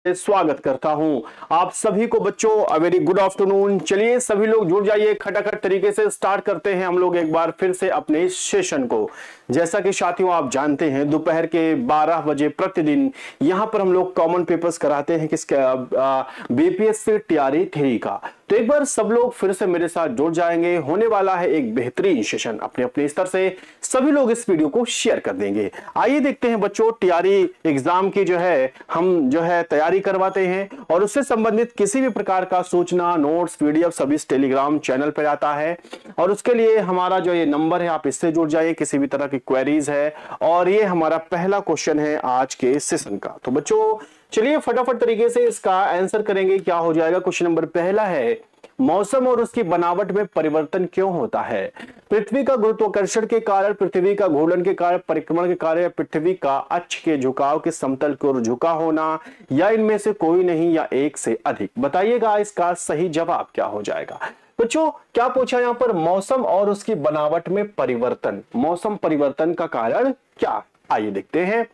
स्वागत करता हूं आप सभी को बच्चों। Very good afternoon. चलिए सभी लोग जुड़ जाइए, खटाखट तरीके से स्टार्ट करते हैं हम लोग एक बार फिर से अपने इस सेशन को। जैसा कि साथियों आप जानते हैं दोपहर के 12 बजे प्रतिदिन यहां पर हम लोग कॉमन पेपर्स कराते हैं किसका, बीपीएससी टीआरई 3 का। तो एक बार सब लोग फिर से मेरे साथ जुड़ जाएंगे, होने वाला है एक बेहतरीन सेशन। अपने अपने स्तर से सभी लोग इस वीडियो को शेयर कर देंगे। आइए देखते हैं बच्चों, टीआरई एग्जाम की जो है हम जो है तैयारी करवाते हैं और उससे संबंधित किसी भी प्रकार का सूचना, नोट्स, पीडीएफ सभी इस टेलीग्राम चैनल पर आता है। और उसके लिए हमारा जो ये नंबर है आप इससे जुड़ जाइए, किसी भी तरह की क्वेरीज है। और ये हमारा पहला क्वेश्चन है आज के सेशन का। तो बच्चों चलिए फटाफट तरीके से इसका आंसर करेंगे। क्या हो जाएगा? क्वेश्चन नंबर पहला है, मौसम और उसकी बनावट में परिवर्तन क्यों होता है? पृथ्वी का गुरुत्वाकर्षण के कारण, पृथ्वी का घूर्णन के कारण, परिक्रमण के कारण, या पृथ्वी का अक्ष के झुकाव के समतल की ओर झुका होना, या इनमें से कोई नहीं, या एक से अधिक? बताइएगा इसका सही जवाब क्या हो जाएगा। बच्चों क्या पूछा यहां पर? मौसम और उसकी बनावट में परिवर्तन, मौसम परिवर्तन का कारण क्या? आइए देखते हैं।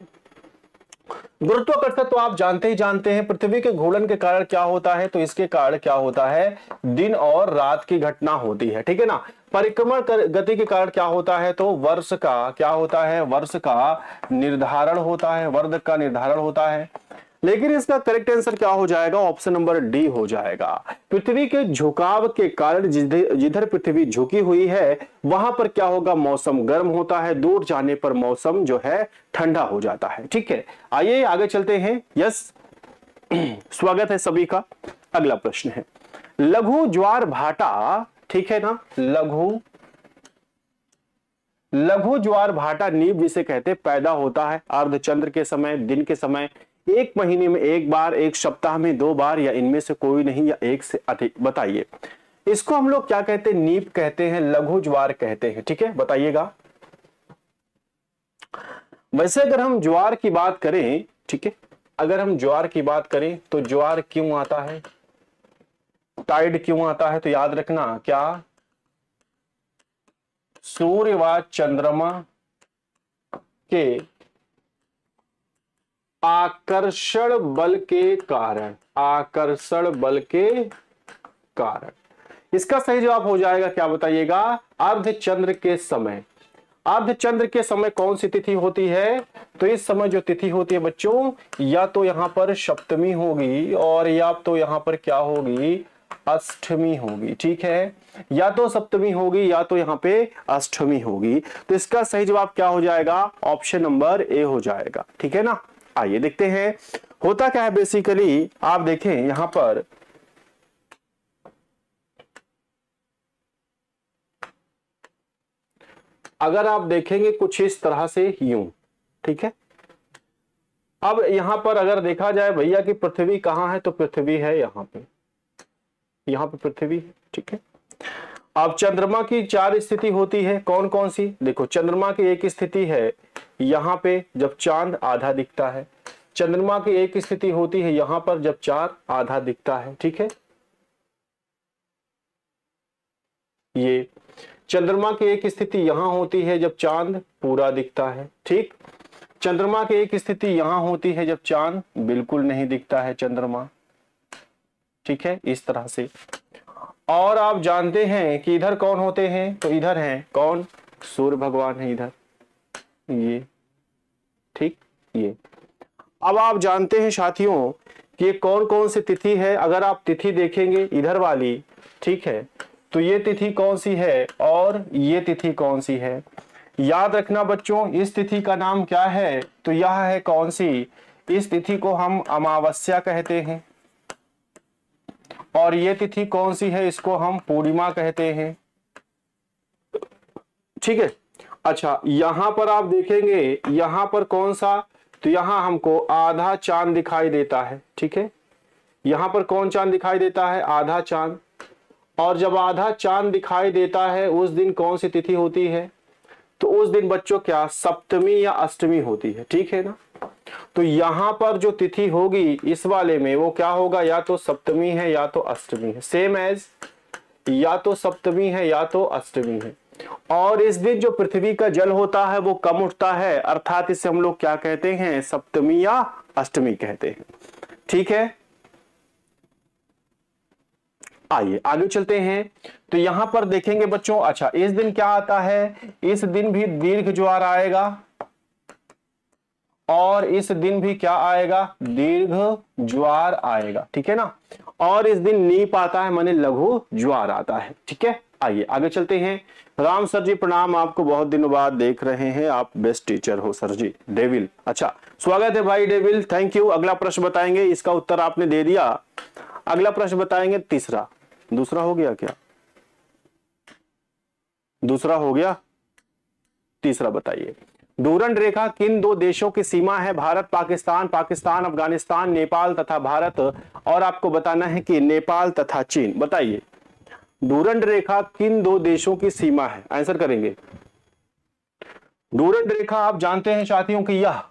गुरुत्वाकर्षण तो आप जानते ही जानते हैं। पृथ्वी के घूर्णन के कारण क्या होता है? तो इसके कारण क्या होता है? दिन और रात की घटना होती है, ठीक है ना। परिक्रमण गति के कारण क्या होता है? तो वर्ष का क्या होता है? वर्ष का निर्धारण होता है, वर्ष का निर्धारण होता है। लेकिन इसका करेक्ट आंसर क्या हो जाएगा? ऑप्शन नंबर डी हो जाएगा। पृथ्वी के झुकाव के कारण जिधर पृथ्वी झुकी हुई है वहां पर क्या होगा? मौसम गर्म होता है, दूर जाने पर मौसम जो है ठंडा हो जाता है, ठीक है। आइए आगे चलते हैं। यस स्वागत है सभी का। अगला प्रश्न है, लघु ज्वार भाटा, ठीक है ना। लघु ज्वार भाटा नीब जिसे कहते पैदा होता है अर्धचंद्र के समय, दिन के समय, एक महीने में एक बार, एक सप्ताह में 2 बार, या इनमें से कोई नहीं, या एक से अधिक? बताइए इसको हम लोग क्या कहते हैं? नीप कहते हैं, लघु ज्वार कहते हैं, ठीक है। बताइएगा। वैसे अगर हम ज्वार की बात करें, ठीक है, अगर हम ज्वार की बात करें तो ज्वार क्यों आता है, टाइड क्यों आता है? तो याद रखना क्या, सूर्य व चंद्रमा के आकर्षण बल के कारण, आकर्षण बल के कारण। इसका सही जवाब हो जाएगा क्या? बताइएगा। अर्धचंद्र के समय। अर्धचंद्र के समय कौन सी तिथि होती है? तो इस समय जो तिथि होती है बच्चों, या तो यहां पर सप्तमी होगी, और या तो यहां पर क्या होगी? अष्टमी होगी, ठीक है। या तो सप्तमी होगी या तो यहां पे अष्टमी होगी। तो इसका सही जवाब क्या हो जाएगा? ऑप्शन नंबर ए हो जाएगा, ठीक है ना। आइए देखते हैं होता क्या है। बेसिकली आप देखें यहां पर अगर आप देखेंगे कुछ इस तरह से यूं, ठीक है। अब यहां पर अगर देखा जाए भैया कि पृथ्वी कहां है, तो पृथ्वी है यहां पे, यहां पे पृथ्वी है, ठीक है। अब चंद्रमा की 4 स्थिति होती है, कौन कौन सी? देखो चंद्रमा की एक स्थिति है यहां पे जब चांद आधा दिखता है, चंद्रमा की एक स्थिति होती है यहां पर जब चांद आधा दिखता है, ठीक है। ये चंद्रमा की एक स्थिति यहां होती है जब चांद पूरा दिखता है, ठीक। चंद्रमा की एक स्थिति यहां होती है जब चांद बिल्कुल नहीं दिखता है चंद्रमा, ठीक है, इस तरह से। और आप जानते हैं कि इधर कौन होते हैं? तो इधर हैं कौन? सूर्य भगवान है इधर, ये, ठीक, ये। अब आप जानते हैं साथियों कि कौन कौन सी तिथि है। अगर आप तिथि देखेंगे इधर वाली, ठीक है, तो ये तिथि कौन सी है और ये तिथि कौन सी है? याद रखना बच्चों, इस तिथि का नाम क्या है? तो यह है कौन सी? इस तिथि को हम अमावस्या कहते हैं। और ये तिथि कौन सी है? इसको हम पूर्णिमा कहते हैं, ठीक है। अच्छा यहां पर आप देखेंगे यहां पर कौन सा? तो यहां हमको आधा चांद दिखाई देता है, ठीक है। यहां पर कौन चांद दिखाई देता है? आधा चांद। और जब आधा चांद दिखाई देता है उस दिन कौन सी तिथि होती है? तो उस दिन बच्चों क्या सप्तमी या अष्टमी होती है, ठीक है ना। तो यहां पर जो तिथि होगी इस वाले में वो क्या होगा? या तो सप्तमी है या तो अष्टमी है, सेम एज या तो सप्तमी है या तो अष्टमी है। और इस दिन जो पृथ्वी का जल होता है वो कम उठता है, अर्थात इसे हम लोग क्या कहते हैं? सप्तमी या अष्टमी कहते हैं। ठीक है, आइए आगे चलते हैं। तो यहां पर देखेंगे बच्चों, अच्छा इस दिन क्या आता है, इस दिन भी दीर्घ ज्वार आएगा, और इस दिन भी क्या आएगा, दीर्घ ज्वार आएगा, ठीक है ना। और इस दिन नीप आता है, माने लघु ज्वार आता है, ठीक है। आइए आगे चलते हैं। राम सर जी प्रणाम, आपको बहुत दिनों बाद देख रहे हैं, आप बेस्ट टीचर हो सर जी। डेविल, अच्छा स्वागत है भाई डेविल, थैंक यू। अगला प्रश्न बताएंगे, इसका उत्तर आपने दे दिया। अगला प्रश्न बताएंगे तीसरा, दूसरा हो गया क्या, दूसरा हो गया, तीसरा बताइए। डूरंड रेखा किन दो देशों की सीमा है, भारत पाकिस्तान, पाकिस्तान अफगानिस्तान, नेपाल तथा भारत, और आपको बताना है कि नेपाल तथा चीन। बताइए डूरंड रेखा किन दो देशों की सीमा है, आंसर करेंगे। डूरंड रेखा आप जानते हैं साथियों कि यह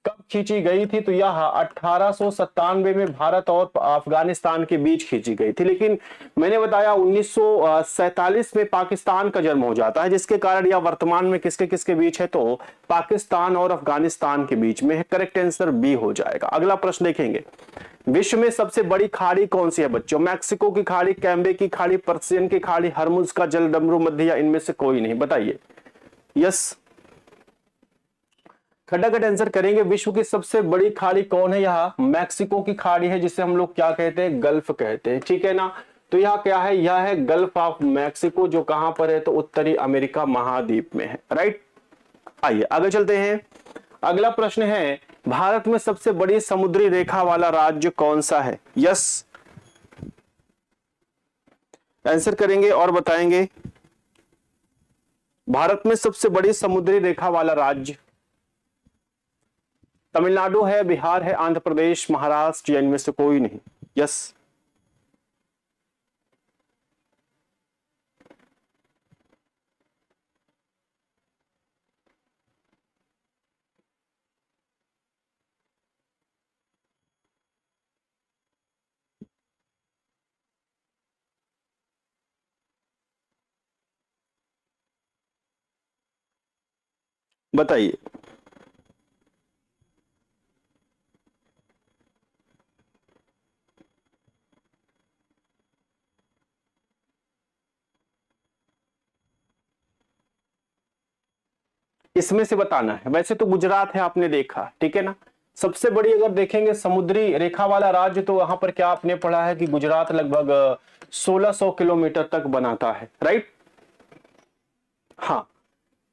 कब खींची गई थी, तो यह 1897 में भारत और अफगानिस्तान के बीच खींची गई थी, लेकिन मैंने बताया 1947 में पाकिस्तान का जन्म हो जाता है, जिसके कारण यह वर्तमान में किसके किसके बीच है, तो पाकिस्तान और अफगानिस्तान के बीच में है। करेक्ट आंसर बी हो जाएगा। अगला प्रश्न देखेंगे, विश्व में सबसे बड़ी खाड़ी कौन सी है बच्चों, मैक्सिको की खाड़ी, कैम्बे की खाड़ी, पर्सियन की खाड़ी, हरमुज का जल, डमरू मध्य, या इनमें से कोई नहीं। बताइए यस, खटाखट आंसर करेंगे। विश्व की सबसे बड़ी खाड़ी कौन है, यह मैक्सिको की खाड़ी है, जिसे हम लोग क्या कहते हैं, गल्फ कहते हैं, ठीक है ना। तो यह क्या है, यह है गल्फ ऑफ मैक्सिको, जो कहां पर है, तो उत्तरी अमेरिका महाद्वीप में है, राइट। आइए आगे चलते हैं। अगला प्रश्न है, भारत में सबसे बड़ी समुद्री रेखा वाला राज्य कौन सा है, यस आंसर करेंगे और बताएंगे। भारत में सबसे बड़ी समुद्री रेखा वाला राज्य तमिलनाडु है, बिहार है, आंध्र प्रदेश, महाराष्ट्र, या इनमें से कोई नहीं। यस बताइए। इसमें से बताना है, वैसे तो गुजरात है, आपने देखा, ठीक है ना। सबसे बड़ी अगर देखेंगे समुद्री रेखा वाला राज्य, तो वहां पर क्या आपने पढ़ा है कि गुजरात लगभग 1600 किलोमीटर तक बनाता है, राइट। हाँ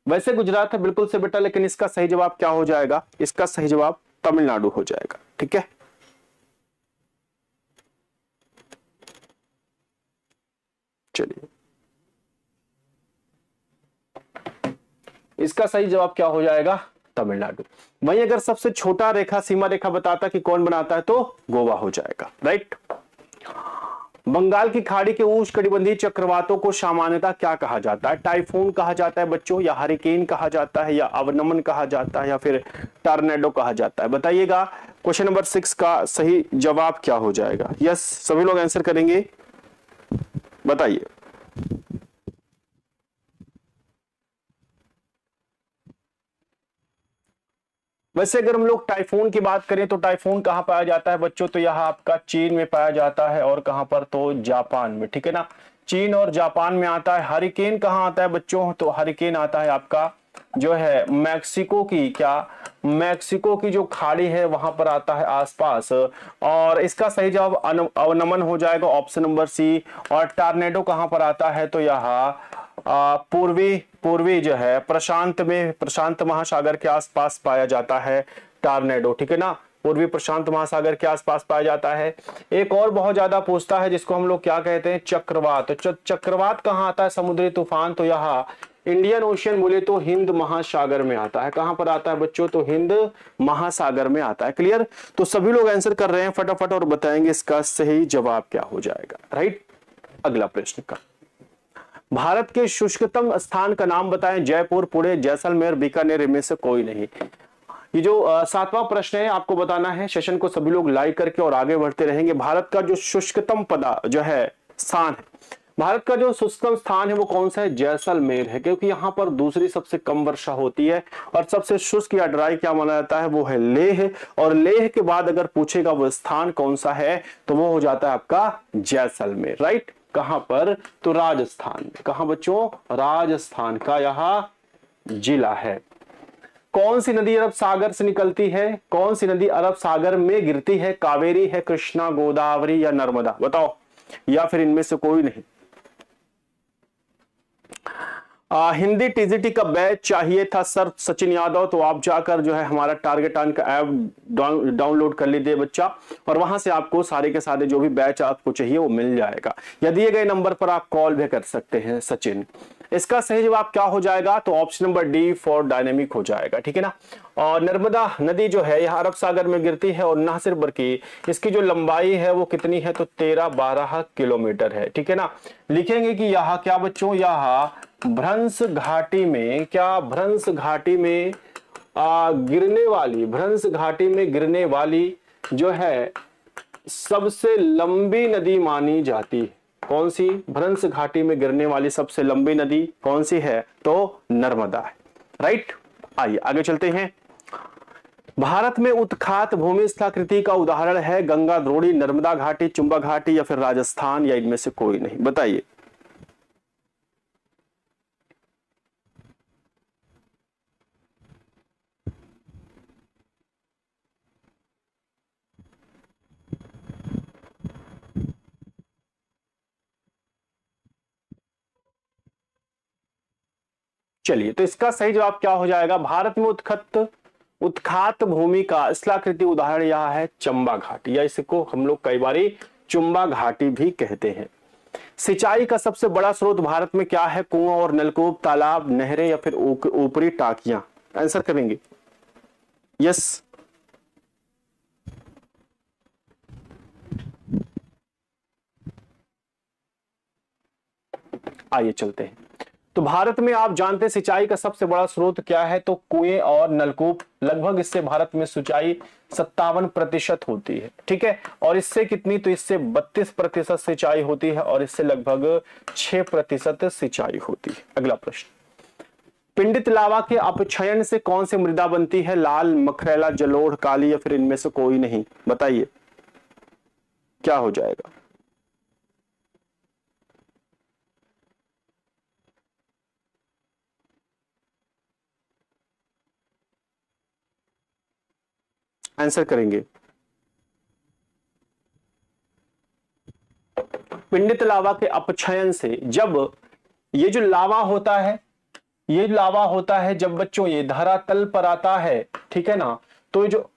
वैसे गुजरात है बिल्कुल से बेटा, लेकिन इसका सही जवाब क्या हो जाएगा, इसका सही जवाब तमिलनाडु हो जाएगा, ठीक है। चलिए इसका सही जवाब क्या हो जाएगा, तमिलनाडु। वहीं अगर सबसे छोटा रेखा सीमा रेखा बताता कि कौन बनाता है, तो गोवा हो जाएगा, राइट। बंगाल की खाड़ी के उष्णकटिबंधीय चक्रवातों को सामान्यतः क्या कहा जाता है, टाइफून कहा जाता है बच्चों, या हरिकेन कहा जाता है, या अवनमन कहा जाता है, या फिर टॉर्नेडो कहा जाता है। बताइएगा क्वेश्चन नंबर 6 का सही जवाब क्या हो जाएगा। यस सभी लोग आंसर करेंगे, बताइए। वैसे अगर हम लोग टाइफून की बात करें, तो टाइफून कहां पाया जाता है बच्चों, तो यह आपका चीन में पाया जाता है, और कहां पर, तो जापान में, ठीक है ना। चीन और जापान में आता है। हरिकेन कहां आता है बच्चों, तो हरिकेन आता है आपका जो है मैक्सिको की, क्या मैक्सिको की जो खाड़ी है वहां पर आता है आसपास। और इसका सही जवाब अवनमन हो जाएगा, ऑप्शन नंबर सी। और टॉर्नेडो कहां पर आता है, तो यह पूर्वी जो है प्रशांत महासागर के आसपास पाया जाता है टॉर्नेडो, ठीक है ना। पूर्वी प्रशांत महासागर के आसपास पाया जाता है। एक और बहुत ज्यादा पूछता है, जिसको हम लोग क्या कहते हैं, चक्रवात। चक्रवात कहाँ आता है, समुद्री तूफान, तो यहाँ इंडियन ओशियन बोले तो हिंद महासागर में आता है। कहां पर आता है बच्चों, तो हिंद महासागर में आता है। क्लियर। तो सभी लोग आंसर कर रहे हैं फटाफट और बताएंगे इसका सही जवाब क्या हो जाएगा, राइट। अगला प्रश्न का, भारत के शुष्कतम स्थान का नाम बताएं, जयपुर, पुणे, जैसलमेर, बीकानेर, इनमें से कोई नहीं। ये जो 7वां प्रश्न है आपको बताना है। सेशन को सभी लोग लाइक करके और आगे बढ़ते रहेंगे। भारत का जो शुष्कतम पदा जो है स्थान है भारत का जो शुष्कम स्थान है वो कौन सा है? जैसलमेर है, क्योंकि यहाँ पर दूसरी सबसे कम वर्षा होती है। और सबसे शुष्क या ड्राई क्या माना जाता है? वो है लेह। और लेह के बाद अगर पूछेगा वो स्थान कौन सा है, तो वो हो जाता है आपका जैसलमेर। राइट, कहां पर? तो राजस्थान में। कहां बच्चों? राजस्थान का यह जिला है। कौन सी नदी अरब सागर से निकलती है? कौन सी नदी अरब सागर में गिरती है? कावेरी है, कृष्णा, गोदावरी या नर्मदा? बताओ, या फिर इनमें से कोई नहीं? हिंदी टीजीटी का बैच चाहिए था सर सचिन यादव, तो आप जाकर जो है हमारा टारगेट ऑन का ऐप डाउनलोड कर लीजिए बच्चा, और वहां से आपको सारे के सारे जो भी बैच आपको चाहिए वो मिल जाएगा, या दिए गए नंबर पर आप कॉल भी कर सकते हैं सचिन। इसका सही जवाब क्या हो जाएगा? तो option number D for dynamic हो जाएगा, ठीक है ना। और नर्मदा नदी जो है यह अरब सागर में गिरती है, और ना सिर्फ बल्कि इसकी जो लंबाई है वो कितनी है? तो 13-12 किलोमीटर है, ठीक है ना। लिखेंगे कि यह क्या बच्चों? यह भ्रंश घाटी में, क्या भ्रंश घाटी में गिरने वाली, भ्रंश घाटी में गिरने वाली जो है सबसे लंबी नदी मानी जाती है। कौन सी? भ्रंश घाटी में गिरने वाली सबसे लंबी नदी कौन सी है? तो नर्मदा है। राइट, आइए आगे चलते हैं। भारत में उत्खात भूमि स्थलाकृति का उदाहरण है गंगा, द्रोणी, नर्मदा घाटी, चुंबा घाटी या फिर राजस्थान, या इनमें से कोई नहीं? बताइए। चलिए, तो इसका सही जवाब क्या हो जाएगा? भारत में उत्खात भूमि का स्थलाकृति उदाहरण यह है चंबा घाटी, या इसको हम लोग कई बार चुंबा घाटी भी कहते हैं। सिंचाई का सबसे बड़ा स्रोत भारत में क्या है? कुआं और नलकूप, तालाब, नहरें या फिर ऊपरी टाकियां? आंसर करेंगे। यस, आइए चलते हैं। तो भारत में आप जानते हैं सिंचाई का सबसे बड़ा स्रोत क्या है? तो कुएं और नलकूप। लगभग इससे भारत में सिंचाई 57% होती है, ठीक है। और इससे कितनी? तो इससे 32% सिंचाई होती है, और इससे लगभग 6% सिंचाई होती है। अगला प्रश्न, पिंडित लावा के अपक्षयन से कौन सी मृदा बनती है? लाल, मखरेला, जलोढ़, काली या फिर इनमें से कोई नहीं? बताइए क्या हो जाएगा? आंसर करेंगे। पिंडित लावा के अपक्षयन से, जब ये जो लावा होता है, ये लावा होता है जब बच्चों ये धरातल पर आता है, ठीक है ना, तो जो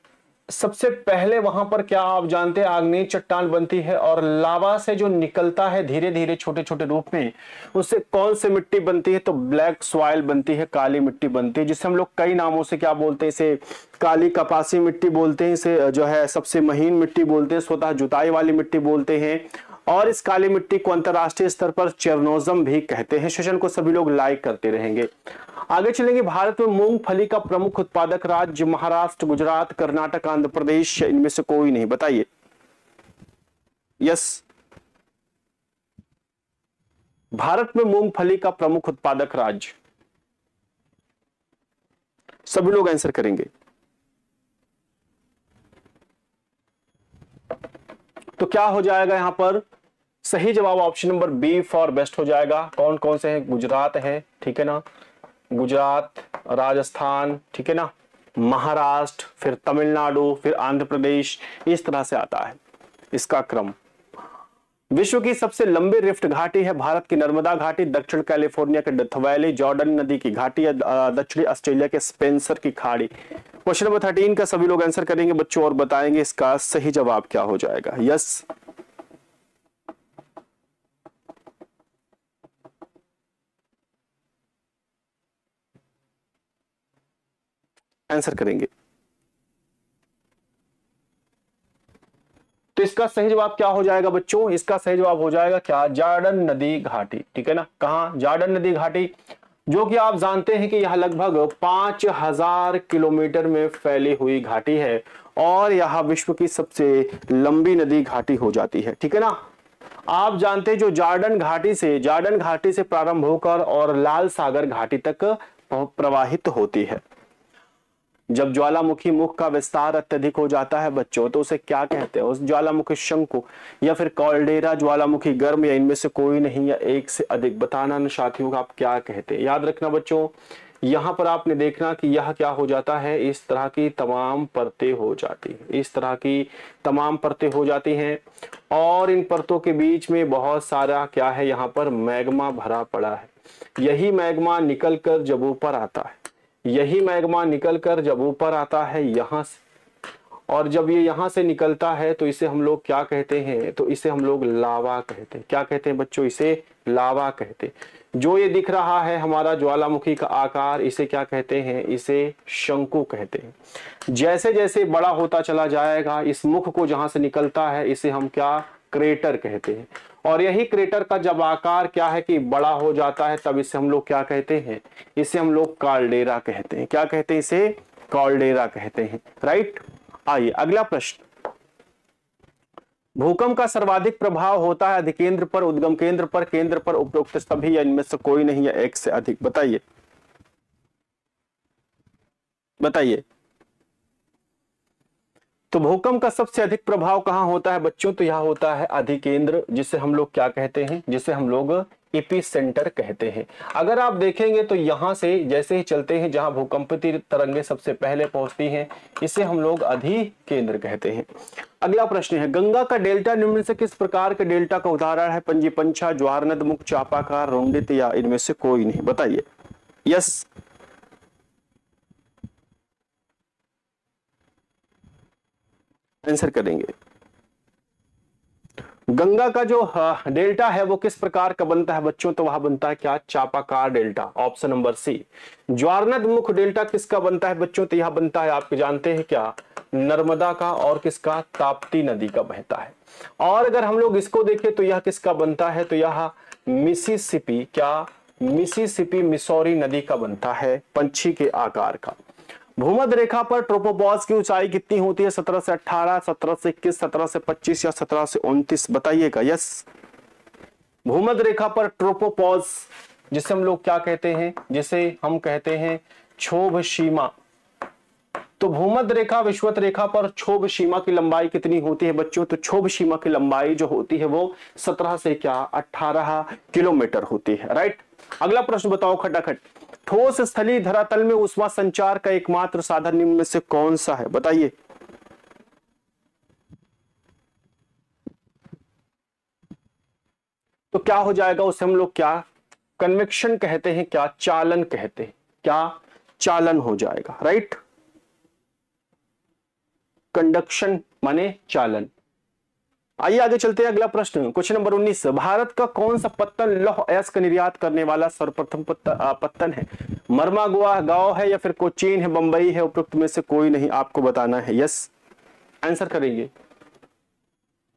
सबसे पहले वहां पर क्या आप जानते हैं? आग्नेय चट्टान बनती है, और लावा से जो निकलता है धीरे धीरे छोटे छोटे रूप में, उससे कौन सी मिट्टी बनती है? तो ब्लैक सॉइल बनती है, काली मिट्टी बनती है, जिसे हम लोग कई नामों से क्या बोलते हैं? इसे काली कपासी मिट्टी बोलते हैं, इसे जो है सबसे महीन मिट्टी बोलते हैं, स्वतः जुताई वाली मिट्टी बोलते हैं, और इस काली मिट्टी को अंतरराष्ट्रीय स्तर पर चेरनोजम भी कहते हैं। सेशन को सभी लोग लाइक करते रहेंगे। आगे चलेंगे। भारत में मूंगफली का प्रमुख उत्पादक राज्य? महाराष्ट्र, गुजरात, कर्नाटक, आंध्र प्रदेश, इनमें से कोई नहीं? बताइए। यस, भारत में मूंगफली का प्रमुख उत्पादक राज्य? सभी लोग आंसर करेंगे। तो क्या हो जाएगा यहां पर? सही जवाब option number B for best हो जाएगा। कौन कौन से हैं? गुजरात है, ठीक है ना, गुजरात, राजस्थान, ठीक है ना, महाराष्ट्र, फिर तमिलनाडु, फिर आंध्र प्रदेश, इस तरह से आता है इसका क्रम। विश्व की सबसे लंबी रिफ्ट घाटी है भारत की नर्मदा घाटी, दक्षिण कैलिफोर्निया के डेथ वैली, जॉर्डन नदी की घाटी, या दक्षिणी ऑस्ट्रेलिया के स्पेंसर की खाड़ी? क्वेश्चन नंबर 13 का सभी लोग आंसर करेंगे बच्चों, और बताएंगे इसका सही जवाब क्या हो जाएगा। यस, आंसर करेंगे। तो इसका सही जवाब क्या हो जाएगा बच्चों? इसका सही जवाब हो जाएगा क्या? जॉर्डन नदी घाटी, ठीक है ना। कहां? जॉर्डन नदी घाटी, जो कि आप जानते हैं कि यह लगभग 5000 किलोमीटर में फैली हुई घाटी है, और यह विश्व की सबसे लंबी नदी घाटी हो जाती है, ठीक है ना। आप जानते हैं जो जार्डन घाटी से प्रारंभ होकर और लाल सागर घाटी तक प्रवाहित होती है। जब ज्वालामुखी मुख का विस्तार अत्यधिक हो जाता है बच्चों, तो उसे क्या कहते हैं? उस ज्वालामुखी शंकु या फिर कॉल्डेरा, ज्वालामुखी गर्म, या इनमें से कोई नहीं, या एक से अधिक। बताना न साथियों आप क्या कहते हैं। याद रखना बच्चों, यहां पर आपने देखना कि यह क्या हो जाता है, इस तरह की तमाम परतें हो जाती है, इस तरह की तमाम परतें हो जाती हैं, और इन परतों के बीच में बहुत सारा क्या है, यहाँ पर मैग्मा भरा पड़ा है। यही मैग्मा निकल कर जब ऊपर आता है, यही मैग्मा निकल कर जब ऊपर आता है यहां से, और जब ये यहां से निकलता है तो इसे हम लोग क्या कहते हैं, तो इसे हम लोग लावा कहते हैं। क्या कहते हैं बच्चों? इसे लावा कहते हैं। जो ये दिख रहा है हमारा ज्वालामुखी का आकार, इसे क्या कहते हैं? इसे शंकु कहते हैं। जैसे जैसे बड़ा होता चला जाएगा, इस मुख को जहां से निकलता है इसे हम क्या, क्रेटर कहते हैं। और यही क्रेटर का जब आकार क्या है कि बड़ा हो जाता है, तब इसे हम लोग क्या कहते हैं? इसे हम लोग कॉल्डेरा कहते हैं। क्या कहते हैं? इसे कॉल्डेरा कहते हैं। राइट। आइए अगला प्रश्न। भूकंप का सर्वाधिक प्रभाव होता है अधिकेंद्र पर, उद्गम केंद्र पर, केंद्र पर, उपरोक्त सभी, या इनमें से कोई नहीं, या एक से अधिक। बताइए बताइए। तो भूकंप का सबसे अधिक प्रभाव कहां होता है बच्चों? तो यह होता है अधिकेंद्र, जिसे हम लोग क्या कहते हैं? जिसे हम लोग एपिसेंटर कहते हैं। अगर आप देखेंगे तो यहां से जैसे ही चलते हैं, जहां भूकंपीय तरंगें सबसे पहले पहुंचती हैं, इसे हम लोग अधिकेंद्र कहते हैं। अगला प्रश्न है, गंगा का डेल्टा निम्न से किस प्रकार के डेल्टा का उदाहरण है? पंजीपंछा, ज्वारनदमुख, चापाकार, रुंडित, या इनमें से कोई नहीं। बताइए। यस, आंसर करेंगे। गंगा का जो डेल्टा है वो किस प्रकार का बनता है बच्चों? तो वह बनता है क्या? चापाकार डेल्टा, ऑप्शन नंबर सी। ज्वारनदमुख डेल्टा किसका बनता है बच्चों? तो यह बनता है, आप जानते हैं क्या, नर्मदा का, और किसका? ताप्ती नदी का बहता है। और अगर हम लोग इसको देखें तो यह किसका बनता है? तो यह मिसिसिपी, क्या, मिसिसिपी मिसौरी नदी का बनता है, पंछी के आकार का। भूमध्य रेखा पर ट्रोपोपॉज की ऊंचाई कितनी होती है? 17 से 18, 17 से 21, 17 से 25, या 17 से 29। बताइएगा। यस, भूमध्य रेखा पर ट्रोपोपॉज, जिसे हम लोग क्या कहते हैं? जिसे हम कहते हैं क्षोभ सीमा। तो भूमध्य रेखा विषुवत रेखा पर क्षोभ सीमा की लंबाई कितनी होती है बच्चों? तो क्षोभ सीमा की लंबाई जो होती है वो 17 से क्या, 18 किलोमीटर होती है। राइट। अगला प्रश्न बताओ खटाखट। ठोस स्थलीय धरातल में ऊष्मा संचार का एकमात्र साधन निम्न में से कौन सा है? बताइए। तो क्या हो जाएगा? उसे हम लोग क्या, कन्वेक्शन कहते हैं, क्या, चालन कहते हैं, क्या, चालन हो जाएगा। राइट। कंडक्शन माने चालन। आइए आगे चलते हैं। अगला प्रश्न, क्वेश्चन नंबर 19। भारत का कौन सा पत्तन लौह अयस्क निर्यात करने वाला सर्वप्रथम पत्तन है? मर्मागुआ गांव है, या फिर कोचीन है, बंबई है, उपरोक्त में से कोई नहीं, आपको बताना है। यस, आंसर करेंगे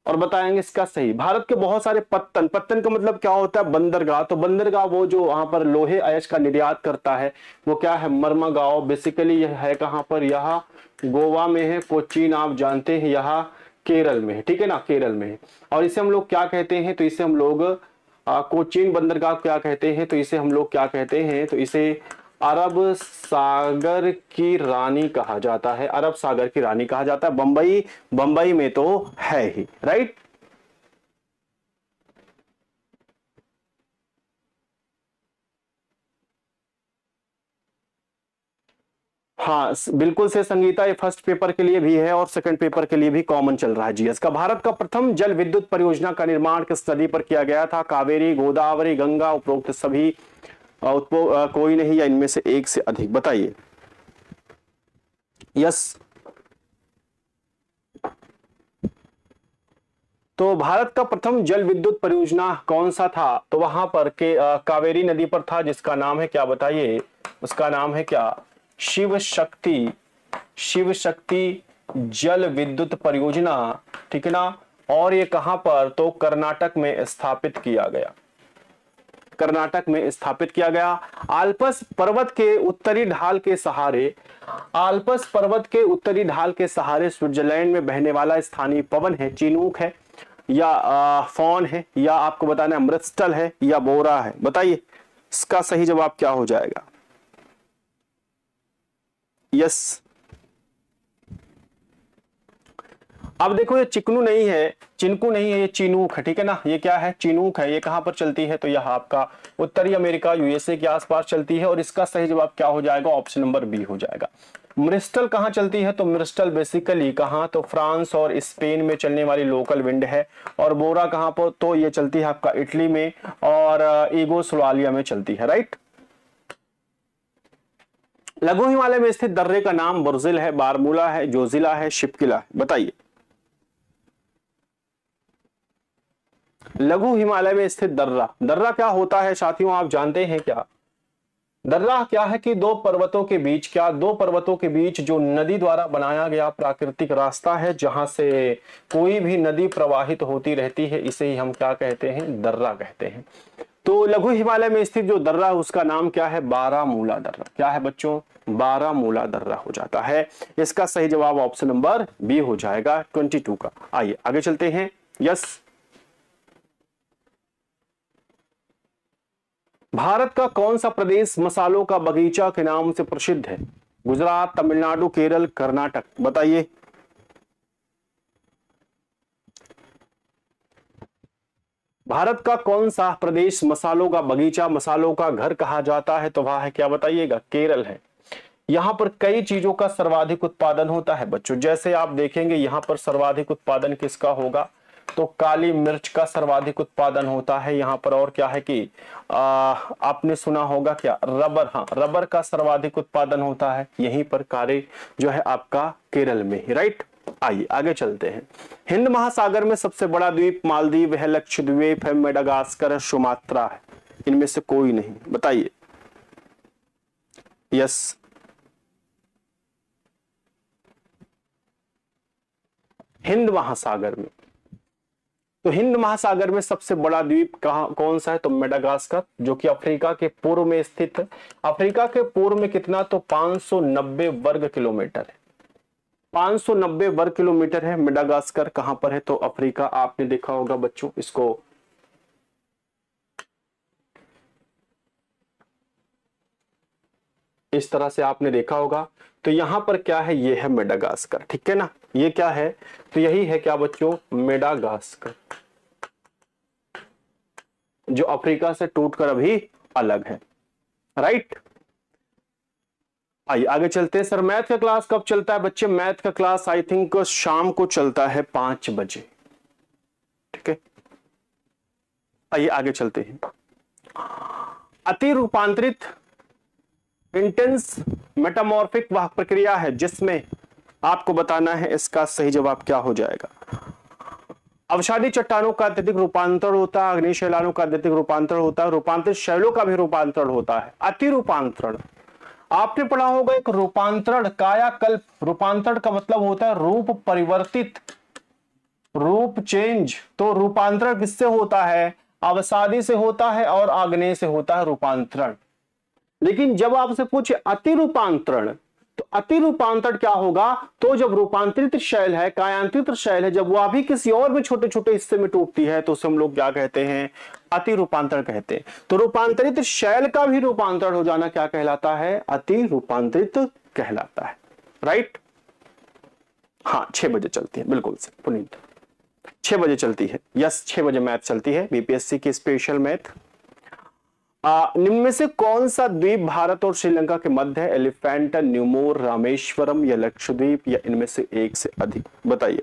और बताएंगे इसका सही। भारत के बहुत सारे पत्तन का मतलब क्या होता है? बंदरगाह। तो बंदरगाह वो जो वहां पर लोहे अयस्क का निर्यात करता है वो क्या है? मर्मागांव। बेसिकली यह है कहां पर? यह गोवा में है। कोचीन आप जानते हैं यह केरल में है, ठीक है ना, केरल में है। और इसे हम लोग क्या कहते हैं? तो इसे हम लोग कोचीन बंदरगाह क्या कहते हैं? तो इसे हम लोग क्या कहते हैं? तो इसे अरब सागर की रानी कहा जाता है, अरब सागर की रानी कहा जाता है। बंबई में तो है ही। राइट। हाँ बिल्कुल से संगीता, ये फर्स्ट पेपर के लिए भी है और सेकंड पेपर के लिए भी कॉमन चल रहा है जीएस का। भारत का प्रथम जल विद्युत परियोजना का निर्माण किस नदी पर किया गया था? कावेरी, गोदावरी, गंगा, उपरोक्त सभी, कोई नहीं, या इनमें से एक से अधिक। बताइए। यस, तो भारत का प्रथम जल विद्युत परियोजना कौन सा था? तो वहां पर के कावेरी नदी पर था, जिसका नाम है क्या? बताइए। उसका नाम है क्या? शिव शक्ति जल विद्युत परियोजना, ठीक है ना। और ये कहां पर? तो कर्नाटक में स्थापित किया गया, कर्नाटक में स्थापित किया गया। आल्पस पर्वत के उत्तरी ढाल के सहारे स्विट्जरलैंड में बहने वाला स्थानीय पवन है चिनूक है। या फॉन है, या आपको बताना है मृतस्थल है, या बोरा है? बताइए इसका सही जवाब क्या हो जाएगा। यस, अब देखो ये चिकनू नहीं है, चिनकू नहीं है, ये चिनूक है, ठीक है ना। ये क्या है? चिनूक है। ये कहां पर चलती है? तो यह आपका उत्तरी अमेरिका यूएसए के आसपास चलती है। और इसका सही जवाब क्या हो जाएगा? ऑप्शन नंबर बी हो जाएगा। मिस्टल कहां चलती है? तो मिस्टल बेसिकली कहां? तो फ्रांस और स्पेन में चलने वाली लोकल विंड है। और बोरा कहां पर? तो ये चलती है आपका इटली में और यूगोस्लाविया में चलती है, राइट। लघु हिमालय में स्थित दर्रे का नाम बुर्जिल है, बारमूला है, जोजिला है, शिपकिला है? बताइए। लघु हिमालय में स्थित दर्रा, दर्रा क्या होता है साथियों, आप जानते हैं क्या? दर्रा क्या है कि दो पर्वतों के बीच, क्या दो पर्वतों के बीच जो नदी द्वारा बनाया गया प्राकृतिक रास्ता है, जहां से कोई भी नदी प्रवाहित होती रहती है, इसे ही हम क्या कहते हैं? दर्रा कहते हैं। तो लघु हिमालय में स्थित जो दर्रा है उसका नाम क्या है? बारामूला दर्रा। क्या है बच्चों? बारामूला दर्रा हो जाता है। इसका सही जवाब ऑप्शन नंबर बी हो जाएगा 22 का। आइए आगे चलते हैं। यस, भारत का कौन सा प्रदेश मसालों का बगीचा के नाम से प्रसिद्ध है? गुजरात, तमिलनाडु, केरल, कर्नाटक? बताइए। भारत का कौन सा प्रदेश मसालों का बगीचा, मसालों का घर कहा जाता है? तो वह है क्या? बताइएगा। केरल है। यहां पर कई चीजों का सर्वाधिक उत्पादन होता है बच्चों। जैसे आप देखेंगे यहां पर सर्वाधिक उत्पादन किसका होगा? तो काली मिर्च का सर्वाधिक उत्पादन होता है यहां पर। और क्या है कि आपने सुना होगा क्या? रबर। हाँ, रबर का सर्वाधिक उत्पादन होता है यहीं पर कार्य जो है आपका केरल में ही, राइट। आइए आगे चलते हैं। हिंद महासागर में सबसे बड़ा द्वीप मालदीव है, लक्षद्वीप है, मेडागास्कर है, सुमात्रा है? इनमें से कोई नहीं। बताइए। यस, हिंद महासागर में, तो हिंद महासागर में सबसे बड़ा द्वीप कहां, कौन सा है? तो मेडागास्कर, जो कि अफ्रीका के पूर्व में स्थित है। अफ्रीका के पूर्व में कितना? तो 590 वर्ग किलोमीटर है। 590 वर्ग किलोमीटर है। मेडागास्कर कहां पर है? तो अफ्रीका। आपने देखा होगा बच्चों इसको, इस तरह से आपने देखा होगा। तो यहां पर क्या है? ये है मेडागास्कर, ठीक है ना। ये क्या है? तो यही है क्या बच्चों? मेडागास्कर, जो अफ्रीका से टूटकर अभी अलग है, राइट। आइए आगे चलते हैं। सर मैथ का क्लास कब चलता है बच्चे? मैथ का क्लास आई थिंक शाम को चलता है 5 बजे, ठीक है। आइए आगे चलते हैं। अति रूपांतरित इंटेंस मेटामॉर्फिक वह प्रक्रिया है जिसमें आपको बताना है इसका सही जवाब क्या हो जाएगा। अवसादी चट्टानों का अत्यधिक रूपांतरण होता है, अग्नि शैलानों का अत्यधिक रूपांतरण होता है, रूपांतरित शैलों का भी रूपांतरण होता है। अति रूपांतरण आपने पढ़ा होगा, एक रूपांतरण, कायाकल्प। रूपांतरण का मतलब होता है रूप परिवर्तित, रूप चेंज। तो रूपांतरण किससे होता है? अवसादी से होता है और आग्नेय से होता है रूपांतरण। लेकिन जब आपसे पूछे अति रूपांतरण, तो अति रूपांतरण क्या होगा? तो जब रूपांतरित शैल है, कायांतरित शैल है, जब वह भी किसी और में छोटे छोटे हिस्से में टूटती है तो उसे हम लोग क्या कहते हैं? अति रूपांतरण कहते हैं। तो रूपांतरित शैल का भी रूपांतरण हो जाना क्या कहलाता है? अति रूपांतरित कहलाता है, राइट। हाँ 6 बजे चलती है, बिल्कुल से पुनीत, 6 बजे चलती है। यस, 6 बजे मैथ चलती है, बीपीएससी की स्पेशल मैथ। निम्न में से कौन सा द्वीप भारत और श्रीलंका के मध्य है? एलिफेंट, न्यूमोर, रामेश्वरम या लक्षद्वीप, या इनमें से एक से अधिक? बताइए।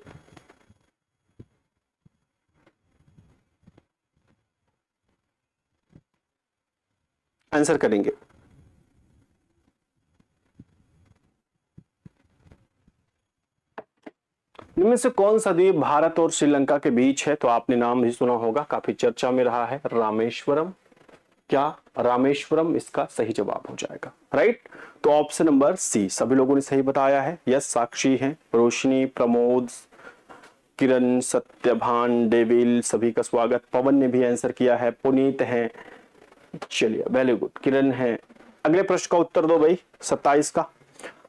आंसर करेंगे। इनमें से कौन सा द्वीप भारत और श्रीलंका के बीच है? तो आपने नाम भी सुना होगा, काफी चर्चा में रहा है, रामेश्वरम। क्या? रामेश्वरम इसका सही जवाब हो जाएगा, राइट। तो ऑप्शन नंबर सी सभी लोगों ने सही बताया है। यस, साक्षी हैं, रोशनी, प्रमोद, किरण, सत्यभान, डेविल, सभी का स्वागत। पवन ने भी आंसर किया है, पुनीत हैं, चलिए वेरी गुड, किरण है। अगले प्रश्न का उत्तर दो भाई, 27 का।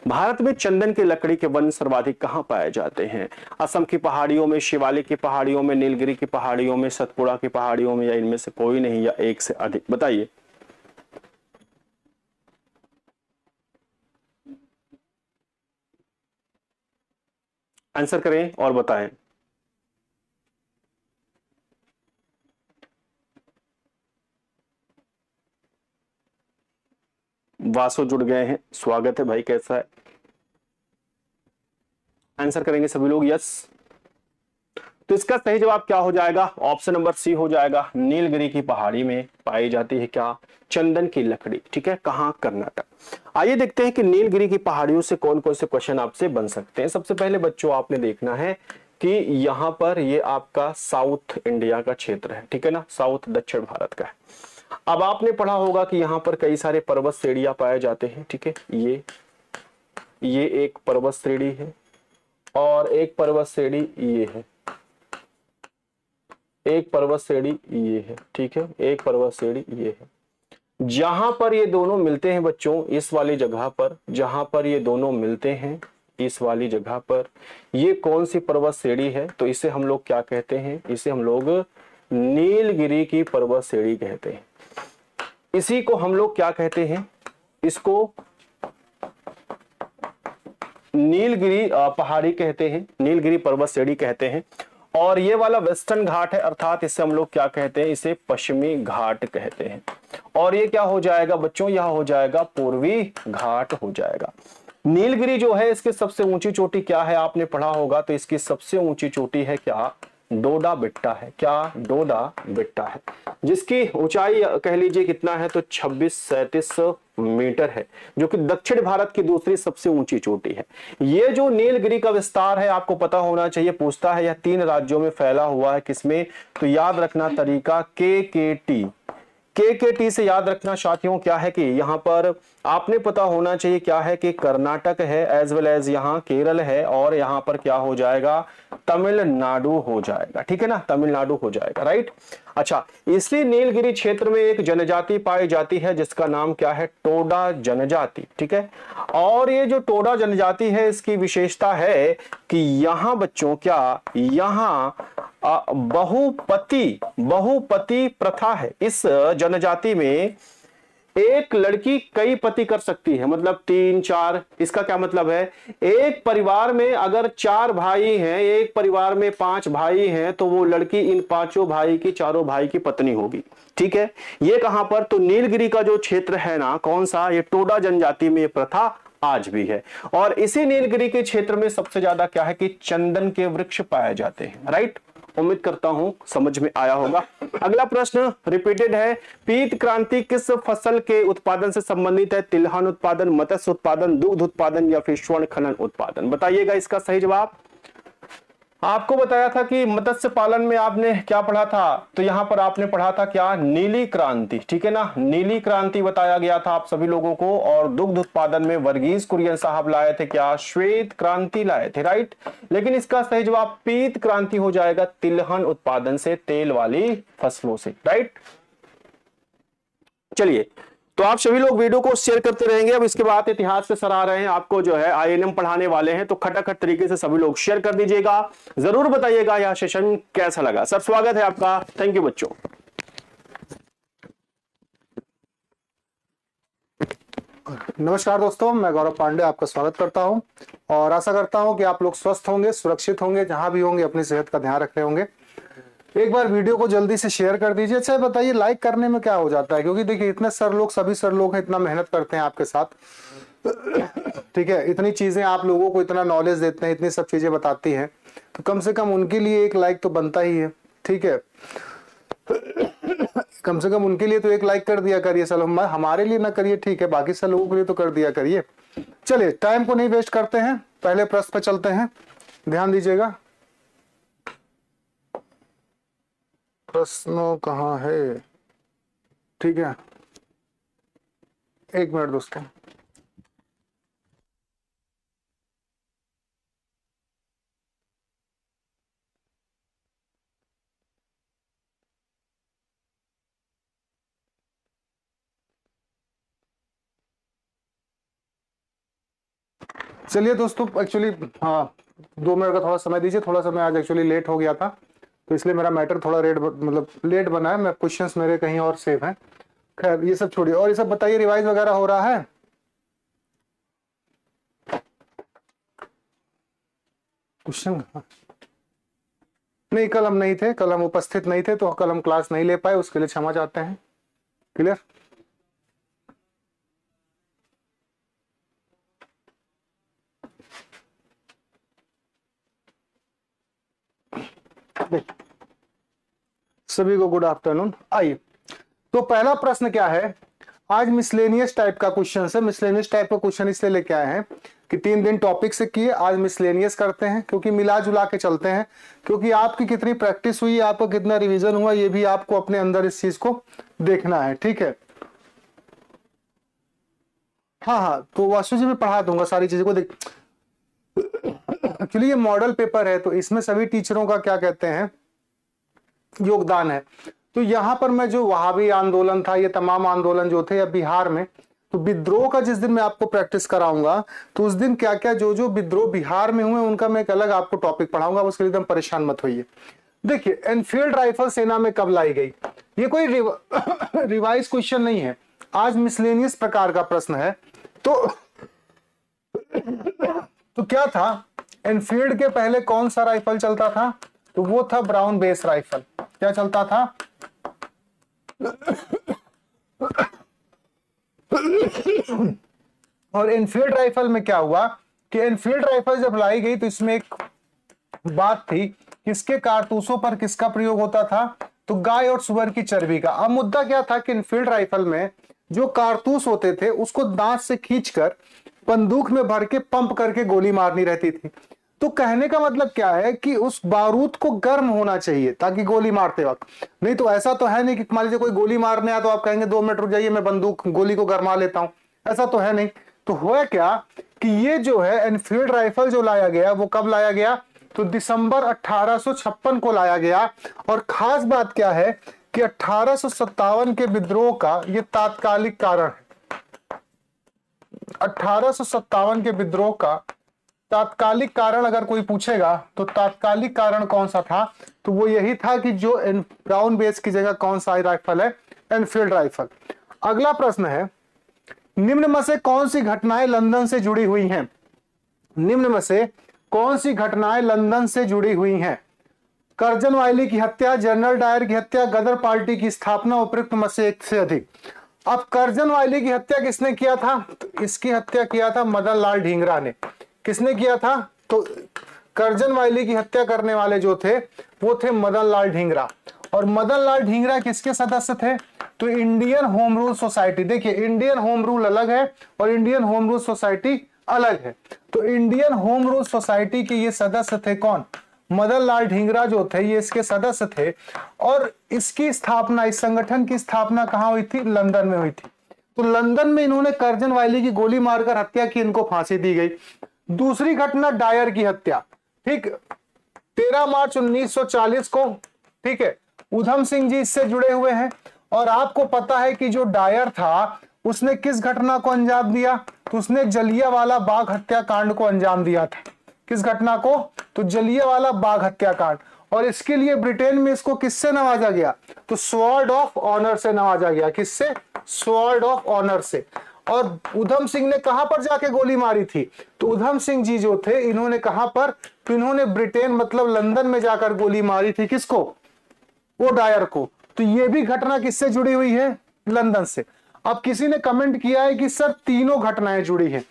भारत में चंदन की लकड़ी के वन सर्वाधिक कहां पाए जाते हैं? असम की पहाड़ियों में, शिवालिक की पहाड़ियों में, नीलगिरी की पहाड़ियों में, सतपुड़ा की पहाड़ियों में, या इनमें से कोई नहीं, या एक से अधिक? बताइए। आंसर करें और बताएं। वासो जुड़ गए हैं, स्वागत है भाई, कैसा है? आंसर करेंगे सभी लोग यस। तो इसका सही जवाब क्या हो जाएगा? ऑप्शन नंबर सी हो जाएगा। नीलगिरी की पहाड़ी में पाई जाती है क्या? चंदन की लकड़ी। ठीक है, कहां? कर्नाटक। आइए देखते हैं कि नीलगिरी की पहाड़ियों से कौन कौन से क्वेश्चन आपसे बन सकते हैं। सबसे पहले बच्चों आपने देखना है कि यहां पर ये आपका साउथ इंडिया का क्षेत्र है, ठीक है ना, साउथ दक्षिण भारत का है। अब आपने पढ़ा होगा कि यहां पर कई सारे पर्वत श्रेणियां पाए जाते हैं, ठीक है। ये एक पर्वत श्रेणी है और एक पर्वत श्रेणी ये है, एक पर्वत श्रेणी ये है, ठीक है, एक पर्वत श्रेणी ये है। जहां पर ये दोनों मिलते हैं बच्चों, इस वाली जगह पर, जहां पर ये दोनों मिलते हैं इस वाली जगह पर, ये कौन सी पर्वत श्रेणी है? तो इसे हम लोग क्या कहते हैं? इसे हम लोग नीलगिरी की पर्वत श्रेणी कहते हैं। इसी को हम लोग क्या कहते हैं? इसको नीलगिरी पहाड़ी कहते हैं, नीलगिरी पर्वत श्रेणी कहते हैं। और ये वाला वेस्टर्न घाट है, अर्थात इसे हम लोग क्या कहते हैं? इसे पश्चिमी घाट कहते हैं। और ये क्या हो जाएगा बच्चों? यह हो जाएगा पूर्वी घाट हो जाएगा। नीलगिरी जो है, इसकी सबसे ऊंची चोटी क्या है? आपने पढ़ा होगा, तो इसकी सबसे ऊंची चोटी है क्या? डोडा बेट्टा है। क्या? डोडा बेट्टा है, जिसकी ऊंचाई कह लीजिए कितना है? तो 2637 मीटर है, जो कि दक्षिण भारत की दूसरी सबसे ऊंची चोटी है। ये जो नीलगिरी का विस्तार है, आपको पता होना चाहिए, पूछता है यह 3 राज्यों में फैला हुआ है, किसमें? तो याद रखना तरीका के से याद रखना साथियों, क्या है कि यहां पर आपने पता होना चाहिए क्या है कि कर्नाटक है, एज वेल एज यहां केरल है, और यहां पर क्या हो जाएगा? तमिलनाडु हो जाएगा, ठीक है ना, तमिलनाडु हो जाएगा, राइट। अच्छा, इसी नीलगिरी क्षेत्र में एक जनजाति पाई जाती है जिसका नाम क्या है? टोडा जनजाति, ठीक है। और ये जो टोडा जनजाति है, इसकी विशेषता है कि यहां बच्चों क्या, यहां बहुपति प्रथा है। इस जनजाति में एक लड़की कई पति कर सकती है, मतलब 3 4। इसका क्या मतलब है? एक परिवार में अगर 4 भाई हैं, एक परिवार में 5 भाई हैं, तो वो लड़की इन 5 भाई की, 4 भाई की पत्नी होगी, ठीक है। ये कहां पर? तो नीलगिरी का जो क्षेत्र है ना, कौन सा? ये टोडा जनजाति में ये प्रथा आज भी है। और इसी नीलगिरी के क्षेत्र में सबसे ज्यादा क्या है कि चंदन के वृक्ष पाए जाते हैं, राइट। उम्मीद करता हूं समझ में आया होगा। अगला प्रश्न रिपीटेड है। पीत क्रांति किस फसल के उत्पादन से संबंधित है? तिलहन उत्पादन, मत्स्य उत्पादन, दुग्ध उत्पादन, या फिर स्वर्ण खनन उत्पादन? बताइएगा इसका सही जवाब। आपको बताया था कि मत्स्य पालन में आपने क्या पढ़ा था? तो यहां पर आपने पढ़ा था क्या? नीली क्रांति, ठीक है ना, नीली क्रांति बताया गया था आप सभी लोगों को। और दुग्ध उत्पादन में वर्गीज कुरियन साहब लाए थे क्या? श्वेत क्रांति लाए थे, राइट। लेकिन इसका सही जवाब पीत क्रांति हो जाएगा, तिलहन उत्पादन से, तेल वाली फसलों से, राइट। चलिए, तो आप सभी लोग वीडियो को शेयर करते रहेंगे। अब इसके बाद इतिहास के सर आ रहे हैं, आपको जो है आईएनएम पढ़ाने वाले हैं, तो खटाखट तरीके से सभी लोग शेयर कर दीजिएगा। जरूर बताइएगा यह सेशन कैसा लगा। सर स्वागत है आपका, थैंक यू बच्चों। नमस्कार दोस्तों, मैं गौरव पांडे आपका स्वागत करता हूं और आशा करता हूं कि आप लोग स्वस्थ होंगे, सुरक्षित होंगे, जहां भी होंगे अपनी सेहत का ध्यान रख रहे होंगे। एक बार वीडियो को जल्दी से शेयर कर दीजिए। अच्छा बताइए, लाइक करने में क्या हो जाता है? क्योंकि देखिए इतने सर लोग, सभी सर लोग हैं, इतना मेहनत करते हैं आपके साथ, ठीक है, इतनी चीजें आप लोगों को, इतना नॉलेज देते हैं, इतनी सब चीजें बताती हैं, तो कम से कम उनके लिए एक लाइक तो बनता ही है, ठीक है। कम से कम उनके लिए तो एक लाइक कर दिया करिए। चलो हमारे लिए ना करिए, ठीक है, बाकी सब लोगों के लिए तो कर दिया करिए। चलिए, टाइम को नहीं वेस्ट करते हैं, पहले प्रश्न पे चलते हैं, ध्यान दीजिएगा। प्रश्न कहाँ है? ठीक है, एक मिनट दोस्तों। चलिए दोस्तों, एक्चुअली हाँ 2 मिनट का थोड़ा समय दीजिए, थोड़ा सा मैं आज एक्चुअली लेट हो गया था, तो इसलिए मेरा मैटर थोड़ा लेट बना है। मैं क्वेश्चंस मेरे कहीं और सेव हैं। खैर ये सब छोड़िए, और ये सब बताइए, रिवाइज वगैरह हो रहा है? क्वेश्चन नहीं, कल हम नहीं थे, कल हम उपस्थित नहीं थे, तो कल हम क्लास नहीं ले पाए, उसके लिए क्षमा चाहते हैं। क्लियर? सभी को गुड आफ्टरनून। आइए, तो पहला प्रश्न क्या है, आज मिसलेनियस टाइप का क्वेश्चन है। मिसलेनियस टाइप का क्वेश्चन इसलिए लेके आए हैं कि 3 दिन टॉपिक से किए, आज मिसलेनियस करते हैं, क्योंकि मिला जुला के चलते हैं, क्योंकि आपकी कितनी प्रैक्टिस हुई, आपका कितना रिवीजन हुआ, ये भी आपको अपने अंदर इस चीज को देखना है। ठीक है, हाँ हाँ, तो वासु जी में पढ़ा दूंगा सारी चीजों को। देख, एक्चुअली ये मॉडल पेपर है, तो इसमें सभी टीचरों का क्या कहते हैं योगदान है। तो यहां पर मैं जो वहाबी आंदोलन था, ये तमाम आंदोलन जो थे या बिहार में, तो विद्रोह का जिस दिन मैं आपको प्रैक्टिस कराऊंगा, तो उस दिन क्या क्या जो जो विद्रोह बिहार में हुए उनका मैं एक अलग आपको टॉपिक पढ़ाऊंगा, उसके लिए एकदम परेशान मत होइए। देखिए, एनफील्ड राइफल सेना में कब लाई गई, ये कोई रिवाइज क्वेश्चन नहीं है, आज मिसलेनियस प्रकार का प्रश्न है। तो क्या था, एनफील्ड के पहले कौन सा राइफल चलता था, तो वो था ब्राउन बेस राइफल। क्या चलता था? और एनफील्ड राइफल में क्या हुआ कि एनफील्ड राइफल जब लाई गई तो इसमें एक बात थी, किसके कारतूसों पर किसका प्रयोग होता था, तो गाय और सुअर की चर्बी का। अब मुद्दा क्या था कि एनफील्ड राइफल में जो कारतूस होते थे उसको दांत से खींचकर बंदूक में भर के पंप करके गोली मारनी रहती थी। तो कहने का मतलब क्या है कि उस बारूद को गर्म होना चाहिए ताकि गोली मारते वक्त, नहीं तो ऐसा तो है नहीं कि मान लीजिए कोई गोली मारने आया तो आप कहेंगे 2 मिनट रुक जाइए, मैं बंदूक गोली को गरमा लेता हूं, ऐसा तो है नहीं। तो हुआ क्या कि ये जो है एनफील्ड राइफल जो लाया गया वो कब लाया गया, तो दिसंबर 1856 को लाया गया। और खास बात क्या है कि 1857 के विद्रोह का ये तात्कालिक कारण है। 1857 के विद्रोह का तात्कालिक कारण अगर कोई पूछेगा तो तात्कालिक कारण कौन सा था, तो वो यही था कि जो ब्राउन बेस की जगह कौन सा राइफल है, एनफील्ड राइफल। अगला प्रश्न है, निम्न में से कौन सी घटनाएं लंदन से जुड़ी हुई हैं, निम्न में से कौन सी घटनाएं लंदन से जुड़ी हुई हैं, कर्जन वायली की हत्या, जनरल डायर की हत्या, गदर पार्टी की स्थापना, उपयुक्त में से एक से अधिक। अब कर्जन वायली की हत्या किसने किया था, तो इसकी हत्या किया था मदन लाल ढींगरा ने। किसने किया था, तो कर्जन वायली की हत्या करने वाले जो थे वो थे मदन लाल ढींगरा। और मदन लाल ढींगरा किसके सदस्य थे, तो इंडियन होम रूल सोसाइटी। देखिए, इंडियन होम रूल अलग है और इंडियन होम रूल सोसाइटी अलग है। तो इंडियन होम रूल सोसाइटी के ये सदस्य थे कौन, मदन लाल ढींगरा जो थे ये इसके सदस्य थे। और इसकी स्थापना, इस संगठन की स्थापना कहां हुई थी, लंदन में हुई थी। तो लंदन में इन्होंने कर्जन वायली की गोली मारकर हत्या की, इनको फांसी दी गई। दूसरी घटना डायर की हत्या, ठीक, 13 मार्च 1940 को, ठीक है, उधम सिंह जी इससे जुड़े हुए हैं। और आपको पता है कि जो डायर था उसने किस घटना को अंजाम दिया, तो उसने जलियांवाला बाग हत्याकांड को अंजाम दिया था। किस घटना को, तो जलियांवाला बाग हत्याकांड। और इसके लिए ब्रिटेन में इसको किससे नवाजा गया, तो स्वॉर्ड ऑफ ऑनर से नवाजा गया। किससे, स्वॉर्ड ऑफ ऑनर से। और उधम सिंह ने कहां पर जाके गोली मारी थी, तो उधम सिंह जी जो थे इन्होंने कहां पर, तो इन्होंने ब्रिटेन मतलब लंदन में जाकर गोली मारी थी। किसको, वो डायर को। तो ये भी घटना किससे जुड़ी हुई है, लंदन से। अब किसी ने कमेंट किया है कि सर तीनों घटनाएं जुड़ी हैं।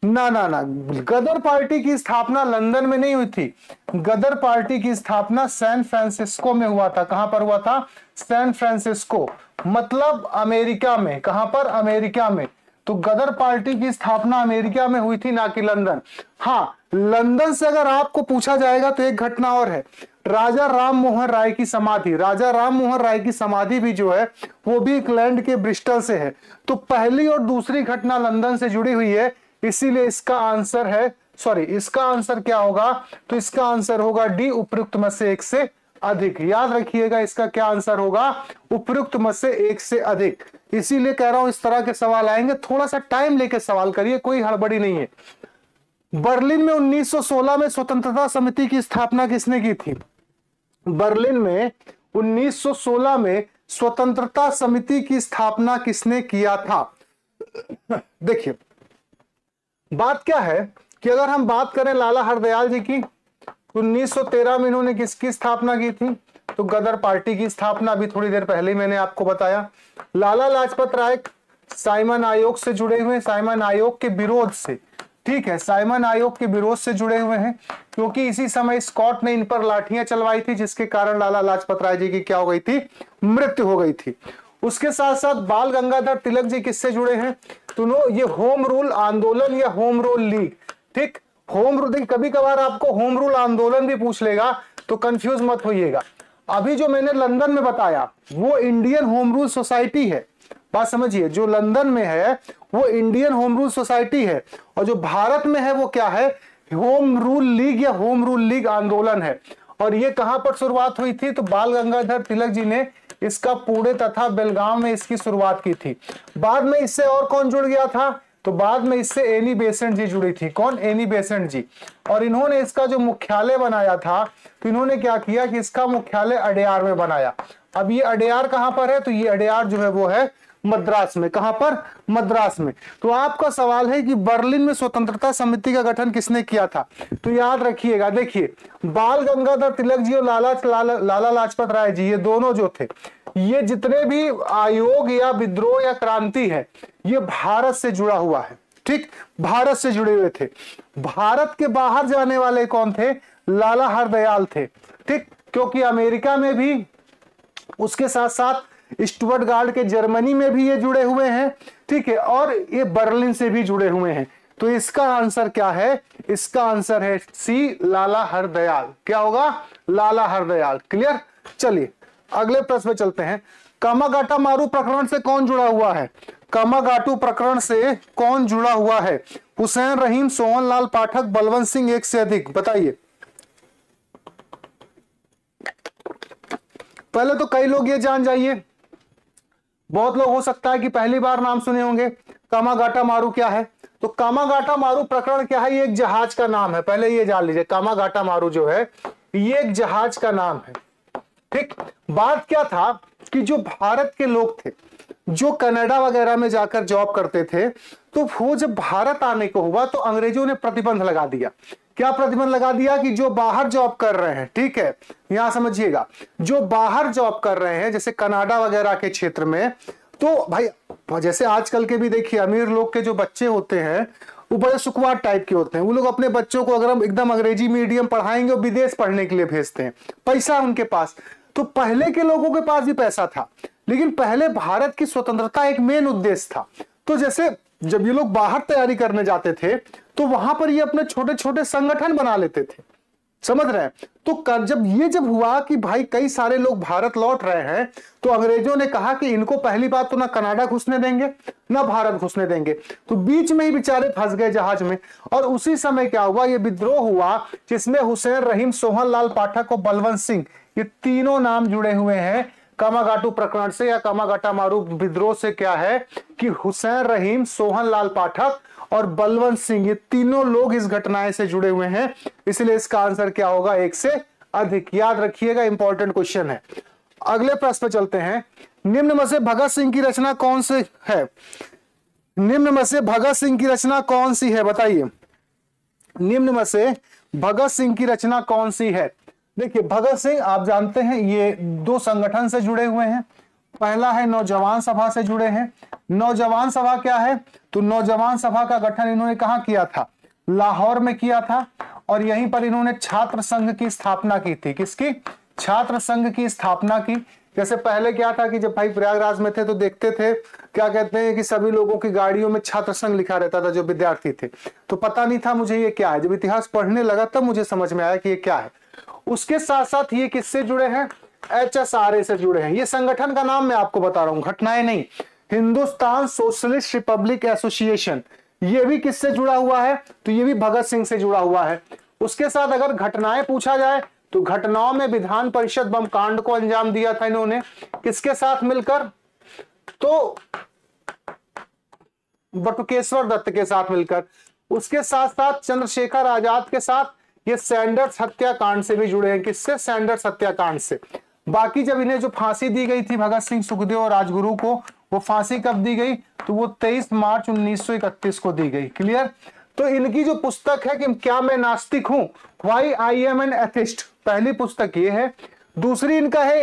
ना ना ना, गदर पार्टी की स्थापना लंदन में नहीं हुई थी, गदर पार्टी की स्थापना सैन फ्रांसिस्को में हुआ था। कहां पर हुआ था, सैन फ्रांसिस्को, मतलब अमेरिका में। कहां पर, अमेरिका में। तो गदर पार्टी की स्थापना अमेरिका में हुई थी, ना कि लंदन। हाँ, लंदन से अगर आपको पूछा जाएगा तो एक घटना और है, राजा राम मोहन राय की समाधि। राजा राम मोहन राय की समाधि भी जो है वो भी इंग्लैंड के ब्रिस्टल से है। तो पहली और दूसरी घटना लंदन से जुड़ी हुई है, इसीलिए इसका आंसर है, सॉरी, इसका आंसर क्या होगा, तो इसका आंसर होगा डी, उपयुक्त में से एक से अधिक। याद रखिएगा इसका क्या आंसर होगा, उपयुक्त में से एक से अधिक। इसीलिए कह रहा हूं इस तरह के सवाल आएंगे, थोड़ा सा टाइम लेके सवाल करिए, कोई हड़बड़ी नहीं है। बर्लिन में 1916 में स्वतंत्रता समिति की स्थापना किसने की थी? बर्लिन में 1916 में स्वतंत्रता समिति की स्थापना किसने किया था? देखिए, बात क्या है कि अगर हम बात करें लाला हरदयाल जी की, 1913 में इन्होंने किसकी स्थापना की थी? तो गदर पार्टी की स्थापना अभी थोड़ी देर पहले ही मैंने आपको बताया। लाला लाजपत राय साइमन आयोग से जुड़े हुए, साइमन आयोग के विरोध से, ठीक है, साइमन आयोग के विरोध से जुड़े हुए हैं, क्योंकि इसी समय स्कॉट ने इन पर लाठियां चलवाई थी, जिसके कारण लाला लाजपत राय जी की क्या हो गई थी? मृत्यु हो गई थी। उसके साथ साथ बाल गंगाधर तिलक जी किससे जुड़े हैं? तो ये होम रूल आंदोलन या होम रूल लीग, ठीक, होम रूल, देखिए कभी कभार आपको होम रूल आंदोलन भी पूछ लेगा तो कंफ्यूज मत होइएगा। अभी जो मैंने लंदन में बताया वो इंडियन होम रूल सोसाइटी है, बात समझिए, जो लंदन में है वो इंडियन होम रूल सोसाइटी है, और जो भारत में है वो क्या है? होम रूल लीग या होम रूल लीग आंदोलन है। और ये कहां पर शुरुआत हुई थी? तो बाल गंगाधर तिलक जी ने इसका पुणे तथा बेलगाम में इसकी शुरुआत की थी। बाद में इससे और कौन जुड़ गया था? तो बाद में इससे एनी बेसेंट जी जुड़ी थी। कौन? एनी बेसेंट जी। और इन्होंने इसका जो मुख्यालय बनाया था, तो इन्होंने क्या किया कि इसका मुख्यालय अडयार में बनाया। अब ये अडयार कहां पर है? तो ये अडयार जो है वो है मद्रास में। कहां पर? मद्रास में। तो आपका सवाल है कि बर्लिन में स्वतंत्रता समिति का गठन किसने किया था? तो याद रखिएगा, देखिए बाल गंगाधर तिलक जी और लाला लाजपत राय जी, ये दोनों जो थे, ये जितने भी आयोग या विद्रोह या क्रांति है, ये भारत से जुड़ा हुआ है, ठीक, भारत से जुड़े हुए थे। भारत के बाहर जाने वाले कौन थे? लाला हरदयाल थे, ठीक, क्योंकि अमेरिका में भी, उसके साथ साथ स्टुअर्टगार्ड के जर्मनी में भी ये जुड़े हुए हैं, ठीक है, और ये बर्लिन से भी जुड़े हुए हैं। तो इसका आंसर क्या है? इसका आंसर है सी, लाला हरदयाल। क्या होगा? लाला हरदयाल। क्लियर? चलिए अगले प्रश्न में चलते हैं। कामागाटा मारू प्रकरण से कौन जुड़ा हुआ है? कामागाटू प्रकरण से कौन जुड़ा हुआ है? हुसैन रहीम, सोहनलाल पाठक, बलवंत सिंह, एक से अधिक, बताइए। पहले तो कई लोग ये जान जाइए, बहुत लोग हो सकता है कि पहली बार नाम सुने होंगे। कामागाटा मारू क्या है? तो कामागाटा मारू प्रकरण क्या है? ये एक जहाज का नाम है, पहले ये जान लीजिए। कामागाटा मारू जो है ये एक जहाज का नाम है, ठीक। बात क्या था कि जो भारत के लोग थे, जो कनाडा वगैरह में जाकर जॉब करते थे, तो वो जब भारत आने को हुआ तो अंग्रेजों ने प्रतिबंध लगा दिया। क्या प्रतिबंध लगा दिया? कि जो बाहर जॉब कर रहे हैं, ठीक है, यहां समझिएगा, जो बाहर जॉब कर रहे हैं जैसे कनाडा वगैरह के क्षेत्र में, तो भाई जैसे आजकल के भी देखिए अमीर लोग के जो बच्चे होते हैं वो बड़े सुखवार टाइप के होते हैं। वो लोग अपने बच्चों को अगर हम एकदम अंग्रेजी मीडियम पढ़ाएंगे, वो विदेश पढ़ने के लिए भेजते हैं, पैसा है उनके पास। तो पहले के लोगों के पास भी पैसा था, लेकिन पहले भारत की स्वतंत्रता एक मेन उद्देश्य था। तो जैसे जब ये लोग बाहर तैयारी करने जाते थे तो वहां पर ये अपने छोटे छोटे संगठन बना लेते थे, समझ रहे हैं। तो जब हुआ कि भाई कई सारे लोग भारत लौट रहे हैं, तो अंग्रेजों ने कहा कि इनको पहली बात तो ना कनाडा घुसने देंगे ना भारत घुसने देंगे। तो बीच में ही बेचारे फंस गए जहाज में। और उसी समय क्या हुआ? ये विद्रोह हुआ जिसमें हुसैन रहीम, सोहनलाल पाठक और बलवंत सिंह, ये तीनों नाम जुड़े हुए हैं कामागाटू प्रकरण से या कामागाटा मारू विद्रोह से। क्या है कि हुसैन रहीम, सोहनलाल पाठक और बलवंत सिंह, ये तीनों लोग इस घटनाएं से जुड़े हुए हैं, इसलिए इसका आंसर क्या होगा? एक से अधिक। याद रखिएगा, इंपॉर्टेंट क्वेश्चन है। अगले प्रश्न पे चलते हैं। निम्न में से भगत सिंह की रचना कौन सी है? निम्न में से भगत सिंह की रचना कौन सी है? बताइए, निम्न में से भगत सिंह की रचना कौन सी है? देखिए भगत सिंह आप जानते हैं ये दो संगठन से जुड़े हुए हैं। पहला है नौजवान सभा से जुड़े हैं। नौजवान सभा क्या है? तो नौजवान सभा का गठन इन्होंने कहां किया था? लाहौर में किया था। और यहीं पर इन्होंने छात्र संघ की स्थापना की थी। किसकी? छात्र संघ की स्थापना की। जैसे पहले क्या था कि जब भाई प्रयागराज में थे तो देखते थे, क्या कहते हैं कि सभी लोगों की गाड़ियों में छात्र संघ लिखा रहता था जो विद्यार्थी थे। तो पता नहीं था मुझे ये क्या है, जब इतिहास पढ़ने लगा तब मुझे समझ में आया कि ये क्या है। उसके साथ साथ ये किससे जुड़े हैं? HSRA से जुड़े हैं। ये संगठन का नाम मैं आपको बता रहा हूं, घटनाएं नहीं। हिंदुस्तान सोशलिस्ट रिपब्लिक एसोसिएशन, ये भी किससे जुड़ा हुआ है? तो ये भी भगत सिंह से जुड़ा हुआ है। उसके साथ अगर घटनाएं पूछा जाए तो घटनाओं में विधान परिषद बम कांड को अंजाम दिया था इन्होंने, किसके साथ मिलकर? तो बटुकेश्वर दत्त के साथ मिलकर। उसके साथ साथ चंद्रशेखर आजाद के साथ ये सैंडर्स हत्याकांड से भी जुड़े हैं। किससे? सैंडर्स हत्याकांड से। बाकी जब इन्हें जो फांसी दी गई थी भगत सिंह, सुखदेव और राजगुरु को, वो फांसी कब दी गई? तो वो 23 मार्च 1931 को दी गई। क्लियर? तो इनकी जो पुस्तक है कि क्या मैं नास्तिक हूं, why I am an atheist, पहली पुस्तक ये है। दूसरी इनका है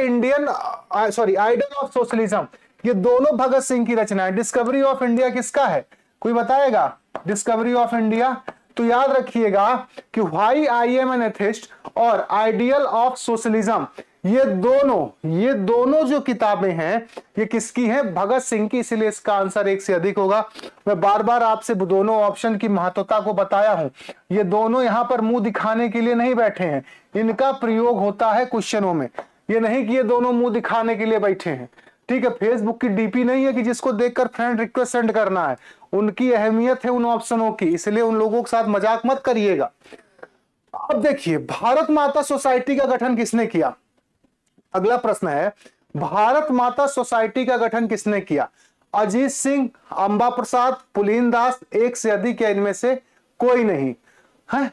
आइडल ऑफ सोशलिज्म। ये दोनों भगत सिंह की रचना है। डिस्कवरी ऑफ इंडिया किसका है? कोई बताएगा? Discovery of India. तो याद रखिएगा कि why I am an atheist और आइडियल ऑफ सोशलिज्म, ये दोनों जो किताबें हैं ये किसकी हैं? भगत सिंह की। इसलिए इसका आंसर 1 से अधिक होगा। मैं बार बार आपसे दोनों ऑप्शन की महत्वता को बताया हूं। ये दोनों यहां पर मुंह दिखाने के लिए नहीं बैठे हैं, इनका प्रयोग होता है क्वेश्चनों में। ये नहीं कि ये दोनों मुंह दिखाने के लिए बैठे हैं। ठीक है, फेसबुक की डीपी नहीं है कि जिसको देखकर फ्रेंड रिक्वेस्ट सेंड करना है। उनकी अहमियत है उन ऑप्शनों की, इसलिए उन लोगों के साथ मजाक मत करिएगा। अब देखिए, भारत माता सोसाइटी का गठन किसने किया? अगला प्रश्न है, भारत माता सोसाइटी का गठन किसने किया? अजीत सिंह, अंबा प्रसाद, पुलीन दास, 1 से अधिक या इनमें से कोई नहीं है?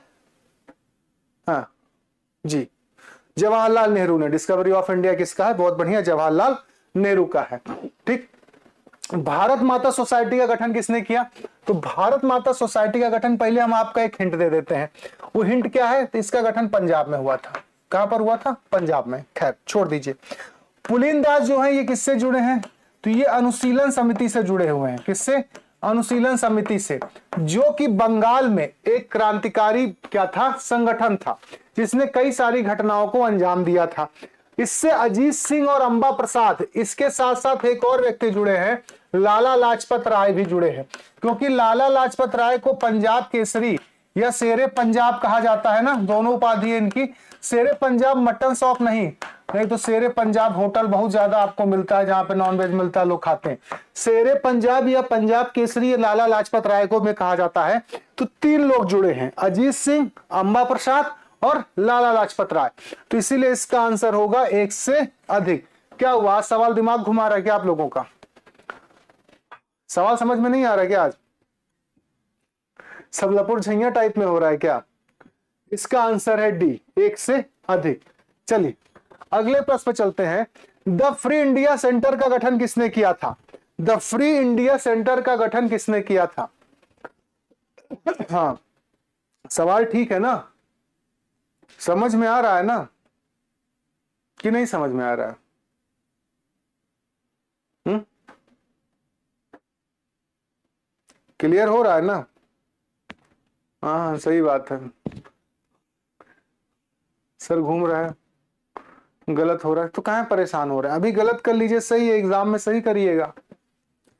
हाँ जी, जवाहरलाल नेहरू ने। डिस्कवरी ऑफ इंडिया किसका है? बहुत बढ़िया, जवाहरलाल नेहरू का है। ठीक, भारत माता सोसाइटी का गठन किसने किया? तो भारत माता सोसाइटी का गठन, पहले हम आपका एक हिंट दे देते हैं। वो हिंट क्या है? तो इसका गठन पंजाब में हुआ था। कहां पर हुआ था? पंजाब में। खैर छोड़ दीजिए। पुलीन दास जो है ये किससे जुड़े हैं? तो ये अनुशीलन समिति से जुड़े हुए हैं। किससे? अनुशीलन समिति से, जो कि बंगाल में एक क्रांतिकारी क्या था? संगठन था, जिसने कई सारी घटनाओं को अंजाम दिया था। इससे अजीत सिंह और अंबा प्रसाद, इसके साथ साथ एक और व्यक्ति जुड़े हैं, लाला लाजपत राय भी जुड़े हैं। क्योंकि लाला लाजपत राय को पंजाब केसरी या शेरे पंजाब कहा जाता है ना, दोनों उपाधि है इनकी। शेरे पंजाब मटन शॉप नहीं तो शेरे पंजाब होटल बहुत ज्यादा आपको मिलता है, जहां पे नॉनवेज मिलता है, लोग खाते हैं। शेरे पंजाब या पंजाब केसरी लाला लाजपत राय को भी कहा जाता है। तो 3 लोग जुड़े हैं, अजीत सिंह, अंबा प्रसाद और लाला लाजपत राय। तो इसीलिए इसका आंसर होगा 1 से अधिक। क्या हुआ? सवाल दिमाग घुमा रहा है क्या आप लोगों का? सवाल समझ में नहीं आ रहा है क्या? आज सब लपुर झैया टाइप में हो रहा है क्या? इसका आंसर है डी, 1 से अधिक। चलिए अगले प्रश्न पे चलते हैं। द फ्री इंडिया सेंटर का गठन किसने किया था? द फ्री इंडिया सेंटर का गठन किसने किया था? हाँ, सवाल ठीक है ना? समझ में आ रहा है ना कि नहीं समझ में आ रहा है? क्लियर हो रहा है ना? हाँ सही बात है। सर घूम रहा है, गलत हो रहा है तो कहाँ परेशान हो रहे हैं? अभी गलत कर लीजिए, सही है, एग्जाम में सही करिएगा।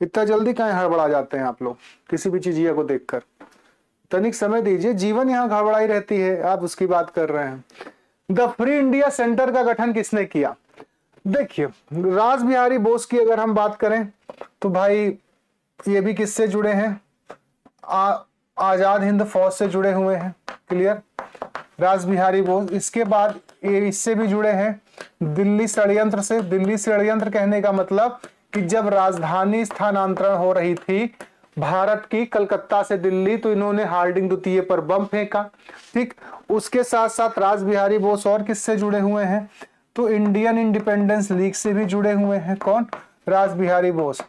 इतना जल्दी कहाँ हड़बड़ा जाते हैं आप लोग किसी भी चीज को देखकर? तनिक समय दीजिए, जीवन यहाँ गड़बड़ाई रहती है, आप उसकी बात कर रहे हैं। द फ्री इंडिया सेंटर का गठन किसने किया? देखिए, रास बिहारी बोस की अगर हम बात करें तो भाई ये भी किससे जुड़े हैं? आजाद हिंद फौज से जुड़े हुए हैं। क्लियर? रास बिहारी बोस। इसके बाद ये इससे भी जुड़े हैं दिल्ली षड्यंत्र से। दिल्ली षड्यंत्र कहने का मतलब कि जब राजधानी स्थानांतरण हो रही थी भारत की कलकत्ता से दिल्ली, तो इन्होंने हार्डिंग द्वितीय पर बम फेंका। ठीक, उसके साथ साथ रास बिहारी बोस और किससे जुड़े हुए हैं? तो इंडियन इंडिपेंडेंस लीग से भी जुड़े हुए हैं। कौन? रास Bihari Bose.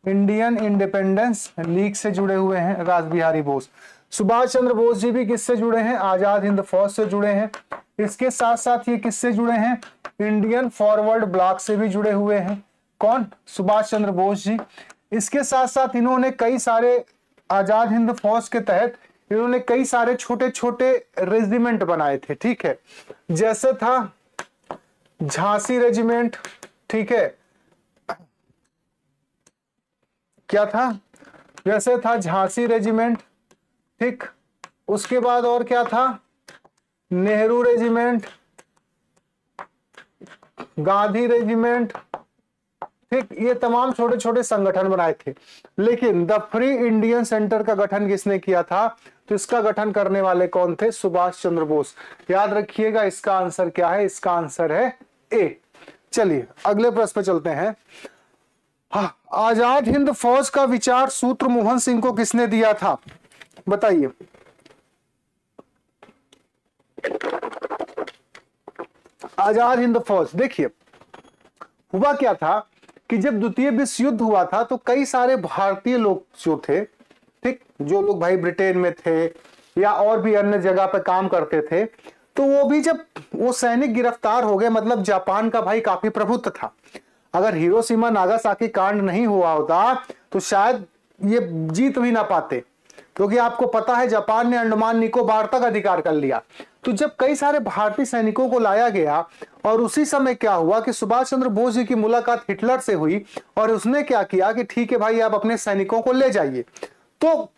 Indian independence league से जुड़े हुए हैं रास बिहारी बोस। सुभाष चंद्र बोस जी भी किससे जुड़े हैं? आजाद हिंद फौज से जुड़े हैं। इसके साथ साथ ये किससे जुड़े हैं? इंडियन फॉरवर्ड ब्लॉक से भी जुड़े हुए हैं। कौन? सुभाष चंद्र बोस जी। इसके साथ साथ इन्होंने कई सारे आजाद हिंद फौज के तहत इन्होंने कई सारे छोटे छोटे रेजिमेंट बनाए थे। ठीक है, जैसे था झांसी रेजिमेंट। ठीक है, क्या था? जैसे था झांसी रेजिमेंट। ठीक, उसके बाद और क्या था? Nehru regiment, Gandhi regiment. ठीक, ये तमाम छोटे छोटे संगठन बनाए थे। लेकिन द फ्री इंडियन सेंटर का गठन किसने किया था? तो इसका गठन करने वाले कौन थे? सुभाष चंद्र बोस। याद रखिएगा, इसका आंसर क्या है? इसका आंसर है ए। चलिए अगले प्रश्न पे चलते हैं। हाँ, आजाद हिंद फौज का विचार सूत्र मोहन सिंह को किसने दिया था? बताइए। आजाद हिंद फौज, देखिए हुआ क्या था कि जब द्वितीय विश्व युद्ध हुआ था तो कई सारे भारतीय लोग जो थे, ठीक, जो लोग भाई ब्रिटेन में थे या और भी अन्य जगह पे काम करते थे, तो वो भी जब वो सैनिक गिरफ्तार हो गए, मतलब जापान का भाई काफी प्रभुत्व था। अगर हिरोशिमा नागासाकी कांड नहीं हुआ होता तो शायद ये जीत भी ना पाते, क्योंकि आपको पता है जापान ने अंडमान निकोबार तक अधिकार कर लिया। तो जब कई सारे भारतीय सैनिकों को लाया गया और उसी समय क्या हुआ कि सुभाष चंद्र बोस जी की मुलाकात हिटलर से हुई और उसने क्या किया कि ठीक है भाई आप अपने सैनिकों को ले जाइए। तो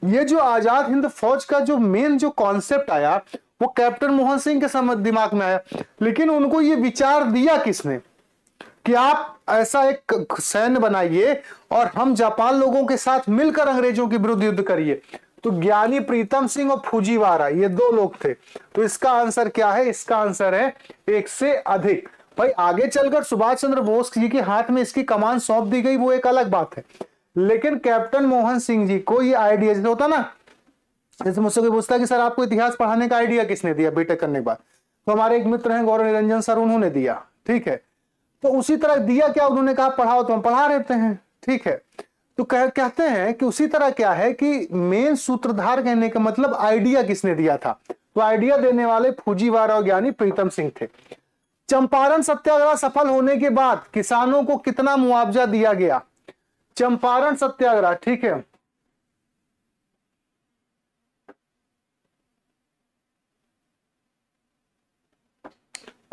ये जो आजाद हिंद फौज का जो मेन जो कॉन्सेप्ट आया वो कैप्टन मोहन सिंह के समझ दिमाग में आया, लेकिन उनको ये विचार दिया किसने कि आप ऐसा एक सैन्य बनाइए और हम जापान लोगों के साथ मिलकर अंग्रेजों के विरुद्ध युद्ध करिए। तो ज्ञानी प्रीतम सिंह और फुजीवारा ये दो लोग थे। तो इसका आंसर क्या है? इसका आंसर है 1 से अधिक। भाई आगे चलकर सुभाष चंद्र बोस जी के हाथ में इसकी कमान सौंप दी गई वो एक अलग बात है, लेकिन कैप्टन मोहन सिंह जी को ये आइडिया जैसे होता ना, जैसे मुझसे कोई पूछता है कि सर आपको इतिहास पढ़ाने का आइडिया किसने दिया बीटेक करने के बाद, तो हमारे एक मित्र हैं गौरव निरंजन सर, उन्होंने दिया। ठीक है, तो उसी तरह दिया क्या, उन्होंने कहा पढ़ाओ तो हम पढ़ा रहते हैं। ठीक है, तो कहते हैं कि उसी तरह क्या है कि मेन सूत्रधार कहने का मतलब आइडिया किसने दिया था, तो आइडिया देने वाले फुजीवारा और ज्ञानी प्रीतम सिंह थे। चंपारण सत्याग्रह सफल होने के बाद किसानों को कितना मुआवजा दिया गया? चंपारण सत्याग्रह, ठीक है,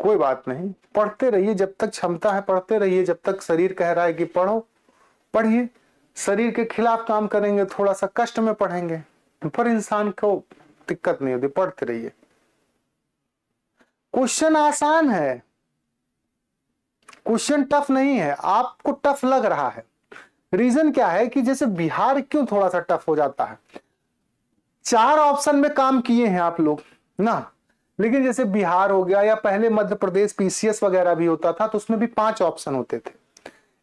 कोई बात नहीं, पढ़ते रहिए जब तक क्षमता है, पढ़ते रहिए जब तक शरीर कह रहा है कि पढ़ो, पढ़िए। शरीर के खिलाफ काम करेंगे, थोड़ा सा कष्ट में पढ़ेंगे, पर इंसान को दिक्कत नहीं होती, पढ़ते रहिए। क्वेश्चन आसान है, क्वेश्चन टफ नहीं है, आपको टफ लग रहा है। रीजन क्या है कि जैसे बिहार क्यों थोड़ा सा टफ हो जाता है, 4 ऑप्शन में काम किए हैं आप लोग ना, लेकिन जैसे बिहार हो गया या पहले मध्य प्रदेश पीसीएस वगैरह भी होता था तो उसमें भी 5 ऑप्शन होते थे।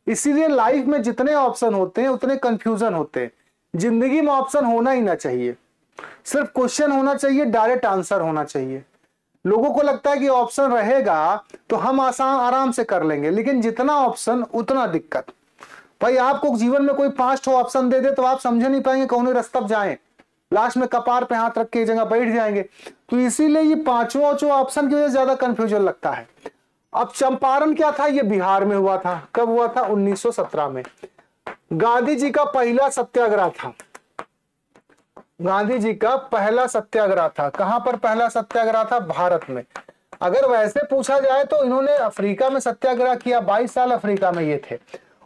इसीलिए लाइफ में जितने ऑप्शन होते हैं उतने कंफ्यूजन होते हैं। जिंदगी में ऑप्शन होना ही ना चाहिए, सिर्फ क्वेश्चन होना चाहिए, डायरेक्ट आंसर होना चाहिए। लोगों को लगता है कि ऑप्शन रहेगा तो हम आसान आराम से कर लेंगे, लेकिन जितना ऑप्शन उतना दिक्कत। भाई आपको जीवन में कोई 5 ऑप्शन दे दे तो आप समझ नहीं पाएंगे कौन रास्ता जाएं, लास्ट में कपार पे हाथ रख के जगह बैठ जाएंगे। तो इसीलिए ये 5 ऑप्शन की वजह से ज्यादा कंफ्यूजन लगता है। अब चंपारण क्या था, ये बिहार में हुआ था। कब हुआ था? 1917 में। गांधी जी का पहला सत्याग्रह था, गांधी जी का पहला सत्याग्रह था। कहां पर पहला सत्याग्रह था? भारत में। अगर वैसे पूछा जाए तो इन्होंने अफ्रीका में सत्याग्रह किया, 22 साल अफ्रीका में ये थे।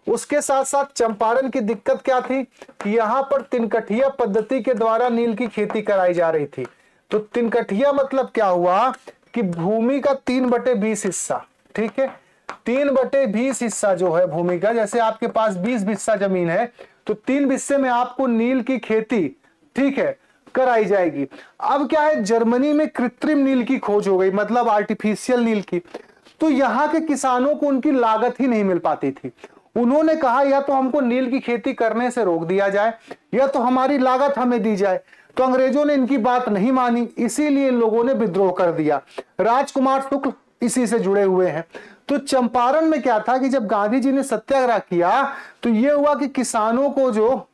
उसके साथ साथ चंपारण की दिक्कत क्या थी कि यहाँ पर तिनकठिया पद्धति के द्वारा नील की खेती कराई जा रही थी। तो तिनकठिया मतलब क्या हुआ कि भूमि का 3/20 हिस्सा, ठीक है, 3/20 हिस्सा जो है भूमि का, जैसे आपके पास 20 बिस्सा जमीन है तो 3 बिस्से में आपको नील की खेती, ठीक है, कराई जाएगी। अब क्या है, जर्मनी में कृत्रिम नील की खोज हो गई, मतलब आर्टिफिशियल नील की। तो यहाँ के किसानों को उनकी लागत ही नहीं मिल पाती थी। उन्होंने कहा या तो हमको नील की खेती करने से रोक दिया जाए या तो हमारी लागत हमें दी जाए। तो अंग्रेजों ने इनकी बात नहीं मानी, इसीलिए इन लोगों ने विद्रोह कर दिया। राजकुमार शुक्ल इसी से जुड़े हुए हैं। तो चंपारण में क्या था कि जब गांधी जी ने सत्याग्रह किया तो यह हुआ कि किसानों को जो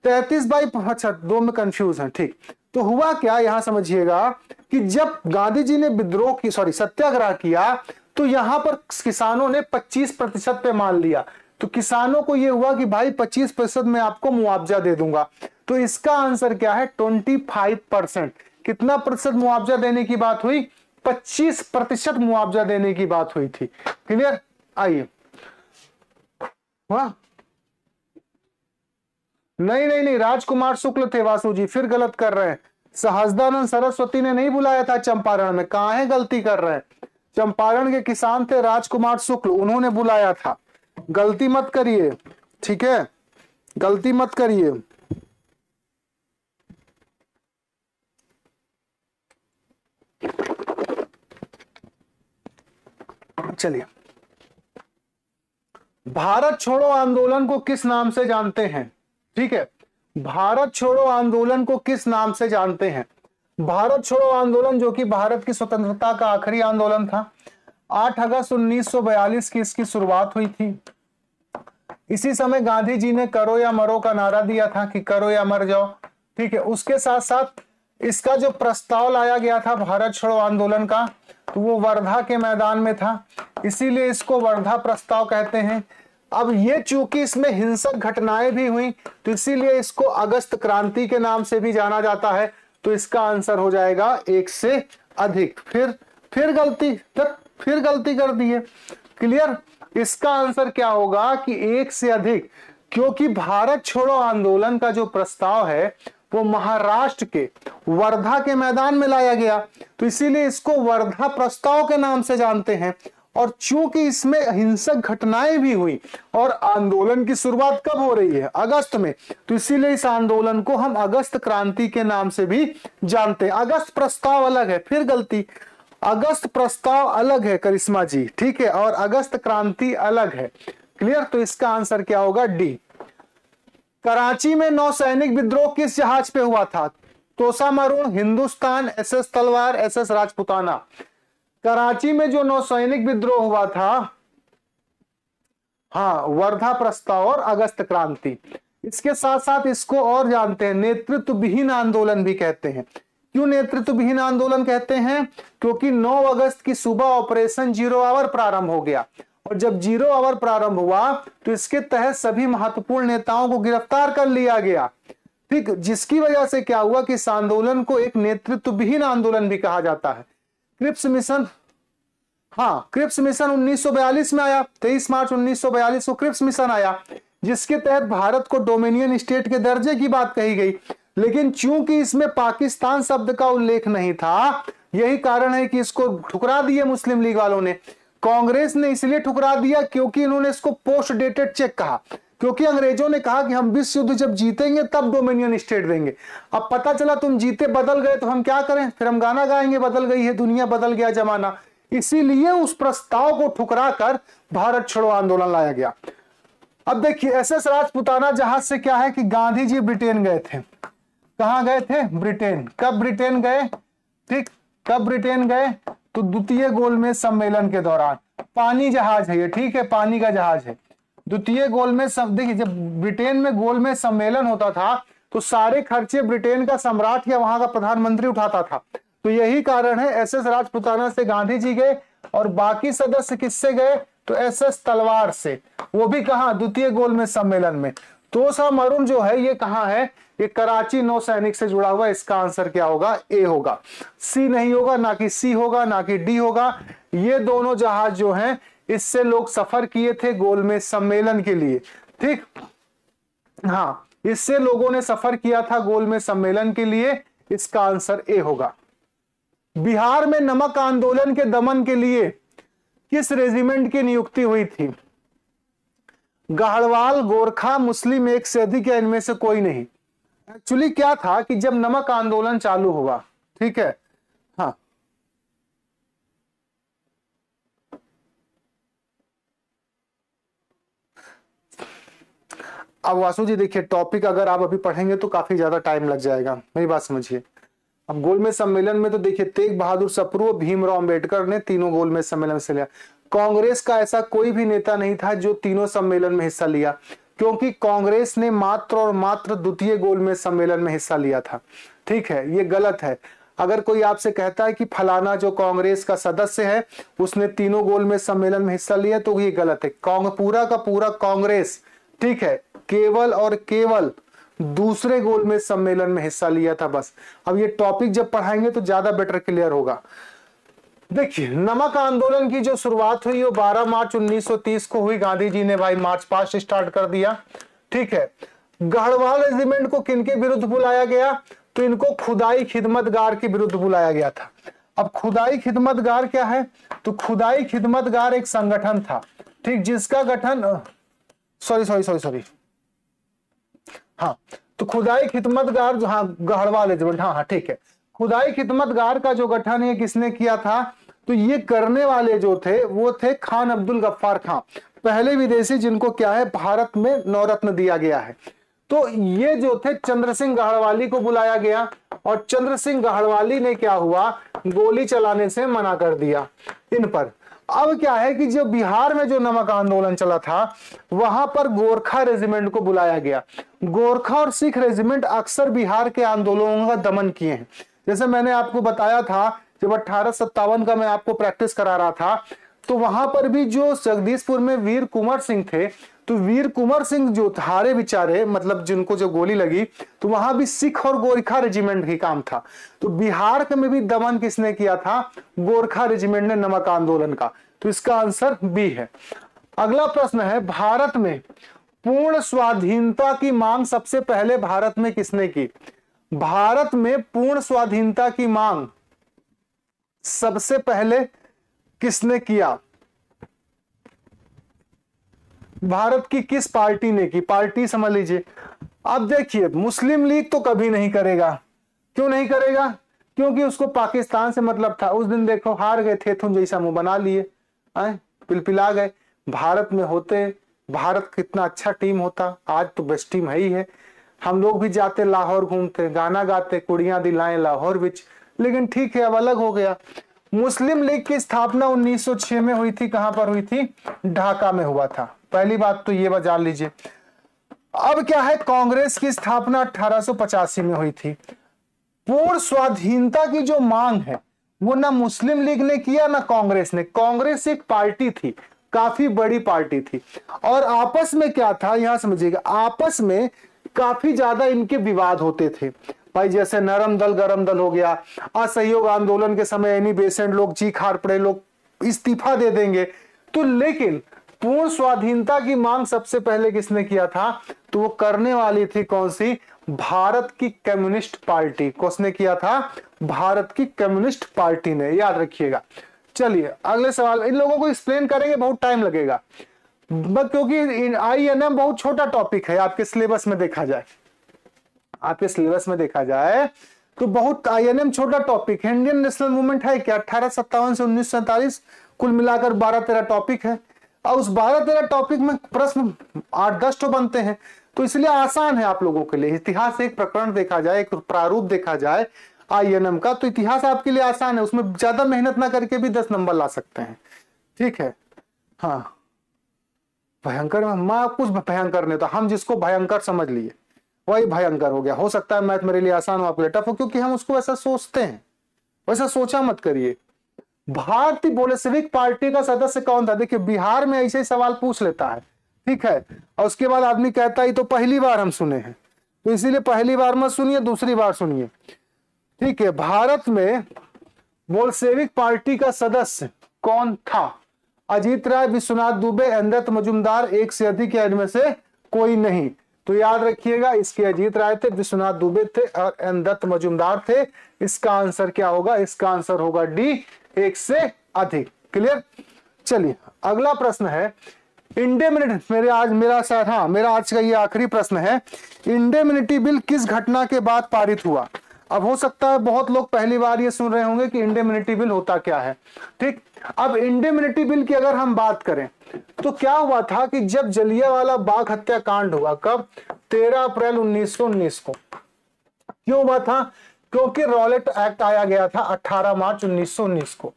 33/2 में कंफ्यूज है, ठीक। तो हुआ क्या, यहां समझिएगा कि जब गांधी जी ने विद्रोह की सत्याग्रह किया तो यहां पर किसानों ने 25% पे मान लिया। तो किसानों को यह हुआ कि भाई 25% में आपको मुआवजा दे दूंगा। तो इसका आंसर क्या है? 25%। कितना प्रतिशत मुआवजा देने की बात हुई? 25% मुआवजा देने की बात हुई थी। क्लियर? आइए, वाह, नहीं, राजकुमार शुक्ल थे वासु जी, फिर गलत कर रहे हैं। सहस्दानंद सरस्वती ने नहीं बुलाया था चंपारण में, कहां है, गलती कर रहे हैं। चंपारण के किसान थे राजकुमार शुक्ल, उन्होंने बुलाया था। गलती मत करिए, ठीक है, गलती मत करिए। चलिए, भारत छोड़ो आंदोलन को किस नाम से जानते हैं? ठीक है, भारत छोड़ो आंदोलन को किस नाम से जानते हैं? भारत छोड़ो आंदोलन, जो कि भारत की स्वतंत्रता का आखिरी आंदोलन था, 8 अगस्त 1942 की इसकी शुरुआत हुई थी। इसी समय गांधी जी ने करो या मरो का नारा दिया था कि करो या मर जाओ। ठीक है, उसके साथ साथ इसका जो प्रस्ताव लाया गया था भारत छोड़ो आंदोलन का, तो वो वर्धा के मैदान में था, इसीलिए इसको वर्धा प्रस्ताव कहते हैं। अब ये चूंकि इसमें हिंसक घटनाएं भी हुई, तो इसीलिए इसको अगस्त क्रांति के नाम से भी जाना जाता है। तो इसका आंसर हो जाएगा 1 से अधिक। फिर गलती कर दी है। क्लियर? इसका आंसर क्या होगा कि 1 से अधिक, क्योंकि भारत छोड़ो आंदोलन का जो प्रस्ताव है वो महाराष्ट्र के वर्धा के मैदान में लाया गया, तो इसीलिए इसको वर्धा प्रस्ताव के नाम से जानते हैं। और चूंकि इसमें हिंसक घटनाएं भी हुई और आंदोलन की शुरुआत कब हो रही है? अगस्त में, तो इसीलिए इस आंदोलन को हम अगस्त क्रांति के नाम से भी जानते हैं। अगस्त प्रस्ताव अलग है, फिर गलती, अगस्त प्रस्ताव अलग है करिश्मा जी, ठीक है, और अगस्त क्रांति अलग है। क्लियर? तो इसका आंसर क्या होगा? डी। कराची में नौसैनिक विद्रोह किस जहाज पे हुआ था? तोसा मरून, हिंदुस्तान, SS तलवार, SS राजपुताना। कराची में जो नौसैनिक विद्रोह हुआ था, हाँ, वर्धा प्रस्ताव और अगस्त क्रांति। इसके साथ साथ इसको और जानते हैं, नेतृत्व विहीन आंदोलन भी कहते हैं। क्यों नेतृत्व विहीन आंदोलन कहते हैं? क्योंकि 9 अगस्त की सुबह ऑपरेशन 0 आवर प्रारंभ हो गया, और जब 0 आवर प्रारंभ हुआ तो इसके तहत सभी महत्वपूर्ण नेताओं को गिरफ्तार कर लिया गया। ठीक, जिसकी वजह से क्या हुआ कि इस आंदोलन को एक नेतृत्व विहीन आंदोलन भी कहा जाता है। क्रिप्स मिशन, हाँ, क्रिप्स मिशन 1942 में आया, 23 मार्च 1942 को क्रिप्स मिशन आया, जिसके तहत भारत को डोमिनियन स्टेट के दर्जे की बात कही गई। लेकिन चूंकि इसमें पाकिस्तान शब्द का उल्लेख नहीं था, यही कारण है कि इसको ठुकरा दिए मुस्लिम लीग वालों ने। कांग्रेस ने इसलिए ठुकरा दिया क्योंकि इन्होंने इसको पोस्ट डेटेड चेक कहा, क्योंकि अंग्रेजों ने कहा कि हम विश्व युद्ध जब जीतेंगे तब डोमिनियन स्टेट देंगे। अब पता चला तुम जीते बदल गए, तो हम क्या करें? फिर हम गाना गाएंगे, बदल गई है दुनिया, बदल गया जमाना। इसीलिए उस प्रस्ताव को ठुकरा कर भारत छोड़ो आंदोलन लाया गया। अब देखिए, SS राजपुताना जहाज से क्या है कि गांधी जी ब्रिटेन गए थे। कहां गए थे? ब्रिटेन। कब ब्रिटेन गए? ठीक, कब ब्रिटेन गए? तो द्वितीय गोलमेज सम्मेलन के दौरान। पानी जहाज है ये, ठीक है, पानी का जहाज है। द्वितीय गोलमेज, देखिए, जब ब्रिटेन में गोलमेज सम्मेलन होता था तो सारे खर्चे ब्रिटेन का सम्राट या वहां का प्रधानमंत्री उठाता था। तो यही कारण है SS राजपुताना से गांधी जी गए, और बाकी सदस्य किससे गए? तो SS तलवार से। वो भी कहां? द्वितीय गोलमेज सम्मेलन में। तोसा मरून जो है ये कहां है? ये कराची नौसैनिक से जुड़ा हुआ। इसका आंसर क्या होगा? ए होगा। सी नहीं होगा, ना कि सी होगा, ना कि डी होगा। ये दोनों जहाज जो हैं, इससे लोग सफर किए थे गोलमेज सम्मेलन के लिए। ठीक, हाँ, इससे लोगों ने सफर किया था गोलमेज सम्मेलन के लिए। इसका आंसर ए होगा। बिहार में नमक आंदोलन के दमन के लिए किस रेजिमेंट की नियुक्ति हुई थी? गढ़वाल, गोरखा, मुस्लिम, एक से अधिक, या इनमें से कोई नहीं? एक्चुअली क्या था कि जब नमक आंदोलन चालू हुआ, ठीक है, हाँ, अब वासु जी देखिए, टॉपिक अगर आप अभी पढ़ेंगे तो काफी ज्यादा टाइम लग जाएगा, मेरी बात समझिए। अब गोलमेज सम्मेलन में तो देखिए, तेग बहादुर सप्रू, भीमराव अंबेडकर ने तीनों गोलमेज सम्मेलन में हिस्सा लिया। कांग्रेस का ऐसा कोई भी नेता नहीं था जो तीनों सम्मेलन में हिस्सा लिया, क्योंकि कांग्रेस ने मात्र और मात्र द्वितीय गोलमेज सम्मेलन में हिस्सा लिया था। ठीक है, ये गलत है। अगर कोई आपसे कहता है कि फलाना जो कांग्रेस का सदस्य है उसने तीनों गोलमेज सम्मेलन में हिस्सा लिया, तो ये गलत है। पूरा का पूरा कांग्रेस, ठीक है, केवल और केवल दूसरे गोलमेज सम्मेलन में हिस्सा लिया था, बस। अब ये टॉपिक जब पढ़ाएंगे तो ज्यादा बेटर क्लियर होगा। देखिए, नमक आंदोलन की जो शुरुआत हुई वो 12 मार्च 1930 को हुई। गांधी जी ने भाई मार्च पास्ट स्टार्ट कर दिया। ठीक है, गढ़वाल रेजिमेंट को किनके विरुद्ध बुलाया गया? तो इनको खुदाई खिदमतगार के विरुद्ध बुलाया गया था। अब खुदाई खिदमतगार क्या है? तो खुदाई खिदमतगार एक संगठन था, ठीक, जिसका गठन सॉरी हाँ, तो खुदाई खिदमतगार जो, हाँ, गढ़वाल रेजिमेंट, हाँ, ठीक है, खुदाई खिदमतगार का जो गठन है किसने किया था? तो ये करने वाले जो थे वो थे खान अब्दुल गफ्फार खान, पहले विदेशी जिनको क्या है भारत में नवरत्न दिया गया है। तो ये जो थे चंद्र सिंह गढ़वाली को बुलाया गया, और चंद्र सिंह गढ़वाली ने क्या हुआ, गोली चलाने से मना कर दिया इन पर। अब क्या है कि जो बिहार में जो नमक आंदोलन चला था वहां पर गोरखा रेजिमेंट को बुलाया गया। गोरखा और सिख रेजिमेंट अक्सर बिहार के आंदोलनों का दमन किए हैं। जैसे मैंने आपको बताया था जब 1857 का मैं आपको प्रैक्टिस करा रहा था, तो वहां पर भी जो जगदीशपुर में वीर कुंवर सिंह थे, तो वीर कुंवर सिंह जो हारे बेचारे, मतलब जिनको जो गोली लगी, तो वहां भी सिख और गोरखा रेजिमेंट ही काम था। तो बिहार में भी दमन किसने किया था, गोरखा रेजिमेंट ने नमक आंदोलन का। तो इसका आंसर बी है। अगला प्रश्न है, भारत में पूर्ण स्वाधीनता की मांग सबसे पहले भारत में किसने की। भारत में पूर्ण स्वाधीनता की मांग सबसे पहले किसने किया, भारत की किस पार्टी ने की, पार्टी समझ लीजिए। अब देखिए मुस्लिम लीग तो कभी नहीं करेगा। क्यों नहीं करेगा, क्योंकि उसको पाकिस्तान से मतलब था। उस दिन देखो हार गए थे, तुम जैसा मुंह बना लिए, पिलपिला गए। भारत में होते, भारत कितना अच्छा टीम होता, आज तो बेस्ट टीम है ही है। हम लोग भी जाते लाहौर, घूमते, गाना गाते, कुड़ियां दिलाएं लाहौर विच। लेकिन ठीक है, अब अलग हो गया। मुस्लिम लीग की स्थापना 1906 में हुई थी। कहां पर हुई थी, ढाका में हुआ था। पहली बात तो ये बजा लीजिए। अब क्या है, कांग्रेस की स्थापना 1885 में हुई थी। पूर्ण स्वाधीनता की जो मांग है वो ना मुस्लिम लीग ने किया ना कांग्रेस ने। कांग्रेस एक पार्टी थी, काफी बड़ी पार्टी थी, और आपस में क्या था, यहां समझिएगा, आपस में काफी ज्यादा इनके विवाद होते थे भाई। जैसे नरम दल गरम दल हो गया, असहयोग आंदोलन के समय एनी बेसेंट लोग चीख हार पड़े, लोग इस्तीफा दे देंगे। तो लेकिन पूर्ण स्वाधीनता की मांग सबसे पहले किसने किया था, तो वो करने वाली थी कौन सी, भारत की कम्युनिस्ट पार्टी। किसने किया था, भारत की कम्युनिस्ट पार्टी ने, याद रखिएगा। चलिए अगले सवाल, इन लोगों को एक्सप्लेन करेंगे, बहुत टाइम लगेगा क्योंकि आईएनएम बहुत छोटा टॉपिक है। आपके सिलेबस में देखा जाए, आपके सिलेबस में देखा जाए तो बहुत आईएनएम छोटा टॉपिक है। इंडियन नेशनल मूवमेंट है क्या, 1857 से 1947, कुल मिलाकर 12-13 टॉपिक है। और उस 12-13 टॉपिक में प्रश्न 8-10 तो बनते हैं, तो इसलिए आसान है आप लोगों के लिए। इतिहास एक प्रकरण देखा जाए, एक प्रारूप देखा जाए आईएनएम का, तो इतिहास आपके लिए आसान है। उसमें ज्यादा मेहनत ना करके भी 10 नंबर ला सकते हैं, ठीक है। हाँ, भयंकर, माँ कुछ भयंकर नहीं था, हम जिसको भयंकर समझ लिए वही भयंकर हो गया। हो सकता है मैथ मेरे लिए आसान हो, आपके लिए टफ हो, क्योंकि हम उसको वैसा सोचते हैं। वैसा सोचा मत करिए। भारतीय बोल्शेविक पार्टी का सदस्य कौन था। देखिए बिहार में ऐसे ही सवाल पूछ लेता है, ठीक है, और उसके बाद आदमी कहता है तो पहली बार हम सुने हैं, तो इसीलिए पहली बार मत सुनिए, दूसरी बार सुनिए, ठीक है। भारत में बोल्शेविक पार्टी का सदस्य कौन था, अजीत राय, विश्वनाथ दुबे, एन.दत्त मजुमदार, एक से अधिक या इनमें से कोई नहीं। तो याद रखिएगा, इसके अजीत राय थे, विश्वनाथ दुबे थे और एन.दत्त मजुमदार थे। इसका आंसर क्या होगा, इसका आंसर होगा डी, एक से अधिक। क्लियर। चलिए अगला प्रश्न है, इंडेमिनिटी, मेरा आज का ये आखिरी प्रश्न है। इंडेमिनिटी बिल किस घटना के बाद पारित हुआ। अब हो सकता है बहुत लोग पहली बार ये सुन रहे होंगे कि इंडेमिनिटी बिल होता क्या है, ठीक। अब इंडेमिनिटी बिल की अगर हम बात करें तो क्या हुआ था कि जब जलियांवाला बाग हत्याकांड हुआ, कब, 13 अप्रैल 1919 को। क्यों हुआ था, क्योंकि रॉलेट एक्ट आया गया था 18 मार्च 1919 को,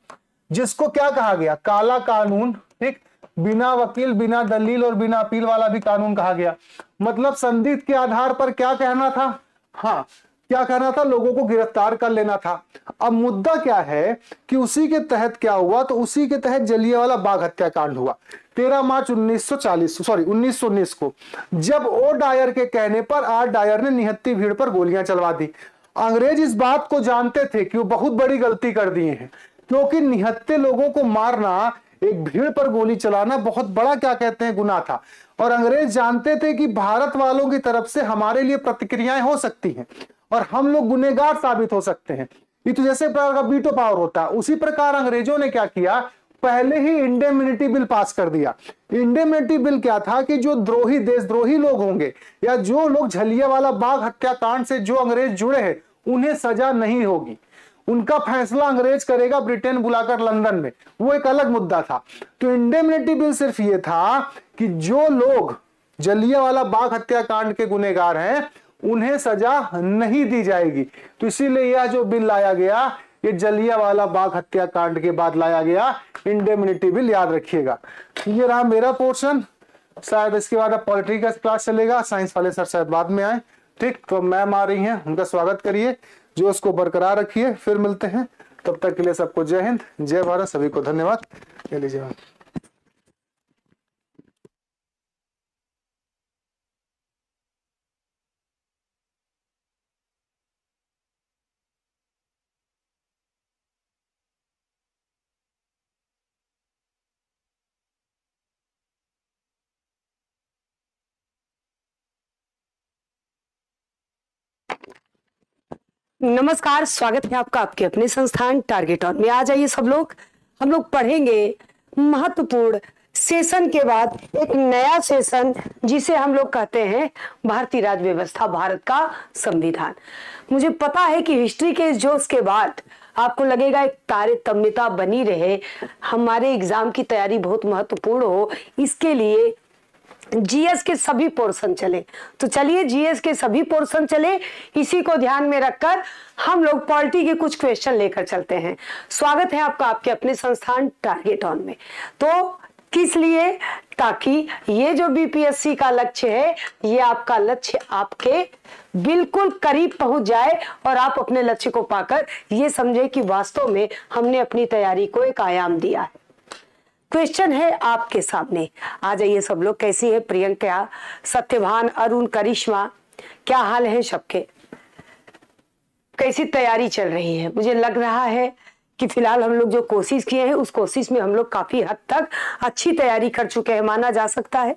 जिसको क्या कहा गया, काला कानून, ठीक। बिना वकील, बिना दलील और बिना अपील वाला भी कानून कहा गया। मतलब संदिग्ध के आधार पर क्या कहना था, हाँ क्या करना था, लोगों को गिरफ्तार कर लेना था। अब मुद्दा क्या है कि उसी के तहत क्या हुआ, तो उसी के तहत जलियांवाला बाग हत्याकांड हुआ 13 मार्च 1919 को, जब ओ डायर के कहने पर आर डायर ने निहत्ती भीड़ पर गोलियां चलवा दी। अंग्रेज इस बात को जानते थे कि वो बहुत बड़ी गलती कर दिए हैं, क्योंकि निहत्ते लोगों को मारना, एक भीड़ पर गोली चलाना बहुत बड़ा क्या कहते हैं गुनाह था। और अंग्रेज जानते थे कि भारत वालों की तरफ से हमारे लिए प्रतिक्रियाएं हो सकती हैं और हम लोग गुनहगार साबित हो सकते हैं। ये तो जैसे प्रकार का वीटो पावर होता है, उसी प्रकार अंग्रेजों ने क्या किया, पहले ही इंडेमिनिटी बिल पास कर दिया। इंडेमिनिटी बिल क्या था कि जो द्रोही, देशद्रोही लोग होंगे या जो लोग जलियांवाला बाग हत्याकांड से जो अंग्रेज जुड़े हैं, उन्हें सजा नहीं होगी। उनका फैसला अंग्रेज करेगा ब्रिटेन बुलाकर लंदन में, वो एक अलग मुद्दा था। तो इंडेमिनिटी बिल सिर्फ ये था कि जो लोग जलियांवाला बाग हत्याकांड के गुनहगार हैं उन्हें सजा नहीं दी जाएगी। तो इसीलिए यह जो बिल लाया गया, ये जलियांवाला बाग हत्याकांड के बाद लाया गया इंडेमनिटी बिल, याद रखिएगा। ये रहा मेरा पोर्शन। शायद इसके बाद अब पॉलिटिक्स का क्लास चलेगा, साइंस वाले सर शायद बाद में आए। ठीक, तो मैम आ रही हैं, उनका स्वागत करिए, जो उसको बरकरार रखिए। फिर मिलते हैं, तब तक के लिए सबको जय हिंद, जय भारत, सभी को धन्यवाद। ले लीजिए। नमस्कार, स्वागत है आपका आपके अपने संस्थान टारगेट ऑन में। आ जाइए सब लोग, हम लोग पढ़ेंगे महत्वपूर्ण सेशन के बाद एक नया सेशन, जिसे हम लोग कहते हैं भारतीय राज्य व्यवस्था, भारत का संविधान। मुझे पता है कि हिस्ट्री के इस जोश के बाद आपको लगेगा एक तारतम्यता बनी रहे, हमारे एग्जाम की तैयारी बहुत महत्वपूर्ण हो, इसके लिए जीएस के सभी पोर्शन चले। तो चलिए जीएस के सभी पोर्शन चले, इसी को ध्यान में रखकर हम लोग पॉलिटी के कुछ क्वेश्चन लेकर चलते हैं। स्वागत है आपका आपके अपने संस्थान टारगेट ऑन में। तो किस लिए? ताकि ये जो बीपीएससी का लक्ष्य है, ये आपका लक्ष्य आपके बिल्कुल करीब पहुंच जाए और आप अपने लक्ष्य को पाकर ये समझे कि वास्तव में हमने अपनी तैयारी को एक आयाम दिया है। क्वेश्चन है आपके सामने, आ जाइए सब लोग। कैसी है प्रियंका, सत्यभान, अरुण, करिश्मा, क्या हाल है सबके? कैसी तैयारी चल रही है? मुझे लग रहा है कि फिलहाल हम लोग जो कोशिश किए हैं, उस कोशिश में हम लोग काफी हद तक अच्छी तैयारी कर चुके हैं, माना जा सकता है।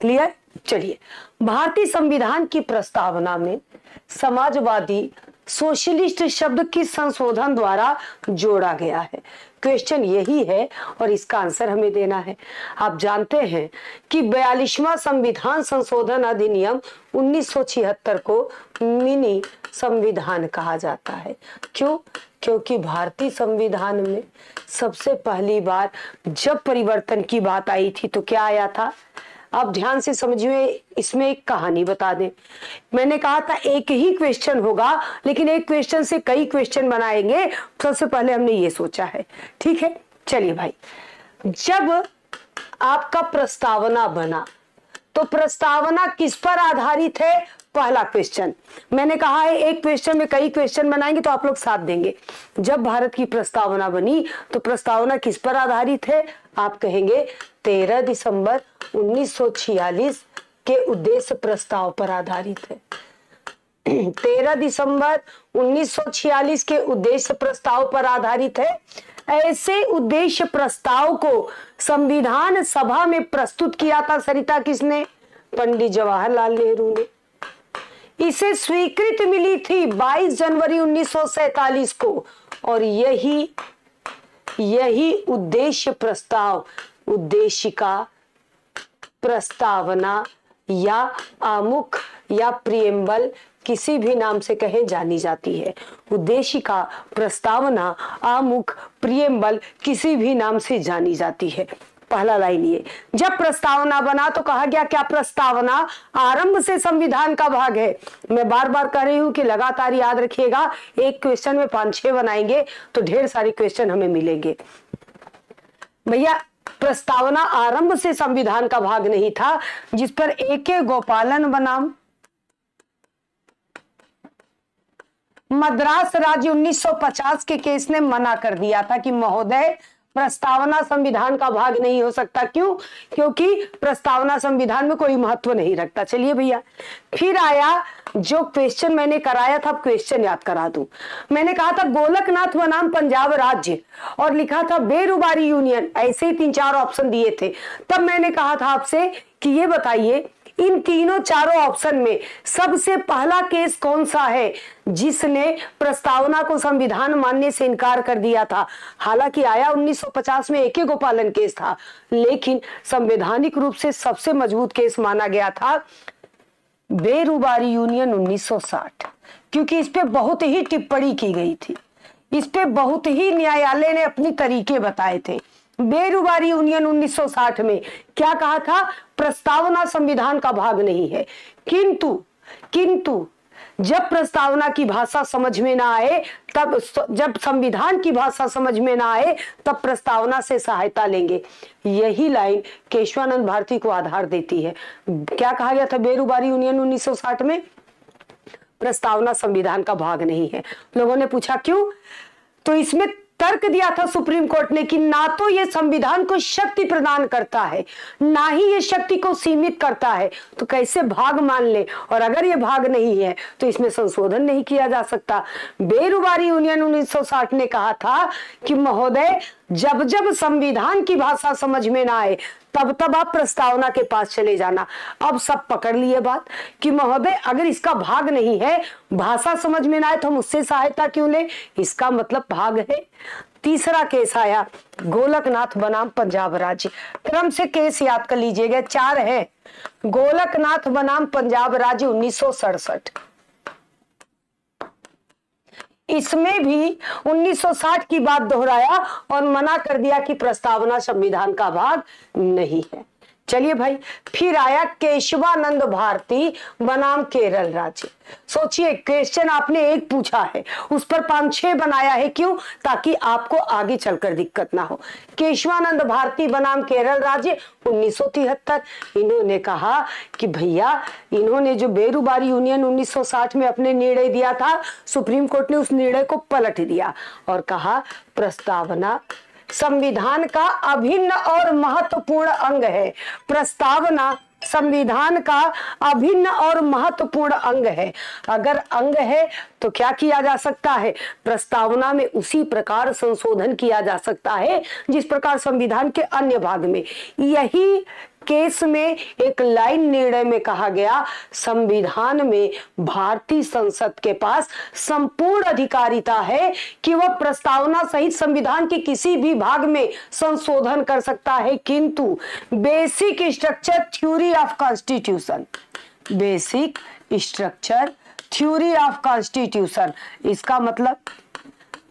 क्लियर? चलिए, भारतीय संविधान की प्रस्तावना में समाजवादी सोशलिस्ट शब्द किस संशोधन द्वारा जोड़ा गया है? क्वेश्चन यही है और इसका आंसर हमें देना है। आप जानते हैं कि 42वां संविधान संशोधन अधिनियम 1976 को मिनी संविधान कहा जाता है। क्यों? क्योंकि भारतीय संविधान में सबसे पहली बार जब परिवर्तन की बात आई थी तो क्या आया था? आप ध्यान से समझिए, इसमें एक कहानी बता दें। मैंने कहा था एक ही क्वेश्चन होगा, लेकिन एक क्वेश्चन से कई क्वेश्चन बनाएंगे। सबसे पहले हमने ये सोचा है, ठीक है। चलिए भाई, जब आपका प्रस्तावना बना तो प्रस्तावना किस पर आधारित है? पहला क्वेश्चन मैंने कहा है एक क्वेश्चन में कई क्वेश्चन बनाएंगे तो आप लोग साथ देंगे। जब भारत की प्रस्तावना बनी तो प्रस्तावना किस पर आधारित है? आप कहेंगे 13 दिसंबर 1946 के उद्देश्य प्रस्ताव पर आधारित है। 13 दिसंबर 1946 के उद्देश्य प्रस्ताव पर आधारित है। ऐसे उद्देश्य प्रस्ताव को संविधान सभा में प्रस्तुत किया था सरिता किसने? पंडित जवाहरलाल नेहरू ने। इसे स्वीकृति मिली थी 22 जनवरी 1947 को, और यही उद्देश्य प्रस्ताव, उद्देश्य का प्रस्तावना या आमुख या प्रियम्बल किसी भी नाम से कहे जानी जाती है। उद्देश्य का प्रस्तावना, आमुख, प्रियम्बल किसी भी नाम से जानी जाती है। पहला लाइन ये, जब प्रस्तावना बना तो कहा गया क्या प्रस्तावना आरंभ से संविधान का भाग है। मैं बार बार कह रही हूं कि लगातार याद रखिएगा, एक क्वेश्चन में 5-6 बनाएंगे तो ढेर सारे क्वेश्चन हमें मिलेंगे। भैया प्रस्तावना आरंभ से संविधान का भाग नहीं था, जिस पर A.K. गोपालन बनाम मद्रास राज्य 1950 के केस ने मना कर दिया था कि महोदय प्रस्तावना संविधान का भाग नहीं हो सकता। क्यों? क्योंकि प्रस्तावना संविधान में कोई महत्व नहीं रखता। चलिए भैया, फिर आया जो क्वेश्चन मैंने कराया था, क्वेश्चन याद करा दूं। मैंने कहा था गोलकनाथ बनाम पंजाब राज्य और लिखा था बेरुबारी यूनियन, ऐसे ही 3-4 ऑप्शन दिए थे। तब मैंने कहा था आपसे कि ये बताइए इन तीनों चारों ऑप्शन में सबसे पहला केस कौन सा है जिसने प्रस्तावना को संविधान मानने से इनकार कर दिया था। हालांकि आया 1950 में A.K. गोपालन केस था, लेकिन संवैधानिक रूप से सबसे मजबूत केस माना गया था बेरुबारी यूनियन 1960, क्योंकि इस पे बहुत ही टिप्पणी की गई थी, इस पे बहुत ही न्यायालय ने अपनी तरीके बताए थे। बेरुबारी यूनियन 1960 में क्या कहा था? प्रस्तावना संविधान का भाग नहीं है, किंतु किंतु जब प्रस्तावना की भाषा समझ में ना आए, तब जब संविधान की भाषा समझ में ना आए तब प्रस्तावना से सहायता लेंगे। यही लाइन केशवानंद भारती को आधार देती है। क्या कहा गया था बेरूबारी यूनियन 1960 में? प्रस्तावना संविधान का भाग नहीं है। लोगों ने पूछा क्यों? तो इसमें तर्क दिया था सुप्रीम कोर्ट ने कि ना तो ये संविधान को शक्ति प्रदान करता है, ना ही ये शक्ति को सीमित करता है, तो कैसे भाग मान ले? और अगर ये भाग नहीं है तो इसमें संशोधन नहीं किया जा सकता। बेरूबारी यूनियन 1960 ने कहा था कि महोदय, जब जब संविधान की भाषा समझ में ना आए तब तब आप प्रस्तावना के पास चले जाना। अब सब पकड़ लिए बात कि महोदय अगर इसका भाग नहीं है, भाषा समझ में ना आए तो हम उससे सहायता क्यों ले? इसका मतलब भाग है। तीसरा केस आया गोलकनाथ बनाम पंजाब राज्य। क्रम से केस याद कर लीजिएगा, 4 है। गोलकनाथ बनाम पंजाब राज्य 1967। इसमें भी 1960 की बात दोहराया और मना कर दिया कि प्रस्तावना संविधान का भाग नहीं है। चलिए भाई, फिर आया केशवानंद भारती बनाम केरल राज्य। सोचिए, क्वेश्चन आपने एक पूछा है, उस पर 5-6 बनाया है। क्यों? ताकि आपको आगे चलकर दिक्कत ना हो। केशवानंद भारती बनाम केरल राज्य 1973। इन्होंने कहा कि भैया, इन्होंने जो बेरूबारी यूनियन 1960 में अपने निर्णय दिया था, सुप्रीम कोर्ट ने उस निर्णय को पलट दिया और कहा प्रस्तावना संविधान का अभिन्न और महत्वपूर्ण अंग है। प्रस्तावना संविधान का अभिन्न और महत्वपूर्ण अंग है। अगर अंग है तो क्या किया जा सकता है? प्रस्तावना में उसी प्रकार संशोधन किया जा सकता है जिस प्रकार संविधान के अन्य भाग में। यही केस में एक लाइन निर्णय में कहा गया, संविधान में भारतीय संसद के पास संपूर्ण अधिकारिता है कि वह प्रस्तावना सहित संविधान के किसी भी भाग में संशोधन कर सकता है, किंतु basic structure theory of constitution, basic structure theory of constitution, इसका मतलब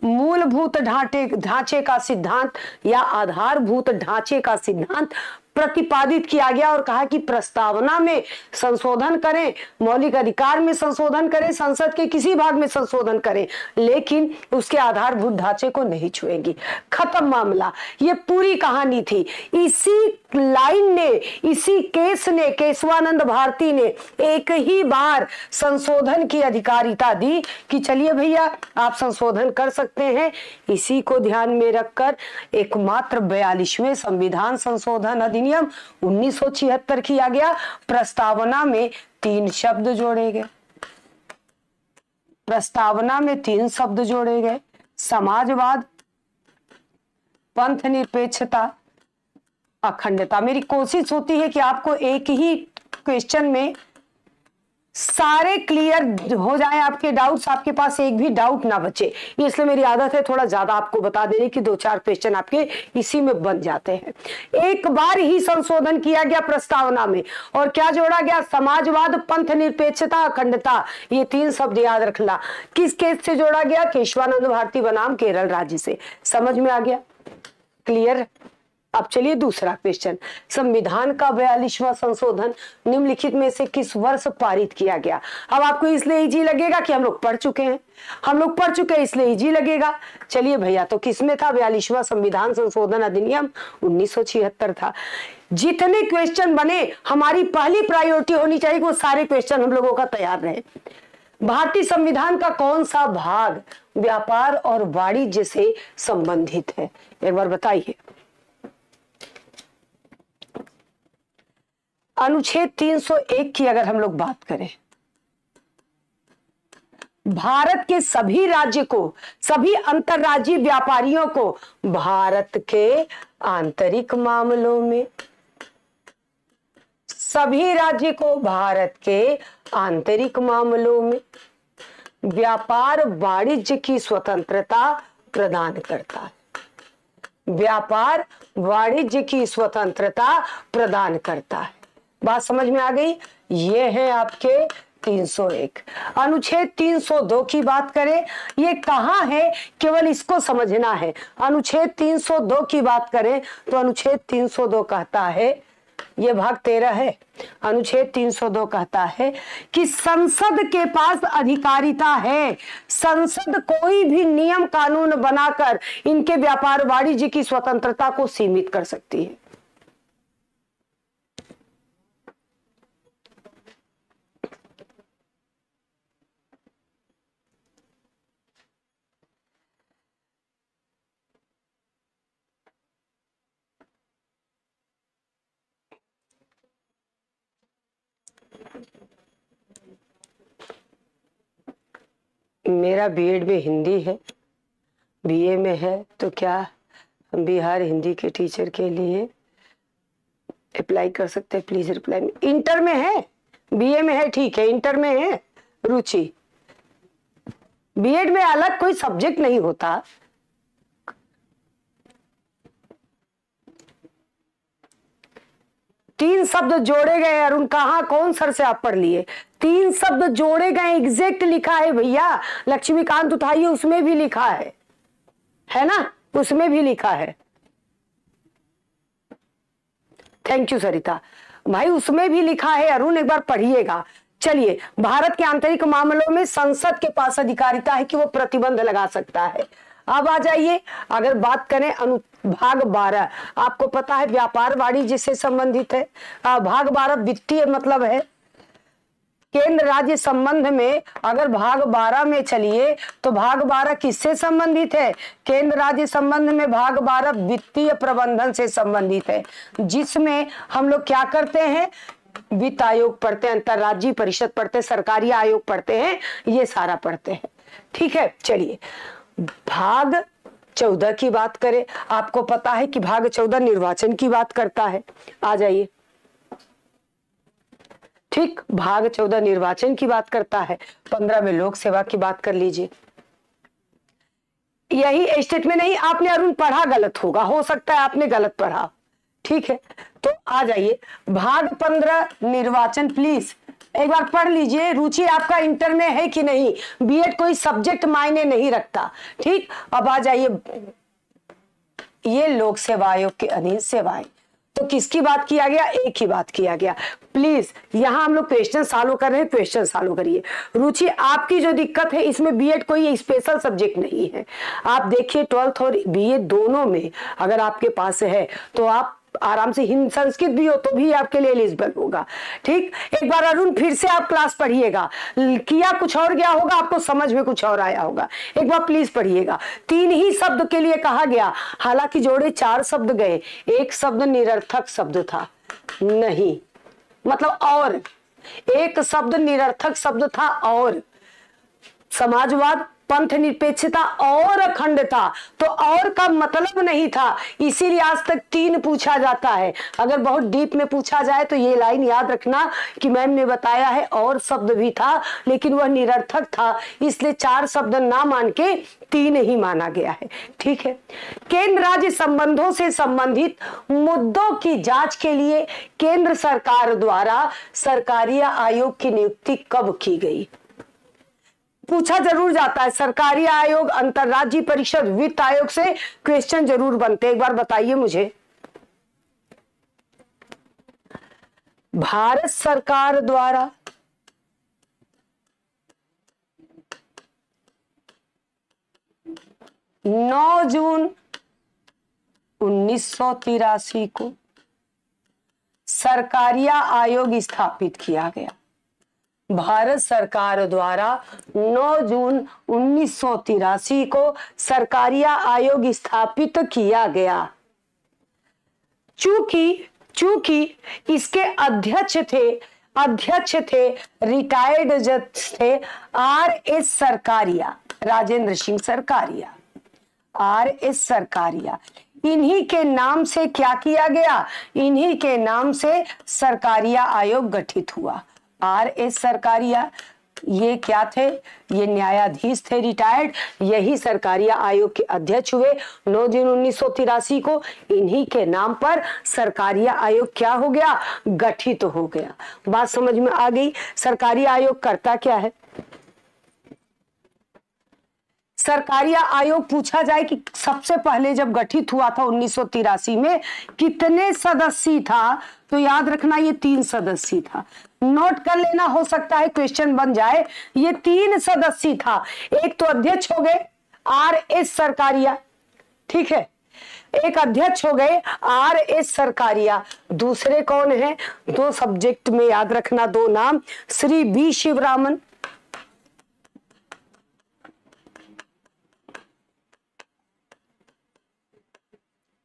मूलभूत ढांचे का सिद्धांत या आधारभूत ढांचे का सिद्धांत प्रतिपादित किया गया और कहा कि प्रस्तावना में संशोधन करें, मौलिक अधिकार में संशोधन करें, संसद के किसी भाग में संशोधन करें, लेकिन उसके आधारभूत ढांचे को नहीं छुएंगी। खत्म मामला। ये पूरी कहानी थी। इसी लाइन ने, इसी केस ने, केशवानंद भारती ने एक ही बार संशोधन की अधिकारिता दी कि चलिए भैया आप संशोधन कर सकते हैं। इसी को ध्यान में रखकर एकमात्र 42वें संविधान संशोधन अधिनियम 1976 किया गया। प्रस्तावना में 3 शब्द जोड़े गए। प्रस्तावना में 3 शब्द जोड़े गए, समाजवाद, पंथ निरपेक्षता, अखंडता। मेरी कोशिश होती है कि आपको एक ही क्वेश्चन में सारे क्लियर हो जाएं आपके डाउट्स, आपके पास एक भी डाउट ना बचे। इसलिए मेरी आदत है थोड़ा ज्यादा आपको बता देने की, 2-4 क्वेश्चन आपके इसी में बन जाते हैं। एक बार ही संशोधन किया गया प्रस्तावना में, और क्या जोड़ा गया? समाजवाद, पंथ निरपेक्षता, अखंडता। ये 3 शब्द याद रखना। किस केस से जोड़ा गया? केशवानंद भारती बनाम केरल राज्य से। समझ में आ गया? क्लियर? अब चलिए दूसरा क्वेश्चन। संविधान का 42वां संशोधन निम्नलिखित में से किस वर्ष पारित किया गया? अब आपको इसलिए इजी लगेगा कि हम लोग पढ़ चुके हैं, इसलिए इजी लगेगा। चलिए भैया, तो किसमें था? 42वां संविधान संशोधन अधिनियम 1976 था। जितने क्वेश्चन बने, हमारी पहली प्रायोरिटी होनी चाहिए कि वो सारे क्वेश्चन हम लोगों का तैयार रहे। भारतीय संविधान का कौन सा भाग व्यापार और वाणिज्य से संबंधित है? एक बार बताइए। अनुच्छेद 301 की अगर हम लोग बात करें, भारत के सभी राज्य को, सभी अंतरराज्यीय व्यापारियों को भारत के आंतरिक मामलों में, सभी राज्य को भारत के आंतरिक मामलों में व्यापार वाणिज्य की स्वतंत्रता प्रदान करता है। व्यापार वाणिज्य की स्वतंत्रता प्रदान करता है। बात समझ में आ गई? ये है आपके 301। अनुच्छेद 302 की बात करें, ये कहां है? केवल इसको समझना है। अनुच्छेद 302 की बात करें तो अनुच्छेद 302 कहता है ये भाग 13 है। अनुच्छेद 302 कहता है कि संसद के पास अधिकारिता है, संसद कोई भी नियम कानून बनाकर इनके व्यापार वाणिज्य की स्वतंत्रता को सीमित कर सकती है। मेरा बीएड में हिंदी है, बीए में है, तो क्या हम बिहार हिंदी के टीचर के लिए अप्लाई कर सकते हैं? प्लीज रिप्लाई में। इंटर में है, बीए में है, ठीक है, इंटर में है रुचि। बीएड में अलग कोई सब्जेक्ट नहीं होता। तीन शब्द जोड़े गए अरुण, कहा कौन सर से आप पढ़ लिए? 3 शब्द जोड़े गए, एग्जैक्ट लिखा है भैया। लक्ष्मीकांत उठाइए, उसमें भी लिखा है ना, उसमें भी लिखा है। थैंक यू सरिता भाई, उसमें भी लिखा है अरुण, एक बार पढ़िएगा। चलिए, भारत के आंतरिक मामलों में संसद के पास अधिकारिता है कि वो प्रतिबंध लगा सकता है। अब आ जाइए, अगर बात करें अनुभाग 12, आपको पता है व्यापार वाणिज्य से संबंधित है। भाग 12 वित्तीय मतलब है केंद्र राज्य संबंध में। अगर भाग 12 में चलिए तो भाग 12 किससे संबंधित है? केंद्र राज्य संबंध में भाग 12 वित्तीय प्रबंधन से संबंधित है, जिसमें हम लोग क्या करते हैं? वित्त आयोग पढ़ते हैं, अंतरराज्यीय परिषद पढ़ते हैं, सरकारी आयोग पढ़ते हैं, ये सारा पढ़ते हैं। ठीक है, चलिए भाग 14 की बात करें। आपको पता है कि भाग 14 निर्वाचन की बात करता है। आ जाइए, ठीक, भाग 14 निर्वाचन की बात करता है। 15 में लोक सेवा की बात कर लीजिए। यही स्टेट में नहीं, आपने अरुण पढ़ा गलत होगा, हो सकता है आपने गलत पढ़ा। ठीक है, तो आ जाइए भाग 15 निर्वाचन, प्लीज एक बार पढ़ लीजिए। रुचि आपका इंटर में है कि नहीं? बीएड कोई सब्जेक्ट मायने नहीं रखता। ठीक, अब आ जाइए, ये लोक सेवा आयोग के अधीन सेवाएं, तो किसकी बात किया गया? एक ही बात किया गया। प्लीज यहां हम लोग क्वेश्चन सॉल्व कर रहे हैं, क्वेश्चन सॉल्व करिए। रुचि आपकी जो दिक्कत है, इसमें बीएड कोई स्पेशल सब्जेक्ट नहीं है। आप देखिए 12th और बीए दोनों में अगर आपके पास है तो आप आराम से हिंदी संस्कृत भी हो तो भी आपके लिए एलिजिबल होगा। ठीक, एक बार अरुण फिर से आप क्लास पढ़िएगा। किया कुछ और गया होगा, आपको समझ में कुछ और आया होगा। एक बार प्लीज पढ़िएगा। 3 ही शब्द के लिए कहा गया, हालांकि जोड़े 4 शब्द गए, एक शब्द निरर्थक शब्द था, नहीं मतलब और, एक शब्द निरर्थक शब्द था और, समाजवाद, पंथ निरपेक्षता और अखंडता, तो और का मतलब नहीं था, इसीलिए आज तक 3 पूछा जाता है। अगर बहुत डीप में पूछा जाए तो ये लाइन याद रखना कि मैम ने बताया है और शब्द भी था लेकिन वह निरर्थक था, इसलिए 4 शब्द ना मान के 3 ही माना गया है। ठीक है, केंद्र राज्य संबंधों से संबंधित मुद्दों की जांच के लिए केंद्र सरकार द्वारा सरकारी आयोग की नियुक्ति कब की गई? पूछा जरूर जाता है। सरकारी आयोग, अंतरराज्यीय परिषद, वित्त आयोग से क्वेश्चन जरूर बनते। एक बार बताइए मुझे, भारत सरकार द्वारा नौ जून 1983 को सरकारिया आयोग स्थापित किया गया। भारत सरकार द्वारा 9 जून 1983 को सरकारिया आयोग स्थापित किया गया। चूंकि इसके अध्यक्ष थे रिटायर्ड जज थे आर.एस. सरकारिया, राजेंद्र सिंह सरकारिया, आर.एस. सरकारिया। इन्हीं के नाम से क्या किया गया? इन्हीं के नाम से सरकारिया आयोग गठित हुआ। आर.एस. सरकारिया ये क्या थे? ये न्यायाधीश थे रिटायर्ड, यही सरकारिया आयोग के अध्यक्ष हुए 9 जून 1983 को। इन्हीं के नाम पर सरकारिया आयोग क्या हो गया? गठित हो गया। बात समझ में आ गई? सरकारिया आयोग करता क्या है? सरकारिया आयोग पूछा जाए कि सबसे पहले जब गठित हुआ था 1983 में कितने सदस्य था, तो याद रखना ये 3 सदस्य था। नोट कर लेना, हो सकता है क्वेश्चन बन जाए। ये 3 सदस्य था। एक तो अध्यक्ष हो गए RS सरकारिया, ठीक है, एक अध्यक्ष हो गए RS सरकारिया। दूसरे कौन है? 2 सब्जेक्ट में याद रखना 2 नाम, श्री B शिवरामन,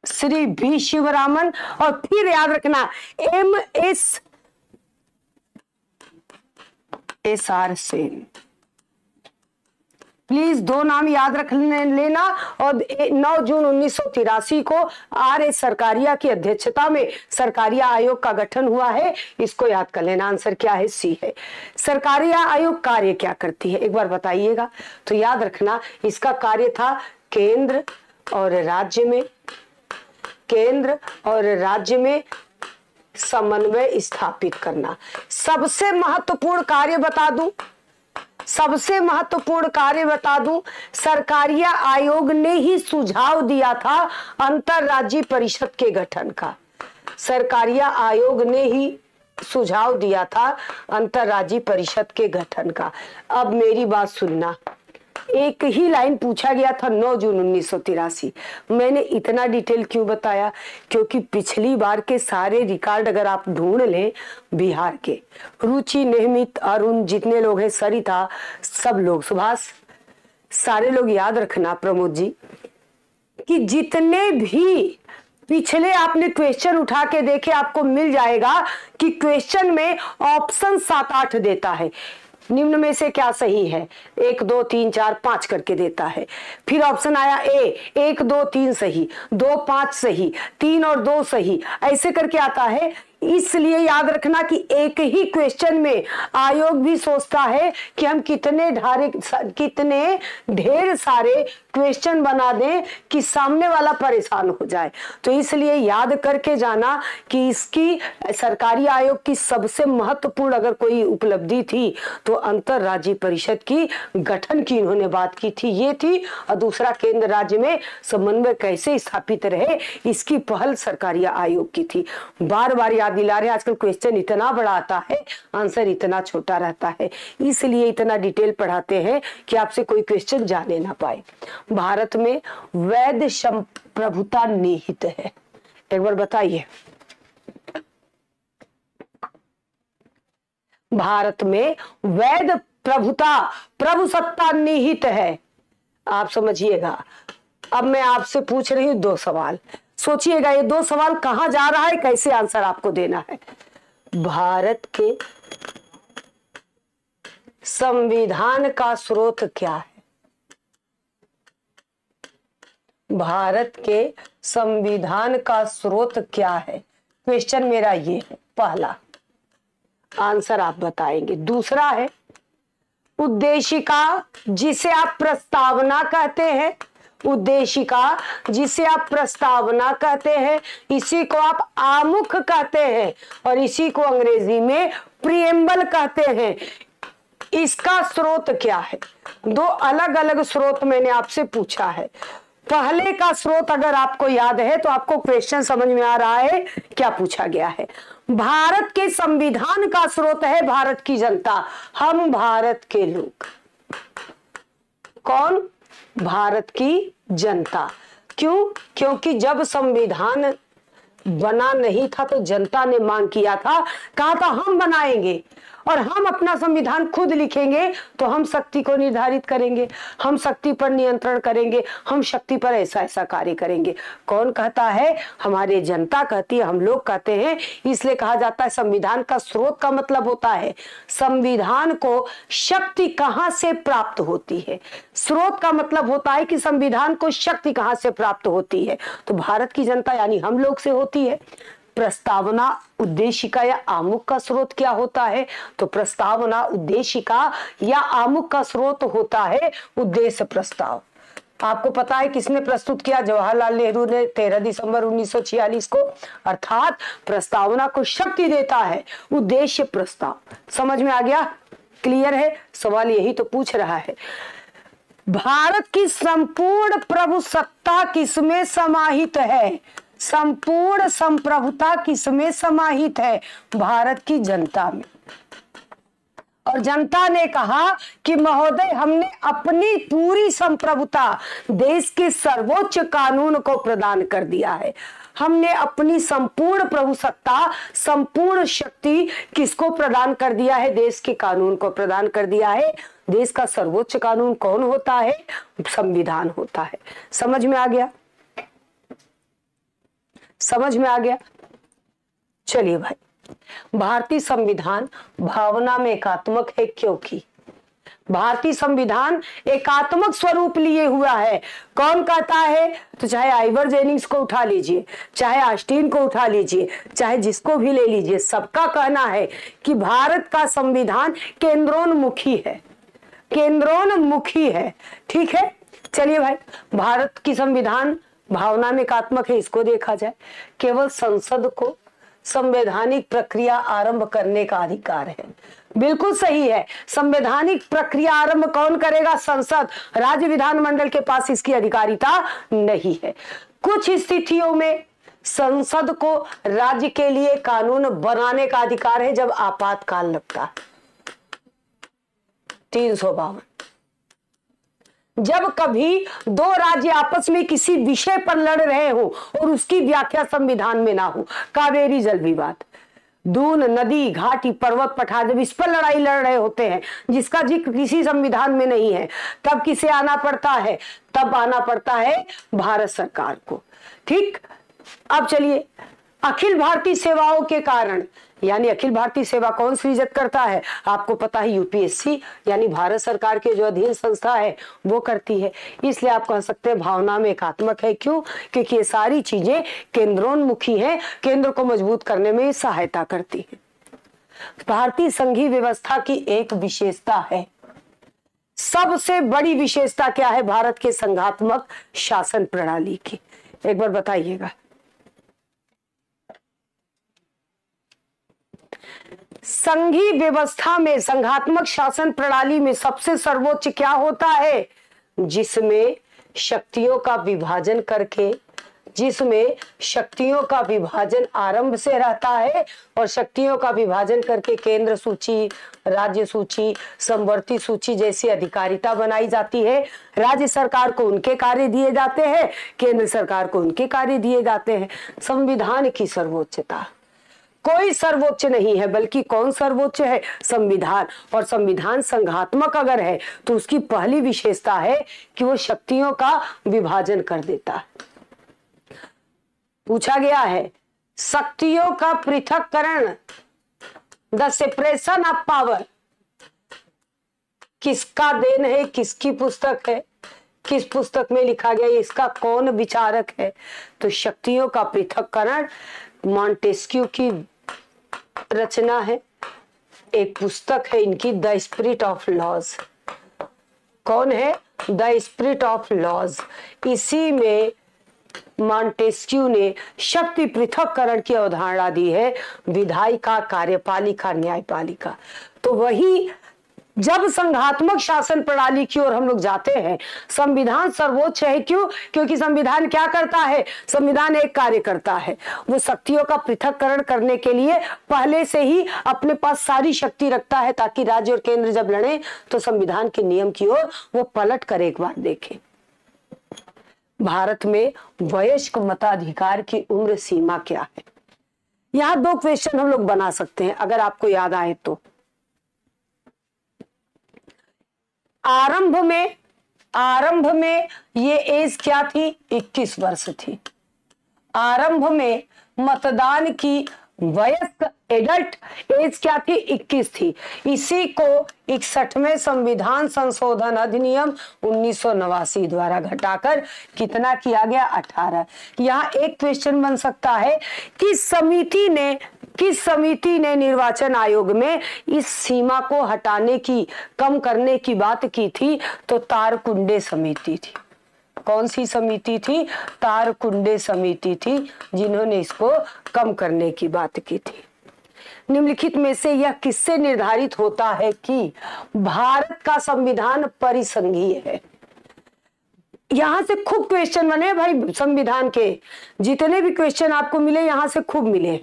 श्री B शिवरामन, और फिर याद रखना MSR सेन। प्लीज 2 नाम याद रख लेना। और 9 जून 1983 को RS सरकारिया की अध्यक्षता में सरकारिया आयोग का गठन हुआ है। इसको याद कर लेना। आंसर क्या है? C है। सरकारिया आयोग कार्य क्या करती है एक बार बताइएगा। तो याद रखना इसका कार्य था केंद्र और राज्य में समन्वय स्थापित करना। सबसे महत्वपूर्ण कार्य बता दूं, सरकारिया आयोग ने ही सुझाव दिया था अंतरराज्यीय परिषद के गठन का। सरकारिया आयोग ने ही सुझाव दिया था अंतरराज्यीय परिषद के गठन का। अब मेरी बात सुनना, एक ही लाइन पूछा गया था 9 जून 1983। मैंने इतना डिटेल क्यों बताया? क्योंकि पिछली बार के सारे रिकॉर्ड अगर आप ढूंढ लें, बिहार के रुचि, नेमित, अरुण, जितने लोग हैं, सरिता, सब लोग, सुभाष, सारे लोग याद रखना प्रमोद जी कि जितने भी पिछले आपने क्वेश्चन उठा के देखे, आपको मिल जाएगा कि क्वेश्चन में ऑप्शन 7-8 देता है। निम्न में से क्या सही है? 1 2 3 4 5 करके देता है। फिर ऑप्शन आया ए, 1 2 3 सही, 2 5 सही, 3 और 2 सही, ऐसे करके आता है। इसलिए याद रखना कि एक ही क्वेश्चन में आयोग भी सोचता है कि हम कितने ढेर सारे क्वेश्चन बना दें कि सामने वाला परेशान हो जाए। तो इसलिए याद करके जाना कि इसकी सरकारी आयोग की सबसे महत्वपूर्ण अगर कोई उपलब्धि थी तो अंतरराज्यीय परिषद की गठन की इन्होंने बात की थी, ये थी। और दूसरा केंद्र राज्य में समन्वय कैसे स्थापित रहे, इसकी पहल सरकारी आयोग की थी। बार बार याद दिला रहे, आजकल क्वेश्चन इतना बड़ा आता है, आंसर इतना छोटा रहता है, इसलिए इतना डिटेल पढ़ाते हैं कि आपसे कोई क्वेश्चन जाने ना पाए। भारत में वैध संप्रभुता निहित है, एक बार बताइए। भारत में वैध प्रभुसत्ता निहित है, आप समझिएगा। अब मैं आपसे पूछ रही हूं 2 सवाल, सोचिएगा ये 2 सवाल कहां जा रहा है, कैसे आंसर आपको देना है। भारत के संविधान का स्रोत क्या है? भारत के संविधान का स्रोत क्या है? क्वेश्चन मेरा ये है, पहला आंसर आप बताएंगे। दूसरा है उद्देशिका, जिसे आप प्रस्तावना कहते हैं, उद्देशिका जिसे आप प्रस्तावना कहते हैं, इसी को आप आमुख कहते हैं और इसी को अंग्रेजी में प्रीएम्बल कहते हैं। इसका स्रोत क्या है? 2 अलग अलग स्रोत मैंने आपसे पूछा है। पहले का स्रोत अगर आपको याद है तो आपको क्वेश्चन समझ में आ रहा है क्या पूछा गया है। भारत के संविधान का स्रोत है भारत की जनता, हम भारत के लोग। कौन? भारत की जनता। क्यों? क्योंकि जब संविधान बना नहीं था तो जनता ने मांग किया था, कहा था हम बनाएंगे और हम अपना संविधान खुद लिखेंगे, तो हम शक्ति को निर्धारित करेंगे, हम शक्ति पर नियंत्रण करेंगे, हम शक्ति पर ऐसा ऐसा कार्य करेंगे। कौन कहता है? हमारे जनता कहती है, हम लोग कहते हैं। इसलिए कहा जाता है संविधान का स्रोत का मतलब होता है संविधान को शक्ति कहां से प्राप्त होती है। स्रोत का मतलब होता है कि संविधान को शक्ति कहां से प्राप्त होती है, तो भारत की जनता यानी हम लोग से होती है। प्रस्तावना, उद्देशिका या आमुख का स्रोत क्या होता है? तो प्रस्तावना, उद्देशिका या आमुख का स्रोत होता है उद्देश्य प्रस्ताव। आपको पता है किसने प्रस्तुत किया? जवाहरलाल नेहरू ने 13 दिसंबर 1946 को। अर्थात प्रस्तावना को शक्ति देता है उद्देश्य प्रस्ताव। समझ में आ गया? क्लियर है? सवाल यही तो पूछ रहा है। भारत की संपूर्ण प्रभुसत्ता किसमें समाहित है? संपूर्ण संप्रभुता किसमें समाहित है? भारत की जनता में। और जनता ने कहा कि महोदय, हमने अपनी पूरी संप्रभुता देश के सर्वोच्च कानून को प्रदान कर दिया है। हमने अपनी संपूर्ण प्रभुसत्ता, संपूर्ण शक्ति किसको प्रदान कर दिया है? देश के कानून को प्रदान कर दिया है। देश का सर्वोच्च कानून कौन होता है? संविधान होता है। समझ में आ गया? समझ में आ गया? चलिए भाई, भारतीय संविधान भावना में एकात्मक है, क्योंकि भारतीय संविधान एकात्मक स्वरूप लिए हुआ है। कौन कहता है? तो चाहे आइवर जेनिंग्स को उठा लीजिए, चाहे ऑस्टिन को उठा लीजिए, चाहे जिसको भी ले लीजिए, सबका कहना है कि भारत का संविधान केंद्रोन्मुखी है, केंद्रोन्मुखी है। ठीक है, चलिए भाई, भारत की संविधान भावना में एकात्मक है, इसको देखा जाए। केवल संसद को संवैधानिक प्रक्रिया आरंभ करने का अधिकार है। बिल्कुल सही है। संवैधानिक प्रक्रिया आरंभ कौन करेगा? संसद। राज्य विधानमंडल के पास इसकी अधिकारिता नहीं है। कुछ स्थितियों में संसद को राज्य के लिए कानून बनाने का अधिकार है, जब आपातकाल लगता है। 352, जब कभी दो राज्य आपस में किसी विषय पर लड़ रहे हो और उसकी व्याख्या संविधान में ना हो, कावेरी जल विवाद, दून नदी, घाटी, पर्वत, पठार, जब इस पर लड़ाई लड़ रहे होते हैं जिसका जिक्र किसी संविधान में नहीं है, तब किसे आना पड़ता है? तब आना पड़ता है भारत सरकार को। ठीक, अब चलिए, अखिल भारतीय सेवाओं के कारण, यानी अखिल भारतीय सेवा कौन सृजित करता है? आपको पता है, यूपीएससी यानी भारत सरकार के जो अधीन संस्था है वो करती है। इसलिए आप कह सकते हैं भावना में एकात्मक है। क्यों? क्योंकि ये सारी चीजें केंद्रोन्मुखी हैं, केंद्र को मजबूत करने में सहायता करती है। भारतीय संघीय व्यवस्था की एक विशेषता है, सबसे बड़ी विशेषता क्या है भारत के संघात्मक शासन प्रणाली की? एक बार बताइएगा। संघीय व्यवस्था में, संघात्मक शासन प्रणाली में सबसे सर्वोच्च क्या होता है? जिसमें शक्तियों का विभाजन करके, जिसमें शक्तियों का विभाजन आरंभ से रहता है और शक्तियों का विभाजन करके केंद्र सूची, राज्य सूची, समवर्ती सूची जैसी अधिकारिता बनाई जाती है। राज्य सरकार को उनके कार्य दिए जाते हैं, केंद्र सरकार को उनके कार्य दिए जाते हैं। संविधान की सर्वोच्चता, कोई सर्वोच्च नहीं है, बल्कि कौन सर्वोच्च है? संविधान। और संविधान संघात्मक अगर है तो उसकी पहली विशेषता है कि वो शक्तियों का विभाजन कर देता है। पूछा गया है, शक्तियों का पृथक्करण, द सेपरेशन ऑफ पावर, किसका देन है? किसकी पुस्तक है? किस पुस्तक में लिखा गया? इसका कौन विचारक है? तो शक्तियों का पृथक्करण मॉन्टेस्क्यू की रचना है, एक पुस्तक है इनकी, द स्पिरिट ऑफ लॉज। कौन है? The spirit of laws. इसी में मॉन्टेस्क्यू ने शक्ति पृथक्करण की अवधारणा दी है, विधायिका, कार्यपालिका, न्यायपालिका। तो वही जब संघात्मक शासन प्रणाली की ओर हम लोग जाते हैं, संविधान सर्वोच्च है। क्यों? क्योंकि संविधान क्या करता है? संविधान एक कार्य करता है, वो शक्तियों का पृथक्करण करने के लिए पहले से ही अपने पास सारी शक्ति रखता है, ताकि राज्य और केंद्र जब लड़े तो संविधान के नियम की ओर वो पलट कर एक बार देखें। भारत में वयस्क मताधिकार की उम्र सीमा क्या है? यहां दो क्वेश्चन हम लोग बना सकते हैं, अगर आपको याद आए तो। आरंभ में ये एज क्या थी? 21 वर्ष थी। आरंभ में मतदान की वयस्क एडल्ट एज क्या थी? 21 थी। इसी को 61वें संविधान संशोधन अधिनियम 1989 द्वारा घटाकर कितना किया गया? 18। यहाँ एक क्वेश्चन बन सकता है कि किस समिति ने निर्वाचन आयोग में इस सीमा को हटाने की, कम करने की बात की थी? तो तारकुंडे समिति थी। कौन सी समिति थी? तारकुंडे समिति थी, जिन्होंने इसको कम करने की बात की थी। निम्नलिखित में से यह किससे निर्धारित होता है कि भारत का संविधान परिसंघीय है? यहां से खूब क्वेश्चन बने भाई, संविधान के जितने भी क्वेश्चन आपको मिले यहां से खूब मिले।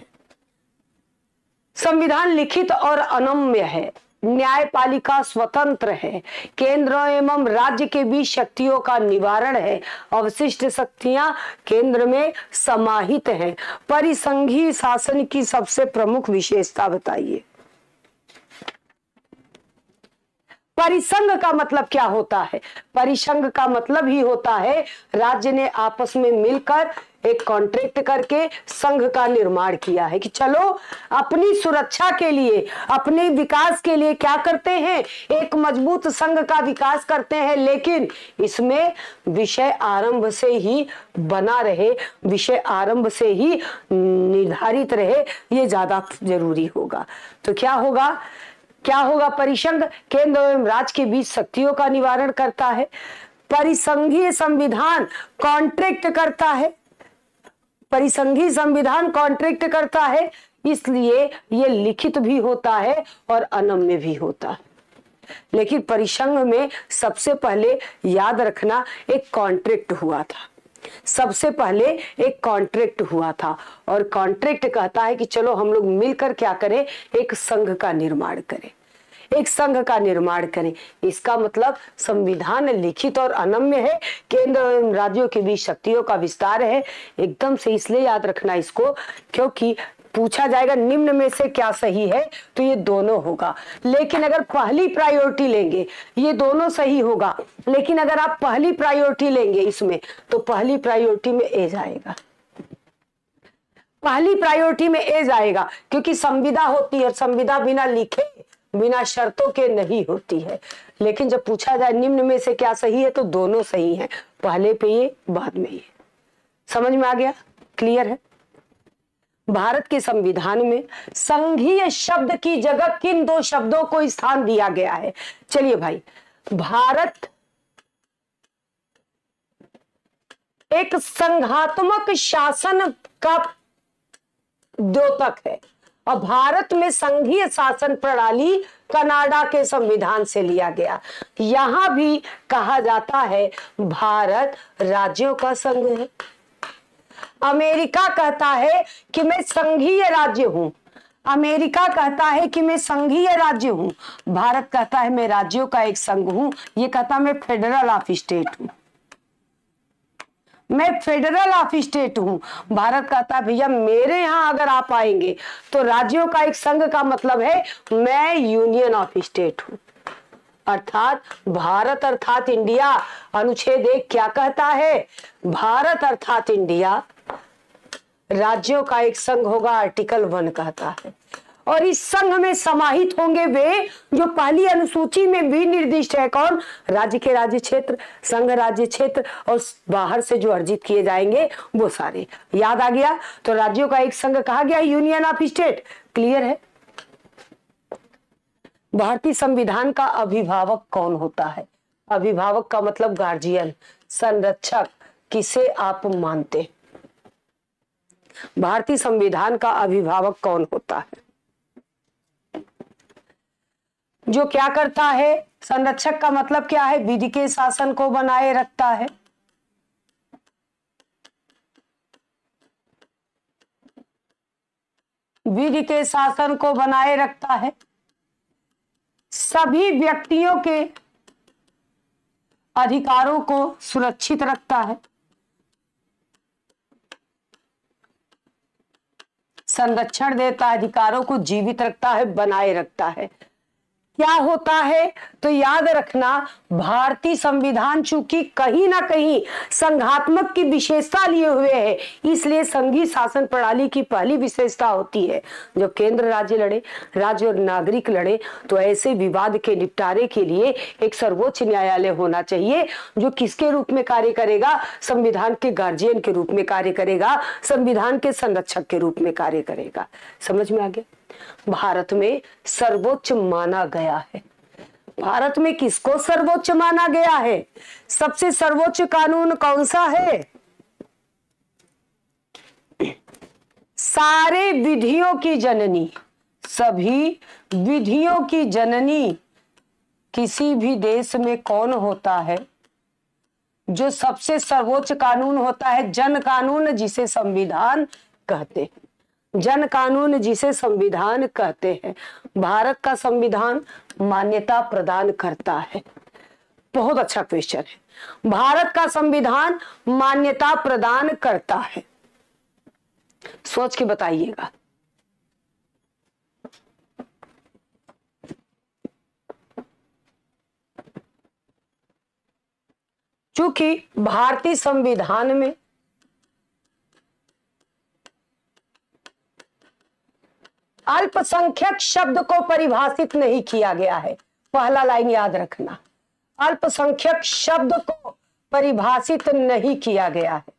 संविधान लिखित और अनम्य है, न्यायपालिका स्वतंत्र है, केंद्र एवं राज्य के बीच शक्तियों का निवारण है, अवशिष्ट शक्तियां केंद्र में समाहित हैं। परिसंघीय शासन की सबसे प्रमुख विशेषता बताइए। परिसंघ का मतलब क्या होता है? परिसंघ का मतलब ही होता है राज्य ने आपस में मिलकर एक कॉन्ट्रैक्ट करके संघ का निर्माण किया है कि चलो अपनी सुरक्षा के लिए, अपने विकास के लिए क्या करते हैं, एक मजबूत संघ का विकास करते हैं, लेकिन इसमें विषय आरंभ से ही बना रहे, विषय आरंभ से ही निर्धारित रहे, ये ज्यादा जरूरी होगा। तो क्या होगा, क्या होगा? परिसंघ केंद्र एवं राज्य के बीच शक्तियों का निवारण करता है। परिसंघीय संविधान कॉन्ट्रैक्ट करता है, परिसंघीय संविधान कॉन्ट्रैक्ट करता है, इसलिए ये लिखित भी होता है और अनम्य भी होता है। लेकिन परिसंघ में सबसे पहले याद रखना एक कॉन्ट्रैक्ट हुआ था, सबसे पहले एक कॉन्ट्रैक्ट हुआ था, और कॉन्ट्रैक्ट कहता है कि चलो हम लोग मिलकर क्या करें, एक संघ का निर्माण करें, एक संघ का निर्माण करें। इसका मतलब संविधान लिखित और अनम्य है, केंद्र एवं राज्यों के बीच शक्तियों का विस्तार है। एकदम से इसलिए याद रखना इसको, क्योंकि पूछा जाएगा निम्न में से क्या सही है, तो ये दोनों होगा। लेकिन अगर पहली प्रायोरिटी लेंगे, ये दोनों सही होगा, लेकिन अगर आप पहली प्रायोरिटी लेंगे इसमें, तो पहली प्रायोरिटी में ए जाएगा, पहली प्रायोरिटी में ए जाएगा, क्योंकि संविदा होती है, संविदा बिना लिखे बिना शर्तों के नहीं होती है। लेकिन जब पूछा जाए निम्न में से क्या सही है, तो दोनों सही हैं, पहले पे ये बाद में ये। समझ में आ गया? क्लियर है? भारत के संविधान में संघीय शब्द की जगह किन दो शब्दों को स्थान दिया गया है? चलिए भाई, भारत एक संघात्मक शासन का द्योतक है, और भारत में संघीय शासन प्रणाली कनाडा के संविधान से लिया गया। यहां भी कहा जाता है भारत राज्यों का संघ है। अमेरिका कहता है कि मैं संघीय राज्य हूं, अमेरिका कहता है कि मैं संघीय राज्य हूं, भारत कहता है मैं राज्यों का एक संघ हूं, ये कहता मैं फेडरल ऑफ स्टेट हूं, मैं फेडरल ऑफ स्टेट हूं। भारत कहता है भैया मेरे यहां अगर आप आएंगे तो राज्यों का एक संघ का मतलब है मैं यूनियन ऑफ स्टेट हूं। अर्थात भारत अर्थात इंडिया, अनुच्छेद 1 क्या कहता है? भारत अर्थात इंडिया राज्यों का एक संघ होगा, आर्टिकल 1 कहता है। और इस संघ में समाहित होंगे वे जो पहली अनुसूची में भी निर्दिष्ट है, कौन? राज्य के राज्य क्षेत्र, संघ राज्य क्षेत्र, और बाहर से जो अर्जित किए जाएंगे वो सारे। याद आ गया? तो राज्यों का एक संघ कहा गया, यूनियन ऑफ स्टेट। क्लियर है? भारतीय संविधान का अभिभावक कौन होता है? अभिभावक का मतलब गार्जियन, संरक्षक, किसे आप मानते? भारतीय संविधान का अभिभावक कौन होता है? जो क्या करता है? संरक्षक का मतलब क्या है? विधि के शासन को बनाए रखता है, विधि के शासन को बनाए रखता है, सभी व्यक्तियों के अधिकारों को सुरक्षित रखता है, संरक्षण देता है, अधिकारों को जीवित रखता है, बनाए रखता है। क्या होता है? तो याद रखना भारतीय संविधान चूंकि कहीं ना कहीं संघात्मक की विशेषता लिए हुए है, इसलिए संघीय शासन प्रणाली की पहली विशेषता होती है जब केंद्र राज्य लड़े, राज्य और नागरिक लड़े, तो ऐसे विवाद के निपटारे के लिए एक सर्वोच्च न्यायालय होना चाहिए जो किसके रूप में कार्य करेगा? संविधान के गार्जियन के रूप में कार्य करेगा, संविधान के संरक्षक के रूप में कार्य करेगा। समझ में आ गया? भारत में सर्वोच्च माना गया है। भारत में किसको सर्वोच्च माना गया है? सबसे सर्वोच्च कानून कौन सा है? सारे विधियों की जननी, सभी विधियों की जननी किसी भी देश में कौन होता है? जो सबसे सर्वोच्च कानून होता है, जन कानून जिसे संविधान कहते हैं, जन कानून जिसे संविधान कहते हैं, भारत का संविधान मान्यता प्रदान करता है। बहुत अच्छा क्वेश्चन है। भारत का संविधान मान्यता प्रदान करता है, सोच के बताइएगा। चूंकि भारतीय संविधान में अल्पसंख्यक शब्द को परिभाषित नहीं किया गया है। पहला लाइन याद रखना, अल्पसंख्यक शब्द को परिभाषित नहीं किया गया है।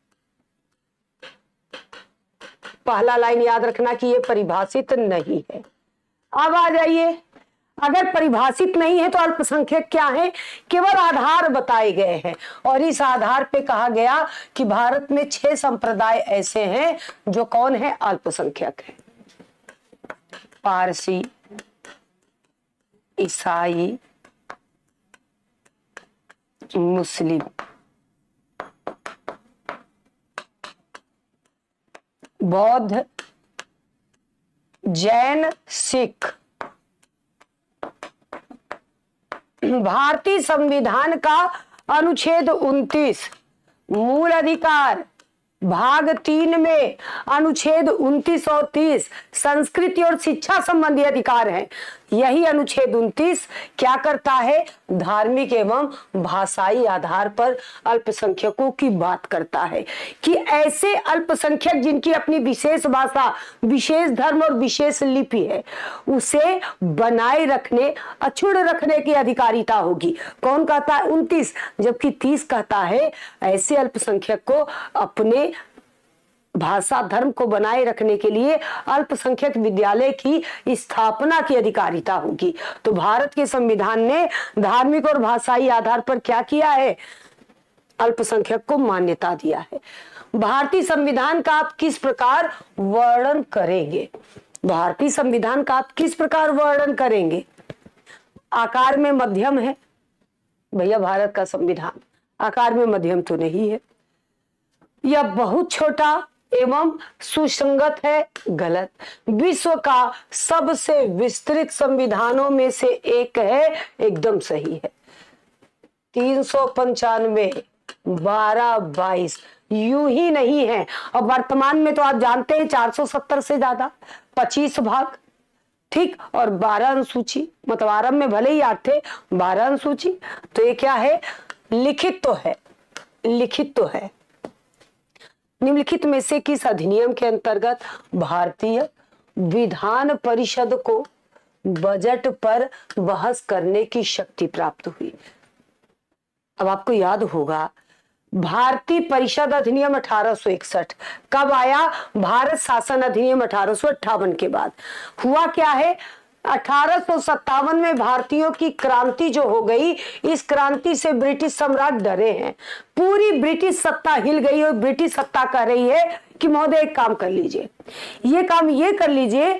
पहला लाइन याद रखना कि यह परिभाषित नहीं है। अब आ जाइए, अगर परिभाषित नहीं है तो अल्पसंख्यक क्या है? केवल आधार बताए गए हैं, और इस आधार पे कहा गया कि भारत में 6 संप्रदाय ऐसे हैं जो कौन है? अल्पसंख्यक है। पारसी, ईसाई, मुस्लिम, बौद्ध, जैन, सिख। भारतीय संविधान का अनुच्छेद 29 मूल अधिकार भाग 3 में अनुच्छेद 29 और 30 संस्कृति और शिक्षा संबंधी अधिकार है। यही अनुच्छेद 29 क्या करता है? धार्मिक एवं भाषाई आधार पर अल्पसंख्यकों की बात करता है कि ऐसे अल्पसंख्यक जिनकी अपनी विशेष भाषा, विशेष धर्म और विशेष लिपि है, उसे बनाए रखने, अक्षुण्ण रखने की अधिकारिता होगी। कौन कहता है? 29, जबकि 30 कहता है ऐसे अल्पसंख्यक को अपने भाषा धर्म को बनाए रखने के लिए अल्पसंख्यक विद्यालय की स्थापना की अधिकारिता होगी। तो भारत के संविधान ने धार्मिक और भाषाई आधार पर क्या किया है? अल्पसंख्यक को मान्यता दिया है। भारतीय संविधान का आप किस प्रकार वर्णन करेंगे? भारतीय संविधान का आप किस प्रकार वर्णन करेंगे? आकार में मध्यम है भैया, भारत का संविधान आकार में मध्यम तो नहीं है। यह बहुत छोटा एवं सुसंगत है, गलत। विश्व का सबसे विस्तृत संविधानों में से एक है, एकदम सही है। 395, 12, 22 यूं ही नहीं है। और वर्तमान में तो आप जानते हैं 470 से ज्यादा, 25 भाग, ठीक, और 12 अनुसूची, मतलब आरंभ में भले ही 8 थे, 12 अनुसूची। तो ये क्या है? लिखित तो है, लिखित तो है। निम्नलिखित में से किस अधिनियम के अंतर्गत भारतीय विधान परिषद को बजट पर बहस करने की शक्ति प्राप्त हुई? अब आपको याद होगा भारतीय परिषद अधिनियम 1861 कब आया? भारत शासन अधिनियम 1858 के बाद। हुआ क्या है? 1857 में भारतीयों की क्रांति जो हो गई, इस क्रांति से ब्रिटिश सम्राट डरे हैं। पूरी ब्रिटिश सत्ता हिल गई और ब्रिटिश सत्ता कह रही है कि महोदय एक काम कर लीजिए, ये काम ये कर लीजिए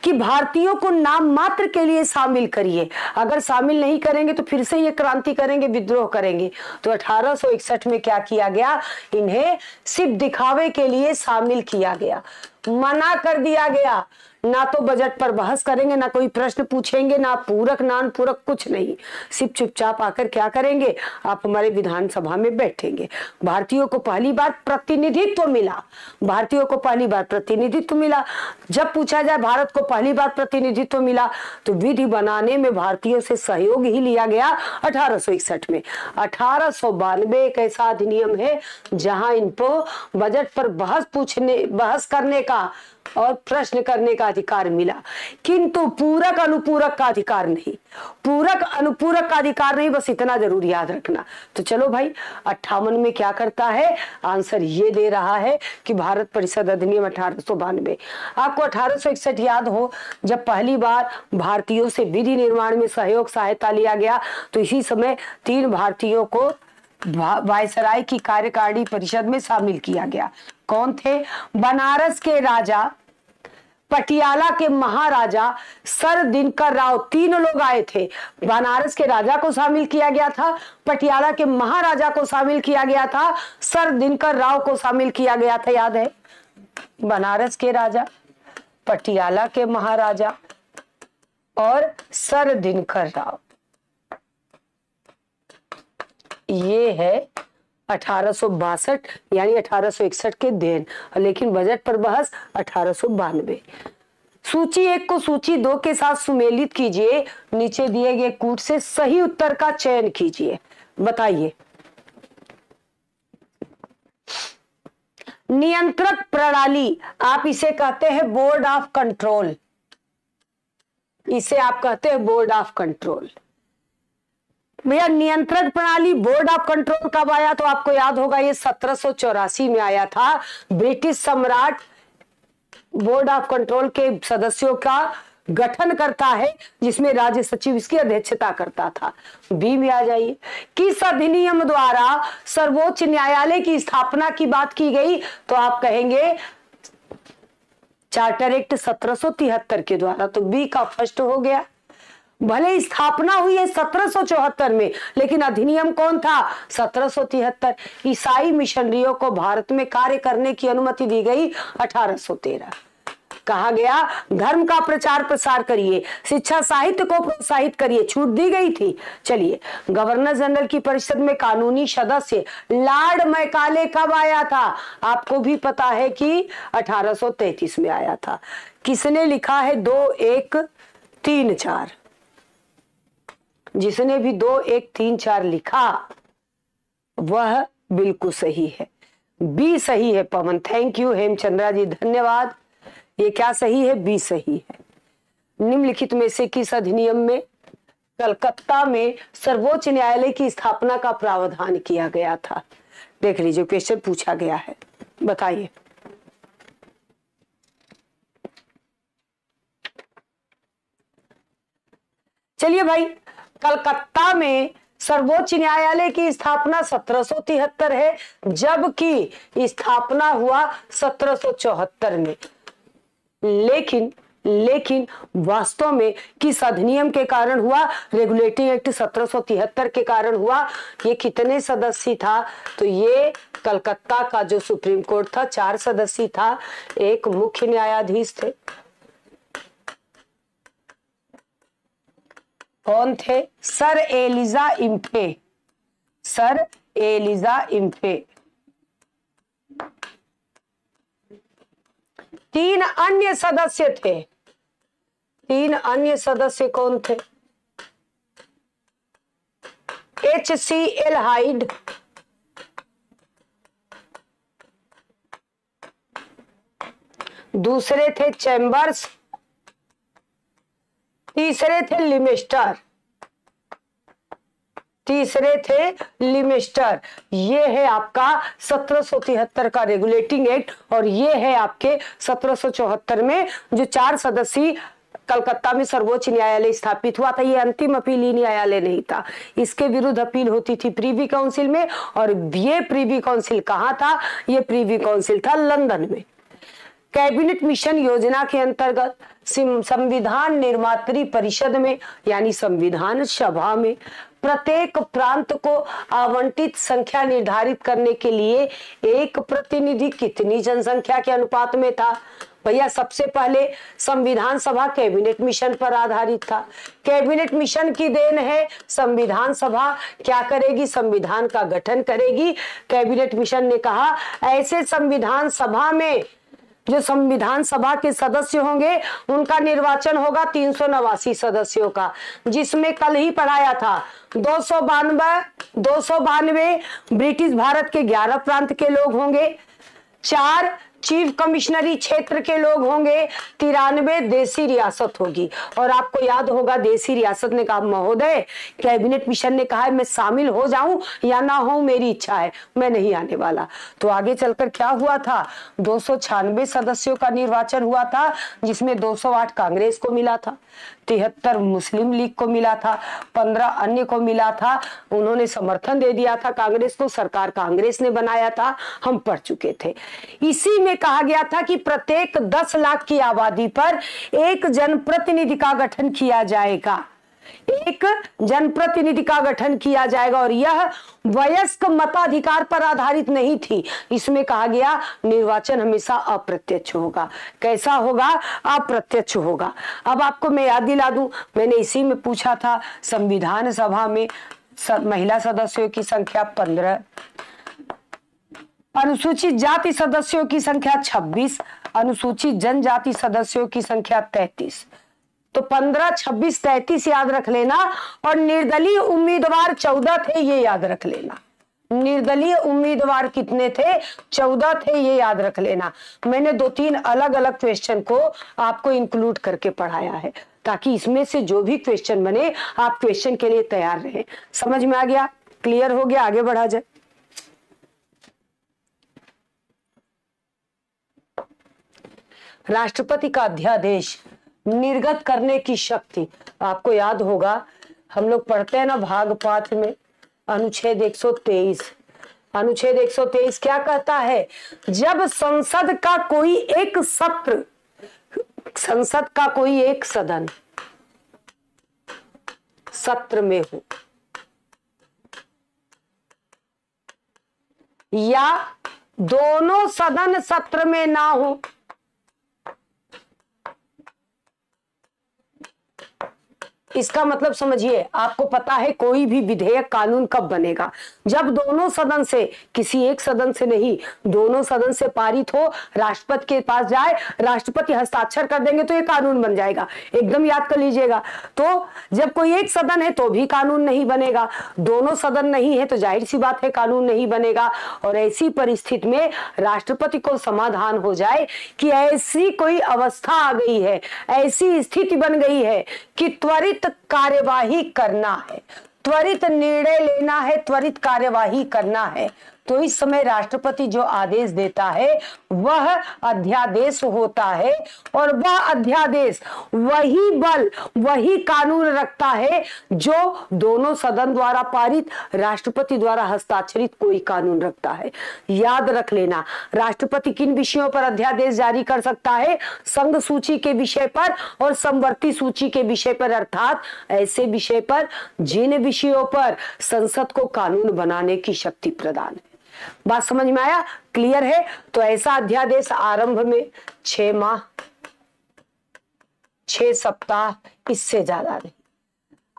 कि भारतीयों को नाम मात्र के लिए शामिल करिए। अगर शामिल नहीं करेंगे तो फिर से ये क्रांति करेंगे, विद्रोह करेंगे। तो 1861 में क्या किया गया? इन्हें सिर्फ दिखावे के लिए शामिल किया गया, मना कर दिया गया। ना तो बजट पर बहस करेंगे, ना कोई प्रश्न पूछेंगे, ना पूरक ना पूरक, कुछ नहीं। सिर्फ चुपचाप आकर क्या करेंगे? आप हमारे विधानसभा में बैठेंगे। भारतीयों को पहली बार प्रतिनिधित्व मिला, भारतीयों को पहली बार प्रतिनिधित्व मिला। जब पूछा जाए भारत को पहली बार प्रतिनिधित्व मिला, तो विधि बनाने में भारतीयों से सहयोग ही लिया गया 1861 में। 1892 एक ऐसा अधिनियम है जहां इनको बजट पर बहस करने का और प्रश्न करने का अधिकार मिला, किंतु पूरक अनुपूरक का अधिकार नहीं। पूरक अनुपूरक का अधिकार नहीं, बस इतना जरूर याद रखना। तो चलो भाई, 58 में क्या करता है? आंसर ये दे रहा है कि भारत परिषद अधिनियम 1892। आपको 1861 याद हो, जब पहली बार भारतीयों से विधि निर्माण में सहयोग सहायता लिया गया, तो इसी समय 3 भारतीयों को वायसराय की कार्यकारिणी परिषद में शामिल किया गया। कौन थे? बनारस के राजा पटियाला के महाराजा सर दिनकर राव, तीन लोग आए थे। बनारस के राजा को शामिल किया गया था, पटियाला के महाराजा को शामिल किया गया था, सर दिनकर राव को शामिल किया गया था। याद है? बनारस के राजा, पटियाला के महाराजा और सर दिनकर राव। ये है 1862 यानी 1861 के देन, लेकिन बजट पर बहस 1892। सूची 1 को सूची 2 के साथ सुमेलित कीजिए। नीचे दिए गए कूट से सही उत्तर का चयन कीजिए। बताइए। नियंत्रक प्रणाली, आप इसे कहते हैं बोर्ड ऑफ कंट्रोल। इसे आप कहते हैं बोर्ड ऑफ कंट्रोल। भैया नियंत्रण प्रणाली बोर्ड ऑफ कंट्रोल कब आया? तो आपको याद होगा ये 1784 में आया था। ब्रिटिश सम्राट बोर्ड ऑफ कंट्रोल के सदस्यों का गठन करता है, जिसमें राज्य सचिव इसकी अध्यक्षता करता था। बी में आ जाइए। किस अधिनियम द्वारा सर्वोच्च न्यायालय की स्थापना की बात की गई? तो आप कहेंगे चार्टर एक्ट 1773 के द्वारा। तो बी का फर्स्ट हो गया। भले स्थापना हुई है 1774 में, लेकिन अधिनियम कौन था? 1773। ईसाई मिशनरियों को भारत में कार्य करने की अनुमति दी गई 1813। कहा गया धर्म का प्रचार प्रसार करिए, शिक्षा साहित्य को प्रोत्साहित करिए, छूट दी गई थी। चलिए, गवर्नर जनरल की परिषद में कानूनी सदस्य लॉर्ड मैकाले कब आया था? आपको भी पता है कि 1833 में आया था। किसने लिखा है 2-1-3-4? जिसने भी 2-1-3-4 लिखा वह बिल्कुल सही है। बी सही है पवन। थैंक यू हेमचंद्रा जी, धन्यवाद। ये क्या सही है? बी सही है। निम्नलिखित में से किस अधिनियम में कलकत्ता में सर्वोच्च न्यायालय की स्थापना का प्रावधान किया गया था? देख लीजिए, क्वेश्चन पूछा गया है, बताइए। चलिए भाई, कलकत्ता में सर्वोच्च न्यायालय की स्थापना 1773 है, जबकि स्थापना हुआ 1774 में। लेकिन वास्तव में किस अधिनियम के कारण हुआ? रेगुलेटिंग एक्ट 1773 के कारण हुआ। ये कितने सदस्य था? तो ये कलकत्ता का जो सुप्रीम कोर्ट था 4 सदस्य था, एक मुख्य न्यायाधीश थे। कौन थे? Sir Elijah Impey. Sir Elijah Impey. 3 अन्य सदस्य थे। 3 अन्य सदस्य कौन थे? HCL हाइड, दूसरे थे चैम्बर्स, तीसरे थे लिमेस्टर। ये है आपका 1773 का रेगुलेटिंग एक्ट, और ये है आपके 1774 में जो 4 सदस्यीय कलकत्ता में सर्वोच्च न्यायालय स्थापित हुआ था। ये अंतिम अपीली न्यायालय नहीं था, इसके विरुद्ध अपील होती थी प्रीवी काउंसिल में। और ये प्रीवी काउंसिल कहाँ था? ये प्रीवी काउंसिल था लंदन में। कैबिनेट मिशन योजना के अंतर्गत संविधान निर्मात्री परिषद में यानी संविधान सभा में प्रत्येक प्रांत को आवंटित संख्या निर्धारित करने के लिए एक प्रतिनिधि कितनी जनसंख्या के अनुपात में था? भैया सबसे पहले संविधान सभा कैबिनेट मिशन पर आधारित था। कैबिनेट मिशन की देन है। संविधान सभा क्या करेगी? संविधान का गठन करेगी। कैबिनेट मिशन ने कहा ऐसे संविधान सभा में जो संविधान सभा के सदस्य होंगे उनका निर्वाचन होगा 389 सदस्यों का, जिसमें कल ही पढ़ाया था 292 ब्रिटिश भारत के 11 प्रांत के लोग होंगे, 4 चीफ कमिश्नरी क्षेत्र के लोग होंगे, 93 देसी रियासत होगी। और आपको याद होगा देसी रियासत ने कहा महोदय कैबिनेट मिशन ने कहा है मैं शामिल हो जाऊं या ना हो मेरी इच्छा है, मैं नहीं आने वाला। तो आगे चलकर क्या हुआ था? 296 सदस्यों का निर्वाचन हुआ था, जिसमें 208 कांग्रेस को मिला था, 73 मुस्लिम लीग को मिला था, 15 अन्य को मिला था। उन्होंने समर्थन दे दिया था कांग्रेस को, सरकार कांग्रेस ने बनाया था, हम पढ़ चुके थे। इसी में में कहा गया था कि प्रत्येक 10 लाख की आबादी पर एक जनप्रतिनिधि का गठन किया जाएगा, एक जनप्रतिनिधि का गठन किया जाएगा, और यह वयस्क मताधिकार पर आधारित नहीं थी। इसमें कहा गया निर्वाचन हमेशा अप्रत्यक्ष होगा। कैसा होगा? अप्रत्यक्ष होगा। अब आपको मैं याद दिला दूं, मैंने इसी में पूछा था, संविधान सभा में महिला सदस्यों की संख्या 15, अनुसूचित जाति सदस्यों की संख्या 26, अनुसूचित जनजाति सदस्यों की संख्या 33। तो 15, 26, 33 याद रख लेना, और निर्दलीय उम्मीदवार 14 थे, ये याद रख लेना। निर्दलीय उम्मीदवार कितने थे? 14 थे, ये याद रख लेना। मैंने 2-3 अलग अलग क्वेश्चन को आपको इंक्लूड करके पढ़ाया है, ताकि इसमें से जो भी क्वेश्चन बने आप क्वेश्चन के लिए तैयार रहे। समझ में आ गया? क्लियर हो गया? आगे बढ़ा जाए। राष्ट्रपति का अध्यादेश निर्गत करने की शक्ति, आपको याद होगा हम लोग पढ़ते हैं ना भाग 5 में अनुच्छेद 123। अनुच्छेद 123 क्या कहता है? जब संसद का कोई एक सत्र, संसद का कोई एक सदन सत्र में हो, या दोनों सदन सत्र में ना हो, इसका मतलब समझिए, आपको पता है कोई भी विधेयक कानून कब बनेगा? जब दोनों सदन से, किसी एक सदन से नहीं, दोनों सदन से पारित हो, राष्ट्रपति के पास जाए, राष्ट्रपति हस्ताक्षर कर देंगे तो ये कानून बन जाएगा। एकदम याद कर लीजिएगा। तो जब कोई एक सदन है तो भी कानून नहीं बनेगा, दोनों सदन नहीं है तो जाहिर सी बात है कानून नहीं बनेगा। और ऐसी परिस्थिति में राष्ट्रपति को समाधान हो जाए कि ऐसी कोई अवस्था आ गई है, ऐसी स्थिति बन गई है कि त्वरित कार्यवाही करना है, त्वरित निर्णय लेना है, त्वरित कार्यवाही करना है, तो इस समय राष्ट्रपति जो आदेश देता है वह अध्यादेश होता है, और वह अध्यादेश वही बल, वही कानून रखता है जो दोनों सदन द्वारा पारित, राष्ट्रपति द्वारा हस्ताक्षरित कोई कानून रखता है। याद रख लेना, राष्ट्रपति किन विषयों पर अध्यादेश जारी कर सकता है? संघ सूची के विषय पर और समवर्ती सूची के विषय पर, अर्थात ऐसे विषय पर जिन विषयों पर संसद को कानून बनाने की शक्ति प्रदान है। बात समझ में आया? क्लियर है? तो ऐसा अध्यादेश आरंभ में 6 माह, 6 सप्ताह, इससे ज्यादा नहीं।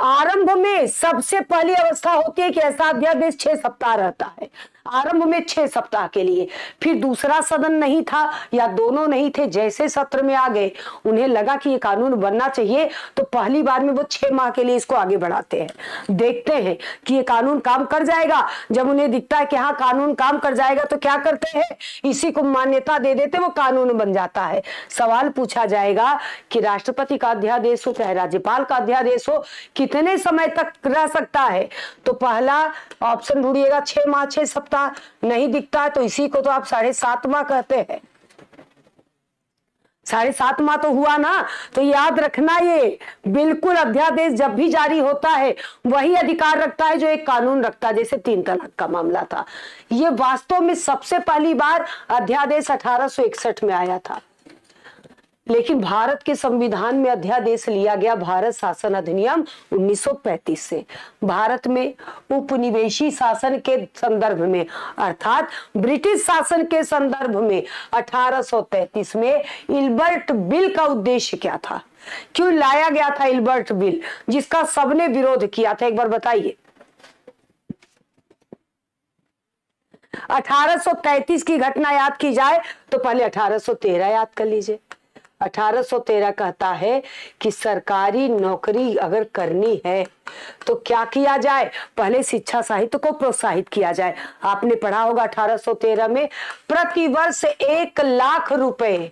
आरंभ में सबसे पहली अवस्था होती है कि ऐसा अध्यादेश 6 सप्ताह रहता है, आरंभ में 6 सप्ताह के लिए। फिर दूसरा सदन नहीं था या दोनों नहीं थे, जैसे सत्र में आ गए, उन्हें लगा कि ये कानून बनना चाहिए, तो पहली बार में वो 6 माह के लिए इसको आगे बढ़ाते हैं, देखते हैं कि ये कानून काम कर जाएगा। जब उन्हें दिखता है कि हाँ कानून काम कर जाएगा तो क्या करते हैं? इसी को मान्यता दे देते, वो कानून बन जाता है। सवाल पूछा जाएगा कि राष्ट्रपति का अध्यादेश हो चाहे राज्यपाल का अध्यादेश हो, कितने समय तक रह सकता है? तो पहला ऑप्शन ढूंढिएगा 6 माह 6 सप्ताह। नहीं दिखता तो इसी को तो आप 7.5 माह कहते हैं। 7.5 माह तो हुआ ना। तो याद रखना, ये बिल्कुल अध्यादेश जब भी जारी होता है वही अधिकार रखता है जो एक कानून रखता है। जैसे 3 तलाक का मामला था, ये वास्तव में सबसे पहली बार अध्यादेश 1861 में आया था, लेकिन भारत के संविधान में अध्यादेश लिया गया भारत शासन अधिनियम 1935 से। भारत में उपनिवेशी शासन के संदर्भ में, अर्थात ब्रिटिश शासन के संदर्भ में 1833 में इल्बर्ट बिल का उद्देश्य क्या था? क्यों लाया गया था इल्बर्ट बिल, जिसका सबने विरोध किया था? एक बार बताइए। 1833 की घटना याद की जाए तो पहले 1813 याद कर लीजिए। 1813 कहता है कि सरकारी नौकरी अगर करनी है तो क्या किया जाए? पहले शिक्षा साहित्य को प्रोत्साहित किया जाए। आपने पढ़ा होगा 1813 में प्रतिवर्ष 1 लाख रुपए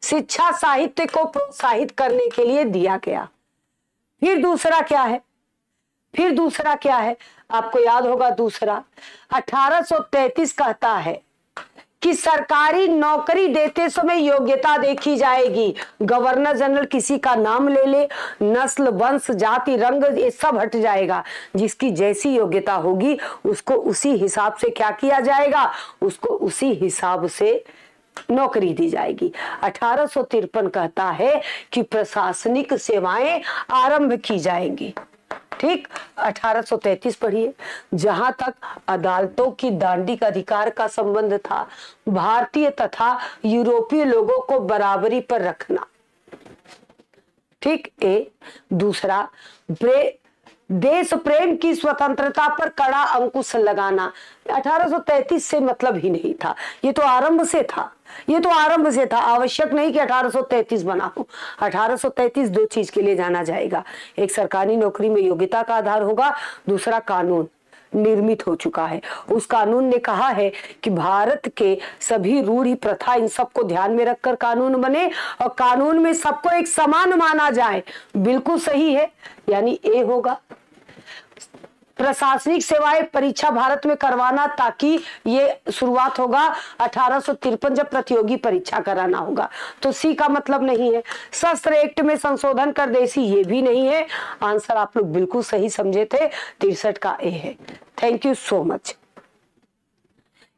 शिक्षा साहित्य को प्रोत्साहित करने के लिए दिया गया। फिर दूसरा क्या है? फिर दूसरा क्या है? आपको याद होगा दूसरा 1833 कहता है कि सरकारी नौकरी देते समय योग्यता देखी जाएगी। गवर्नर जनरल किसी का नाम ले ले, नस्ल, वंश, जाति, रंग, ये सब हट जाएगा। जिसकी जैसी योग्यता होगी उसको उसी हिसाब से क्या किया जाएगा, उसको उसी हिसाब से नौकरी दी जाएगी। 1853 कहता है कि प्रशासनिक सेवाएं आरंभ की जाएंगी। ठीक, 1833 पढ़िए। जहां तक अदालतों की दांडिक अधिकार का संबंध था, भारतीय तथा यूरोपीय लोगों को बराबरी पर रखना। ठीक, दूसरा, देश प्रेम की स्वतंत्रता पर कड़ा अंकुश लगाना। 1833 से मतलब ही नहीं था, ये तो आरंभ से था, ये तो आरंभ से था। आवश्यक नहीं कि 1833 बना हो। 1833 दो चीज के लिए जाना जाएगा, एक सरकारी नौकरी में योग्यता का आधार होगा, दूसरा कानून निर्मित हो चुका है। उस कानून ने कहा है कि भारत के सभी रूढ़ि प्रथा इन सबको ध्यान में रखकर कानून बने और कानून में सबको एक समान माना जाए। बिल्कुल सही है, यानी ए होगा। प्रशासनिक सेवाएं परीक्षा भारत में करवाना, ताकि ये शुरुआत होगा 1853 जब प्रतियोगी परीक्षा कराना होगा। तो सी का मतलब नहीं है। शस्त्र एक्ट में संशोधन कर देसी, ये भी नहीं है। आंसर आप लोग बिल्कुल सही समझे थे, 63 का ए है। Thank you so much.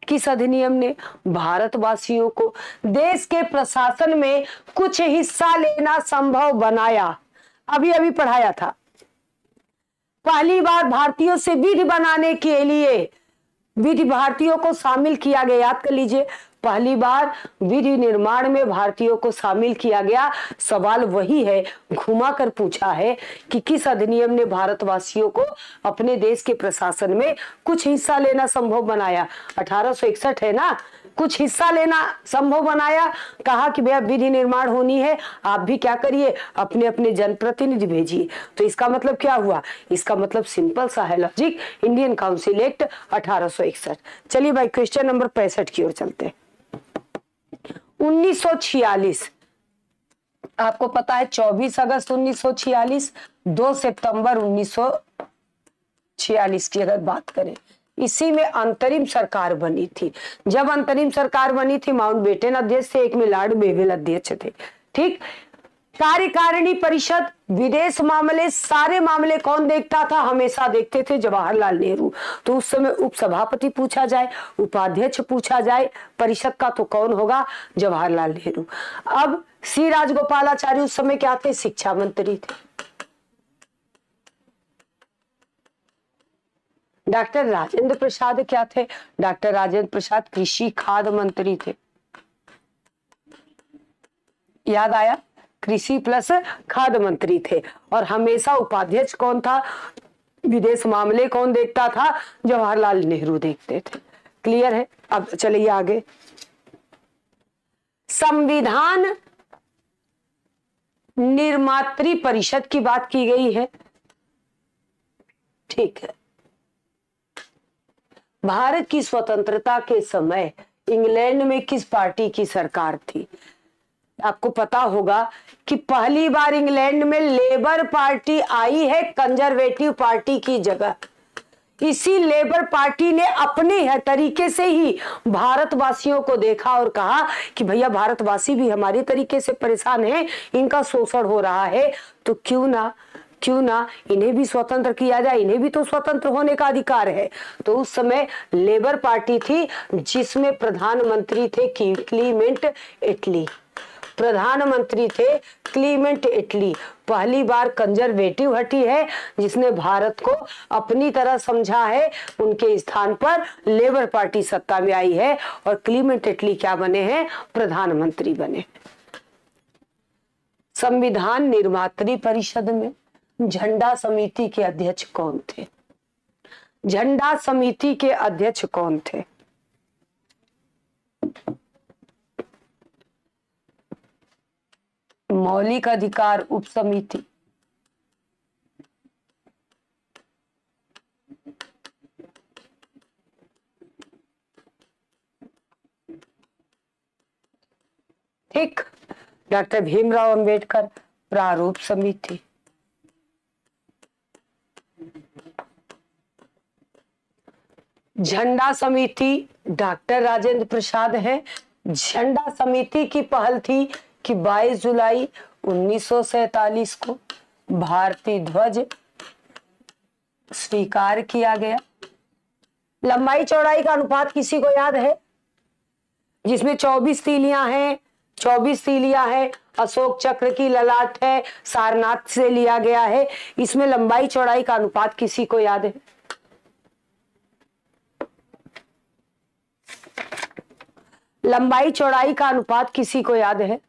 किस अधिनियम ने भारतवासियों को देश के प्रशासन में कुछ हिस्सा लेना संभव बनाया? अभी अभी पढ़ाया था। पहली बार भारतीयों से विधि बनाने के लिए विधि भारतीयों को शामिल किया गया। याद कर लीजिए, पहली बार विधि निर्माण में भारतीयों को शामिल किया गया। सवाल वही है, घुमा कर पूछा है कि किस अधिनियम ने भारतवासियों को अपने देश के प्रशासन में कुछ हिस्सा लेना संभव बनाया? 1861 है ना, कुछ हिस्सा लेना संभव बनाया। कहा कि भैया विधि निर्माण होनी है, आप भी क्या करिए, अपने अपने जनप्रतिनिधि भेजिए। तो इसका मतलब क्या हुआ? इसका मतलब सिंपल सा है लॉजिक, इंडियन काउंसिल एक्ट 1861। चलिए भाई क्वेश्चन नंबर 65 की ओर चलते हैं। 1946, आपको पता है 24 अगस्त 1946, 2 सितंबर 1946 की अगर बात करें, इसी में अंतरिम सरकार बनी थी। जब अंतरिम सरकार बनी थी, माउंटबेटन अध्यक्ष थे, एक में लॉर्ड बेवेल अध्यक्ष थे। ठीक, कार्यकारिणी परिषद, विदेश मामले, सारे मामले कौन देखता था? हमेशा देखते थे जवाहरलाल नेहरू। तो उस समय उपसभापति पूछा जाए, उपाध्यक्ष पूछा जाए परिषद का, तो कौन होगा? जवाहरलाल नेहरू। अब सी राजगोपालाचारी उस समय क्या थे? शिक्षा मंत्री थे। डॉक्टर राजेंद्र प्रसाद क्या थे? डॉक्टर राजेंद्र प्रसाद कृषि खाद्य मंत्री थे। याद आया? कृषि प्लस खाद्य मंत्री थे। और हमेशा उपाध्यक्ष कौन था? विदेश मामले कौन देखता था? जवाहरलाल नेहरू देखते थे। क्लियर है? अब चलिए आगे। संविधान निर्मात्री परिषद की बात की गई है। ठीक है, भारत की स्वतंत्रता के समय इंग्लैंड में किस पार्टी की सरकार थी? आपको पता होगा कि पहली बार इंग्लैंड में लेबर पार्टी आई है कंजर्वेटिव पार्टी की जगह। इसी लेबर पार्टी ने अपने तरीके से ही भारतवासियों को देखा और कहा कि भैया भारतवासी भी हमारे तरीके से परेशान हैं, इनका शोषण हो रहा है, तो क्यों ना इन्हें भी स्वतंत्र किया जाए, इन्हें भी तो स्वतंत्र होने का अधिकार है। तो उस समय लेबर पार्टी थी जिसमें प्रधानमंत्री थे क्लीमेंट एटली। प्रधानमंत्री थे क्लीमेंट एटली। पहली बार कंजर्वेटिव हटी है जिसने भारत को अपनी तरह समझा है, उनके स्थान पर लेबर पार्टी सत्ता में आई है और क्लीमेंट एटली क्या बने हैं? प्रधानमंत्री बने। संविधान निर्मात्री परिषद में झंडा समिति के अध्यक्ष कौन थे? झंडा समिति के अध्यक्ष कौन थे? मौलिक अधिकार उप समिति, ठीक, डॉक्टर भीमराव अंबेडकर प्रारूप समिति, झंडा समिति डॉक्टर राजेंद्र प्रसाद है। झंडा समिति की पहल थी कि 22 जुलाई 1947 को भारतीय ध्वज स्वीकार किया गया। लंबाई चौड़ाई का अनुपात किसी को याद है? जिसमें 24 तीलियां हैं, 24 तीलियां है, अशोक चक्र की ललाट है, सारनाथ से लिया गया है। इसमें लंबाई चौड़ाई का अनुपात किसी को याद है? लंबाई चौड़ाई का अनुपात किसी को याद है?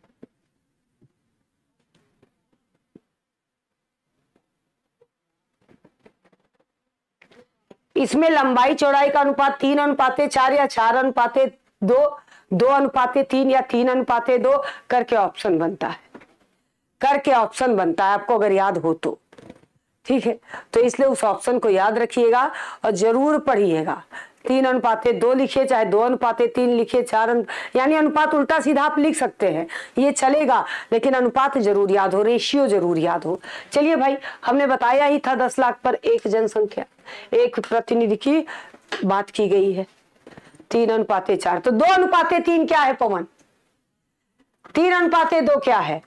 इसमें लंबाई चौड़ाई का अनुपात 3:4 या 4:2, 2:3 या 3:2 करके ऑप्शन बनता है, करके ऑप्शन बनता है, आपको अगर याद हो तो। ठीक है, तो इसलिए उस ऑप्शन को याद रखिएगा और जरूर पढ़िएगा। 3:2 लिखिए, चाहे 2:3 लिखिए, 4 यानी अनुपात उल्टा सीधा आप लिख सकते हैं, ये चलेगा, लेकिन अनुपात जरूर याद हो, रेशियो जरूर याद हो। चलिए भाई, हमने बताया ही था 10 लाख पर एक जनसंख्या, एक प्रतिनिधि की बात की गई है। 3:4, तो 2:3 क्या है पवन? 3:2 क्या है?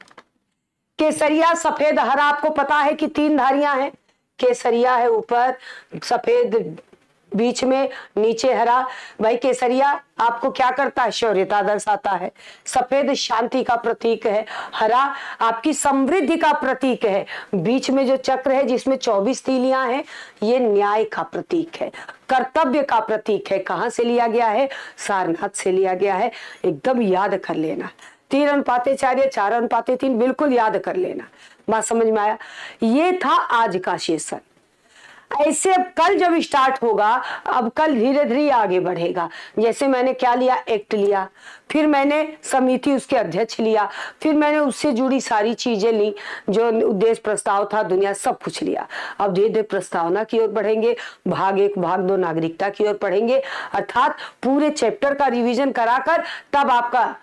केसरिया, सफेद, हरा। आपको पता है कि 3 धारियां हैं, केसरिया है ऊपर, सफेद बीच में, नीचे हरा। भाई केसरिया आपको क्या करता है? शौर्यता दर्शाता है। सफेद शांति का प्रतीक है, हरा आपकी समृद्धि का प्रतीक है। बीच में जो चक्र है जिसमें 24 तीलियां हैं, ये न्याय का प्रतीक है, कर्तव्य का प्रतीक है। कहां से लिया गया है? सारनाथ से लिया गया है। एकदम याद कर लेना। 3:4 या 4:3 बिल्कुल याद कर लेना। बात समझ में आया? ये था आज का सेशन। ऐसे अब कल जब स्टार्ट होगा, अब कल धीरे धीरे आगे बढ़ेगा। जैसे मैंने क्या लिया? एक्ट लिया, फिर मैंने समिति उसके अध्यक्ष लिया, फिर मैंने उससे जुड़ी सारी चीजें ली, जो उद्देश्य प्रस्ताव था, दुनिया सब कुछ लिया। अब धीरे धीरे प्रस्तावना की ओर बढ़ेंगे, भाग 1 भाग 2 नागरिकता की ओर पढ़ेंगे, अर्थात पूरे चैप्टर का रिविजन कराकर तब आपका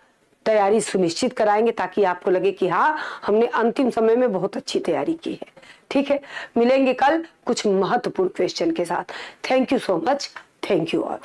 तैयारी सुनिश्चित कराएंगे, ताकि आपको लगे कि हाँ, हमने अंतिम समय में बहुत अच्छी तैयारी की है। ठीक है, मिलेंगे कल कुछ महत्वपूर्ण क्वेश्चन के साथ। Thank you so much, thank you all.